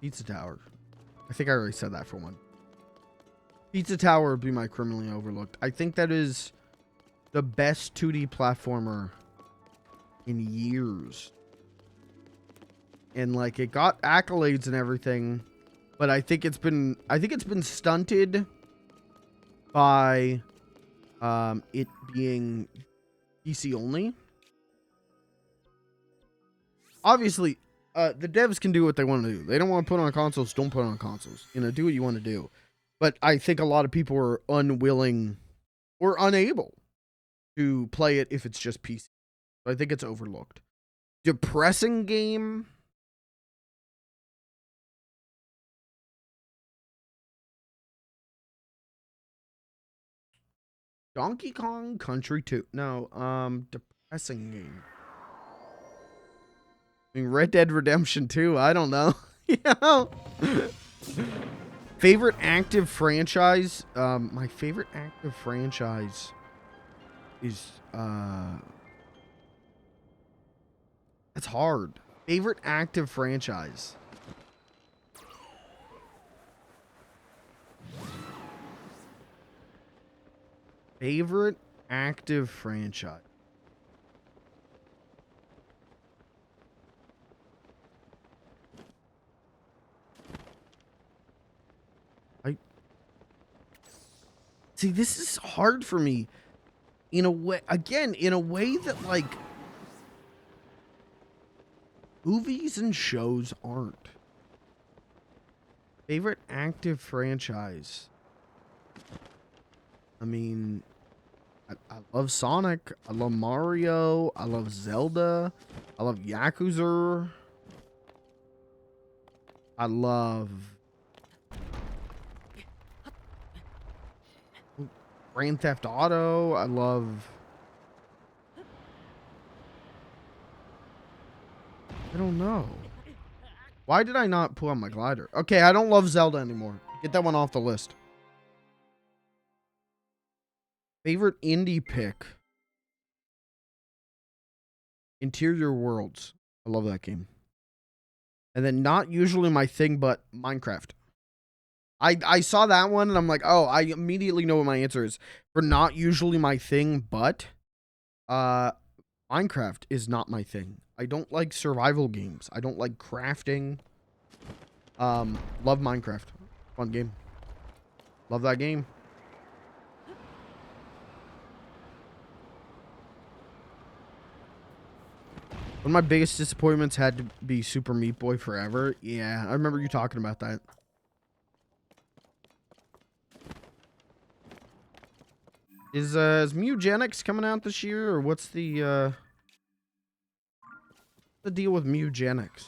Pizza Tower. I think I already said that for one. Pizza Tower would be my criminally overlooked. I think that is the best 2D platformer in years. And like it got accolades and everything, but I think it's been stunted by it being PC only. Obviously, the devs can do what they want to do. They don't want to put on consoles, don't put on consoles. You know, do what you want to do. But I think a lot of people are unwilling or unable to play it if it's just PC. So I think it's overlooked. Depressing game. Donkey Kong Country 2. No, depressing game. I mean, Red Dead Redemption 2. I don't know. You know? Favorite active franchise? My favorite active franchise is, that's hard. Favorite active franchise. Favorite active franchise. See, this is hard for me. In a way, again, in a way that, like, movies and shows aren't. Favorite active franchise. I mean, I love Sonic. I love Mario. I love Zelda. I love Yakuza. I love Grand Theft Auto. I love... I don't know. Why did I not pull on my glider? Okay, I don't love Zelda anymore. Get that one off the list. Favorite indie pick. Interior Worlds. I love that game. And then not usually my thing, but Minecraft. I saw that one and I'm like, oh, I immediately know what my answer is. For not usually my thing, but Minecraft is not my thing. I don't like survival games. I don't like crafting. Love Minecraft. Fun game. Love that game. One of my biggest disappointments had to be Super Meat Boy Forever. Yeah, I remember you talking about that. Is Mugenics coming out this year, or what's the deal with Mugenics?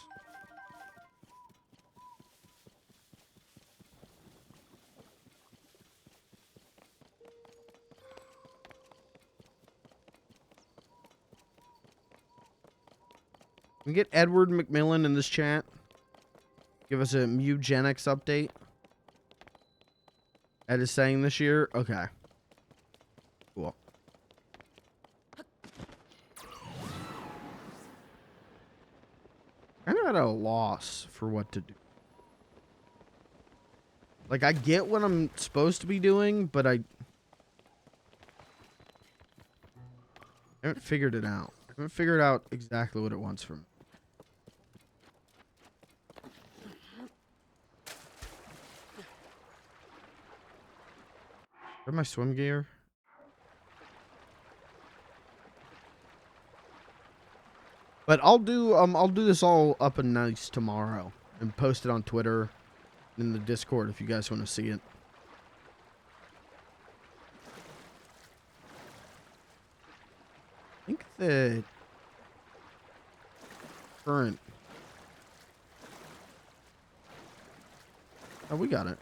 Can we get Edward McMillan in this chat? Give us a Mugenics update. Ed is saying this year? Okay. Cool. Kind of at a loss for what to do. Like, I get what I'm supposed to be doing, but I haven't figured it out. I haven't figured out exactly what it wants from me. Where's my swim gear? But I'll do this all up and nice tomorrow and post it on Twitter and in the Discord if you guys want to see it. I think the current. Oh, we got it.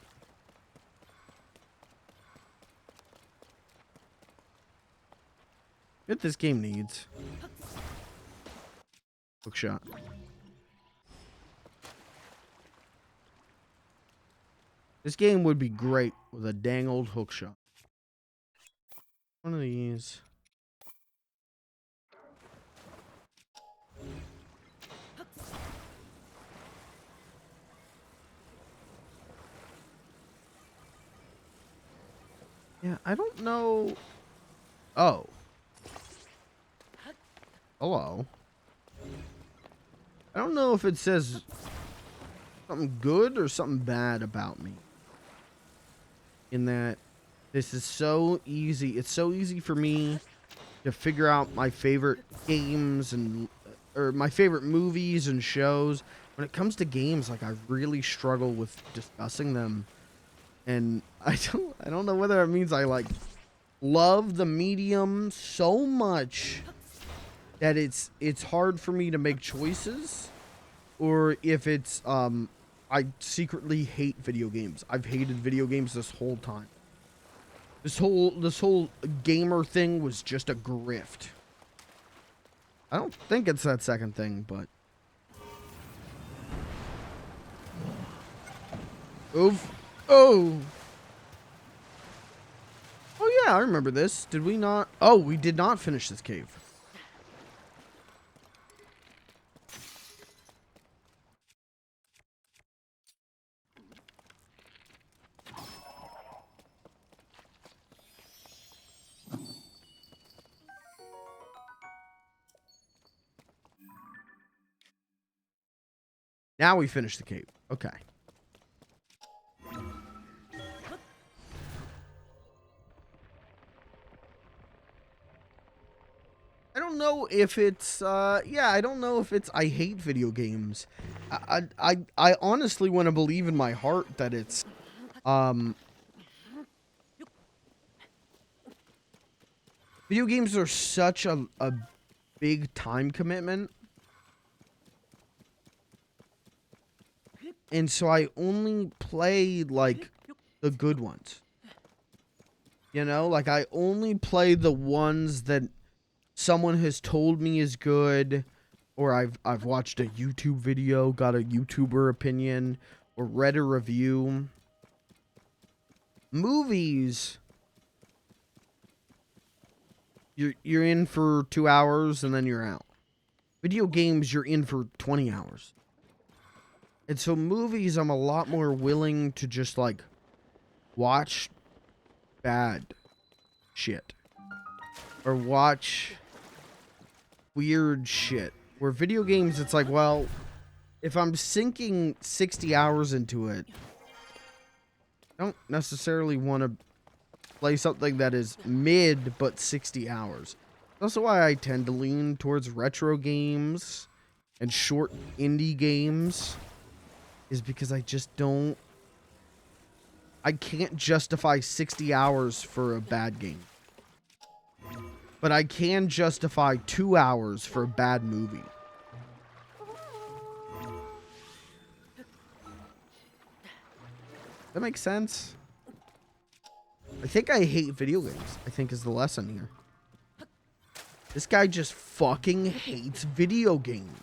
What this game needs. Hook shot. This game would be great with a dang old hook shot. One of these. Yeah, I don't know. Oh. Hello. I don't know if it says something good or something bad about me. In that this is so easy. It's so easy for me to figure out my favorite games and or my favorite movies and shows. When it comes to games, like I really struggle with discussing them. And I don't know whether it means I like love the medium so much that it's hard for me to make choices, or if it's I secretly hate video games. I've hated video games this whole time. This whole gamer thing was just a grift. I don't think it's that second thing, but oof. Oh. Oh yeah, I remember this. Did we not? Oh, we did not finish this cave. Now we finish the cave. Okay. I don't know if it's yeah, I don't know if it's I hate video games. I honestly want to believe in my heart that it's video games are such a big time commitment. And so I only play like the good ones. You know, like I only play the ones that someone has told me is good, or I've watched a YouTube video, got a YouTuber opinion, or read a review. Movies, you're in for 2 hours and then you're out. Video games, you're in for 20 hours. And so movies, I'm a lot more willing to just like watch bad shit or watch weird shit. Where video games, it's like, well, if I'm sinking 60 hours into it, I don't necessarily want to play something that is mid but 60 hours. That's why I tend to lean towards retro games and short indie games, is because I just don't, I can't justify 60 hours for a bad game. but I can justify 2 hours for a bad movie. That makes sense. I think I hate video games, I think is the lesson here. This guy just fucking hates video games.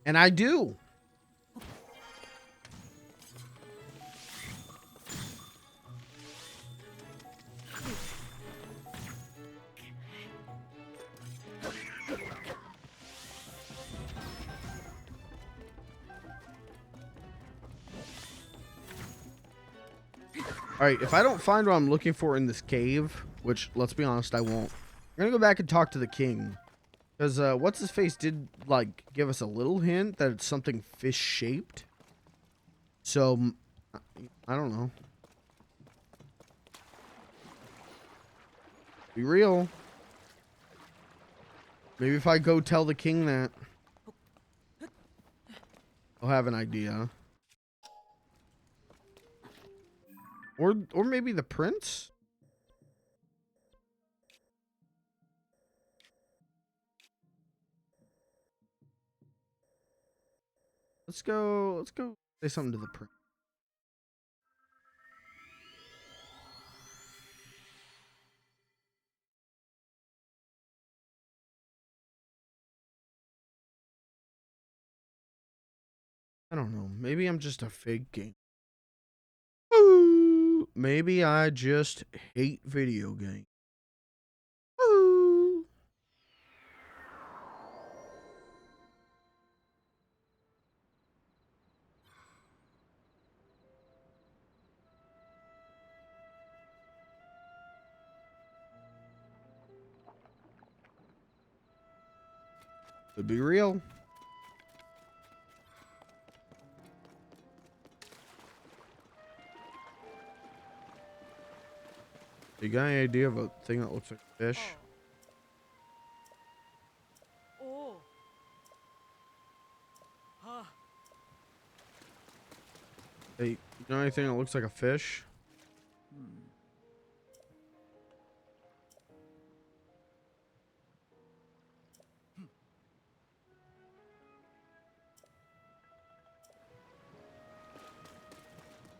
And I do. All right, if I don't find what I'm looking for in this cave, which, let's be honest, I won't, I'm gonna go back and talk to the king. Because, what's his face did, like, give us a little hint that it's something fish-shaped. So, I don't know. Be real. Maybe if I go tell the king that, I'll have an idea. Or maybe the prince? Let's go say something to the prince. I don't know. Maybe I'm just a fake game. Ooh, maybe I just hate video games. Ooh. To be real. You got any idea of a thing that looks like a fish? Oh. Hey, you know anything that looks like a fish?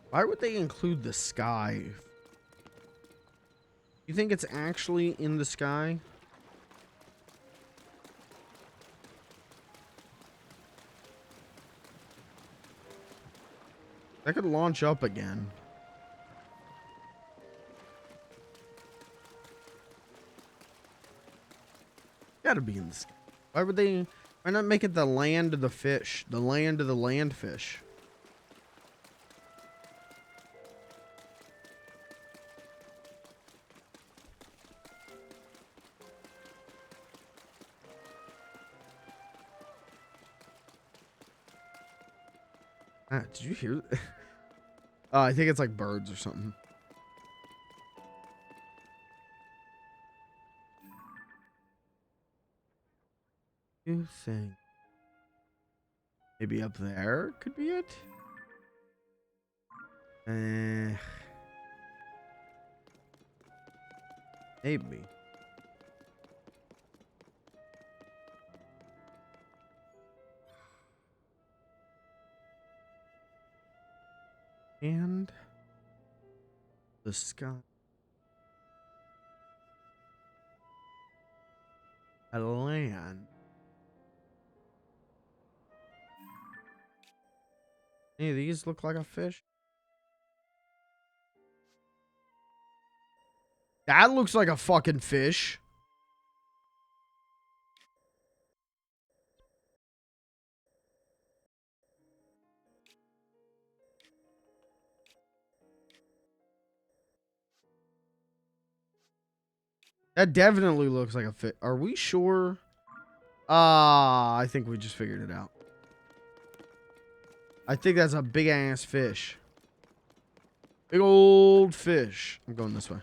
Why would they include the sky? You think it's actually in the sky? That could launch up again. Gotta be in the sky. Why would they? Why not make it the land of the fish? The land of the land fish. Ah, did you hear? I think it's like birds or something. You think maybe up there could be it? Maybe. And the sky. A land. Any of these look like a fish? That looks like a fucking fish. That definitely looks like a fish. Are we sure? I think we just figured it out. I think that's a big ass fish. Big old fish. I'm going this way.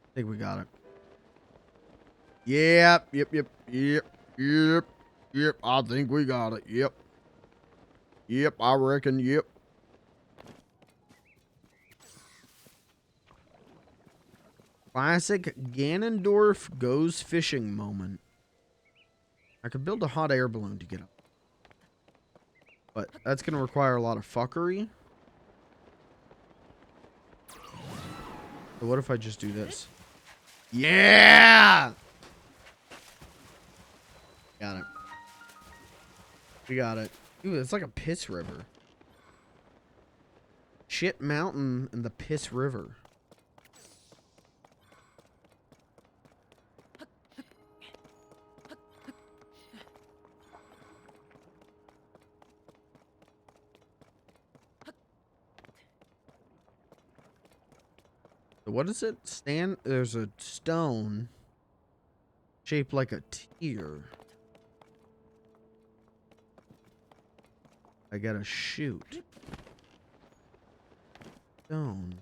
I think we got it. Yep. Yep, I think we got it. Yep. Yep, I reckon, yep. Classic Ganondorf goes fishing moment. I could build a hot air balloon to get up. But that's going to require a lot of fuckery. So what if I just do this? Yeah! Got it. We got it. Ooh, it's like a piss river. Shit mountain and the piss river. So what is it? There's a stone shaped like a tear. I gotta shoot. Stone.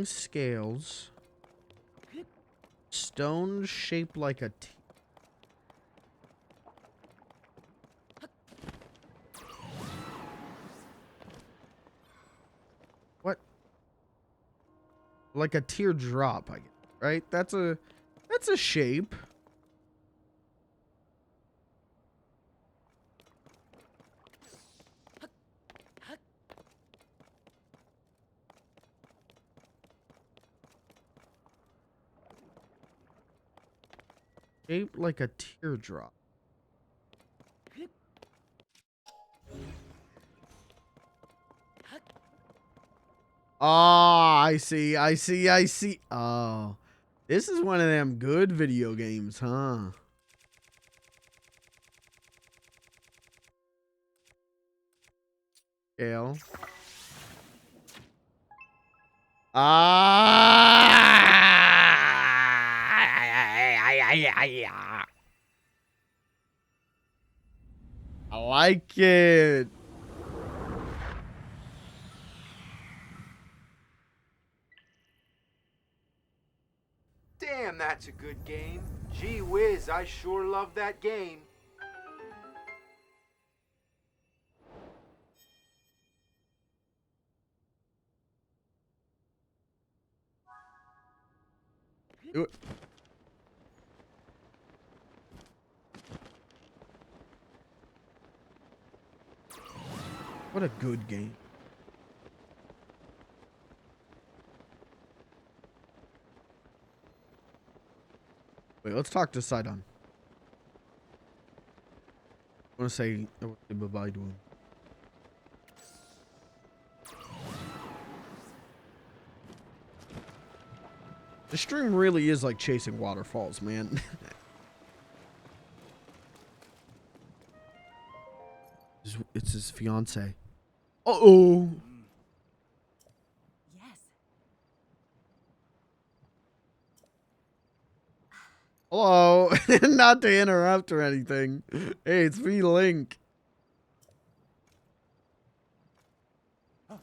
Scales. Stone shaped like a tear. What? Like a teardrop, I guess, right? That's a shape. Shaped like a teardrop. Oh, I see. Oh, this is one of them good video games, huh? Scale. I like it. Damn, that's a good game. Gee whiz, I sure love that game. Do it. What a good game. Wait, let's talk to Sidon. I want to say bye-bye to him. The stream really is like chasing waterfalls, man. It's his fiance. Uh-oh. Yes. Hello. Not to interrupt or anything. Hey, it's me, Link. Oh.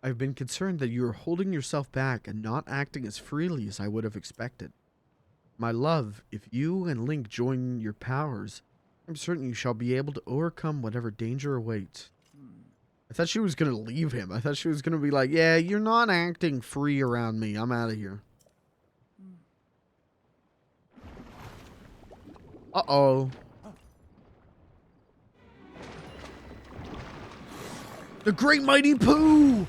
I've been concerned that you are holding yourself back and not acting as freely as I would have expected. My love, if you and Link join your powers, I'm certain you shall be able to overcome whatever danger awaits. I thought she was going to leave him. I thought she was going to be like, yeah, you're not acting free around me. I'm out of here. Uh-oh. The Great Mighty Pooh!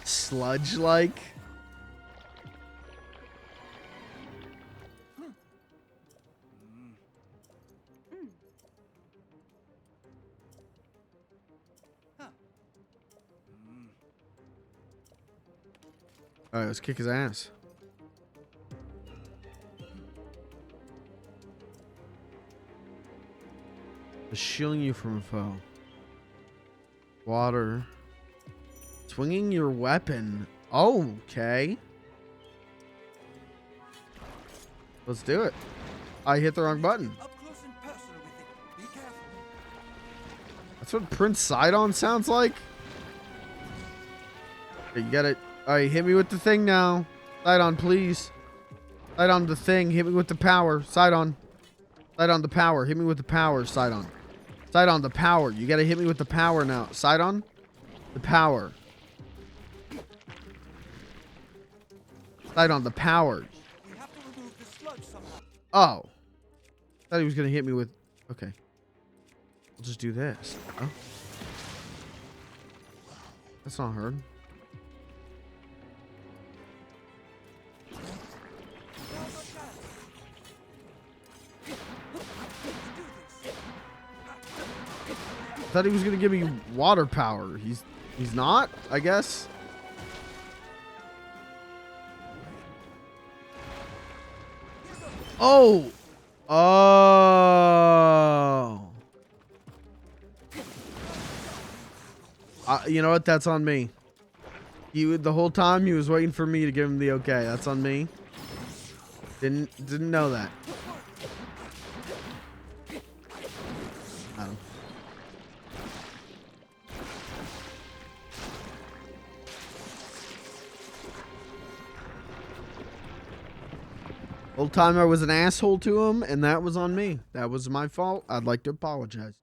Sludge-like? Alright, let's kick his ass. Just shielding you from a foe. Water. Swinging your weapon. Okay. Let's do it. I hit the wrong button. Up close and personal with it. Be careful. That's what Prince Sidon sounds like. Okay, you got it. Alright, hit me with the thing now. Sidon, please. Sidon, the thing. Hit me with the power. Sidon. Sidon, the power. Hit me with the power, Sidon. Sidon, the power. You gotta hit me with the power now. Sidon, the power. Sidon, the power. We have to remove the sludge somehow. Oh. Thought he was gonna hit me with... Okay. We'll just do this. Oh. That's not hard. Thought he was gonna give me water power. He's not, I guess. Oh. Oh. You know what? That's on me. The whole time he was waiting for me to give him the okay. That's on me. Didn't know that. Adam. Whole time I was an asshole to him, and that was on me. That was my fault. I'd like to apologize.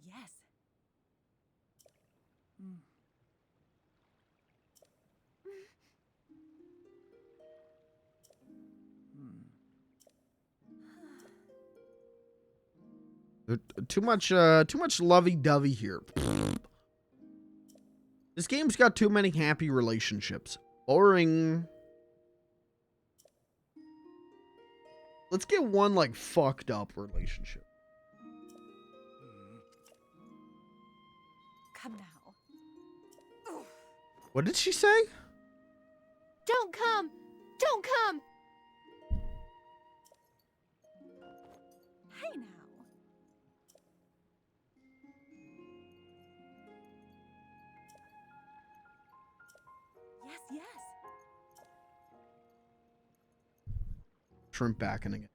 Yes. Too much lovey-dovey here. This game's got too many happy relationships. Boring. Let's get one, like, fucked up relationship. Come now. What did she say? Don't come! Don't come! Hey now. Yes, yes. Shrimp backing again.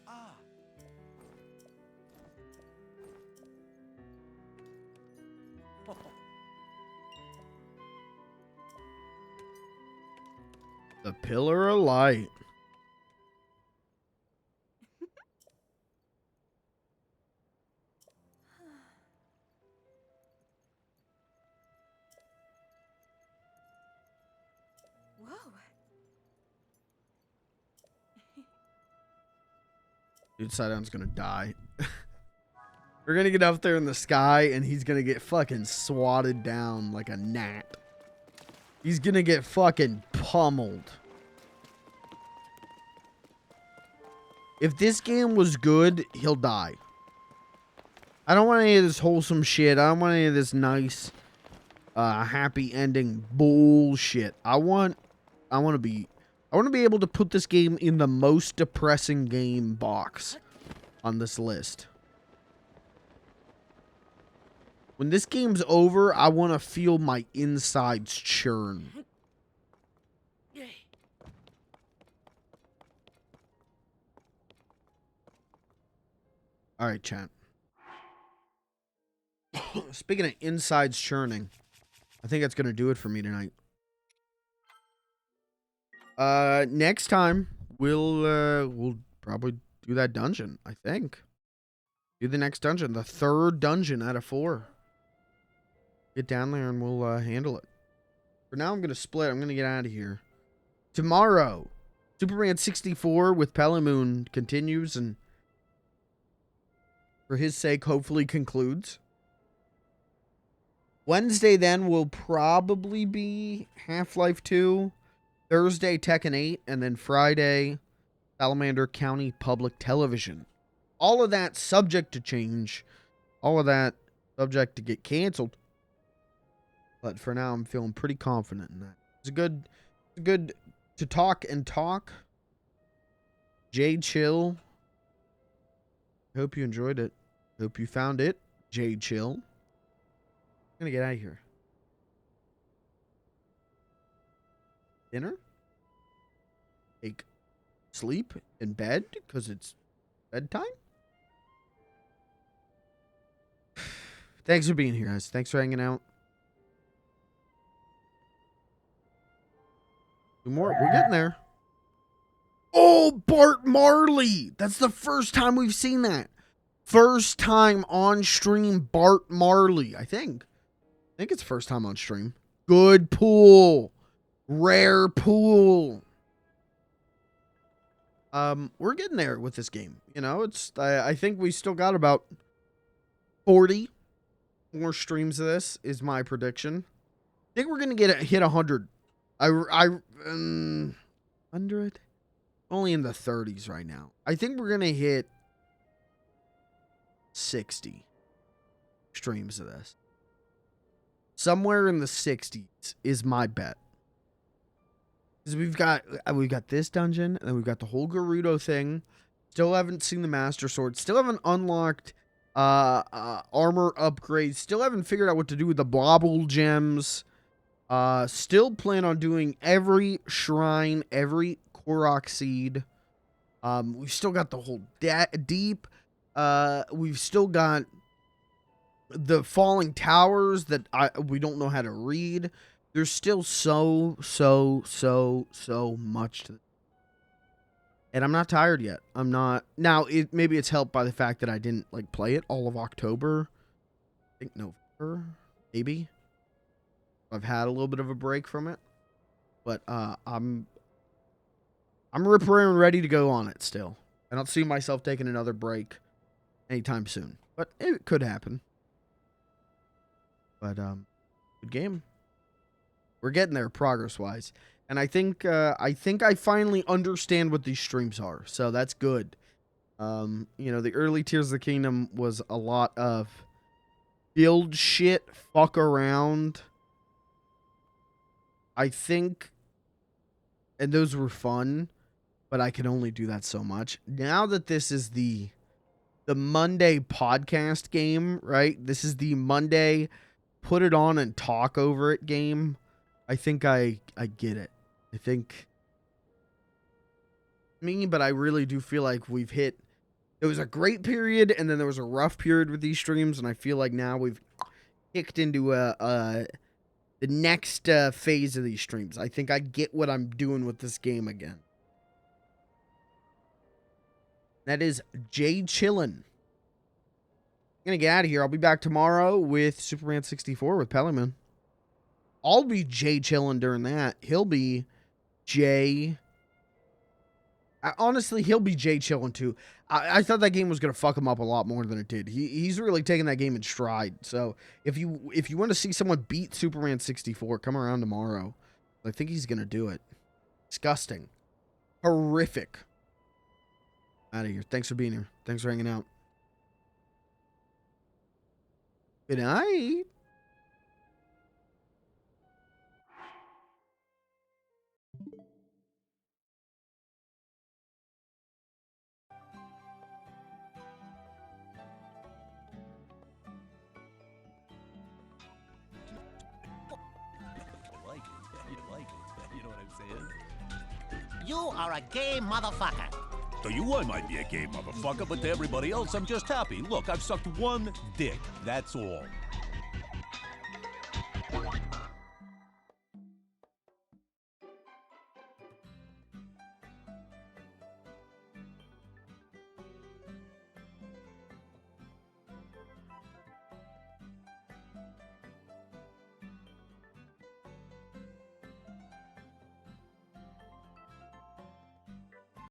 Ah. The pillar of light. Whoa. Dude, Sidon's gonna die. We're gonna get up there in the sky and he's gonna get fucking swatted down like a gnat. He's gonna get fucking pummeled. If this game was good, he'll die. I don't want any of this wholesome shit. I don't want any of this nice, happy ending bullshit. I want to be able to put this game in the most depressing game box on this list. When this game's over, I want to feel my insides churn. All right, chat. Speaking of insides churning, I think that's going to do it for me tonight. Next time we'll probably do that dungeon, I think. Do the next dungeon, the third dungeon out of 4. Get down there and we'll handle it. For now, I'm going to split. I'm going to get out of here. Tomorrow, Superman 64 with Pelimoon continues and for his sake, hopefully concludes. Wednesday then will probably be Half-Life 2. Thursday, Tekken 8, and then Friday, Salamander County Public Television. All of that subject to change. All of that subject to get canceled. But for now, I'm feeling pretty confident in that. It's good to talk and talk. Jay Chill. Hope you enjoyed it. Hope you found it. Jay Chill. I'm gonna get out of here. Dinner? Take sleep in bed because it's bedtime? Thanks for being here, guys. Thanks for hanging out. Two more. We're getting there. Oh, Bart Marley. That's the first time we've seen that. First time on stream, Bart Marley. I think it's first time on stream. Good pool. Rare pool. We're getting there with this game. You know, I think we still got about 40 more streams of this is my prediction. I think we're going to hit 100. 100? Only in the 30s right now. I think we're going to hit 60 streams of this. Somewhere in the 60s is my bet. Because we've got this dungeon, and then we've got the whole Gerudo thing. Still haven't seen the Master Sword. Still haven't unlocked armor upgrades. Still haven't figured out what to do with the Bobble gems. Still plan on doing every shrine, every Korok seed. We've still got the whole deep. We've still got the falling towers that we don't know how to read. There's still so much to. And I'm not tired yet. I'm not. Now, maybe it's helped by the fact that I didn't play it all of October. I think November, maybe. I've had a little bit of a break from it, but I'm rip-roaring ready to go on it still. I don't see myself taking another break anytime soon, but it could happen. But good game. We're getting there progress-wise, and I think I finally understand what these streams are, so that's good. You know, the early Tears of the Kingdom was a lot of build shit, fuck around. I think, and those were fun, but I can only do that so much. Now that this is the Monday podcast game, right? This is the Monday put it on and talk over it game. I think I get it. I think but I really do feel like we've hit. It was a great period, and then there was a rough period with these streams, and I feel like now we've kicked into the next phase of these streams. I think I get what I'm doing with this game again. That is Jay Chillin'. I'm gonna get out of here. I'll be back tomorrow with Superman 64 with Pellyman. I'll be Jay Chillin' during that. He'll be Jay. Honestly, he'll be Jay Chillin' too. I thought that game was gonna fuck him up a lot more than it did. He's really taking that game in stride. So if you want to see someone beat Superman 64, come around tomorrow. I think he's gonna do it. Disgusting. Horrific. Out of here. Thanks for being here. Thanks for hanging out. Good night. You are a gay motherfucker. To you, I might be a gay motherfucker, but to everybody else, I'm just happy. Look, I've sucked one dick. That's all.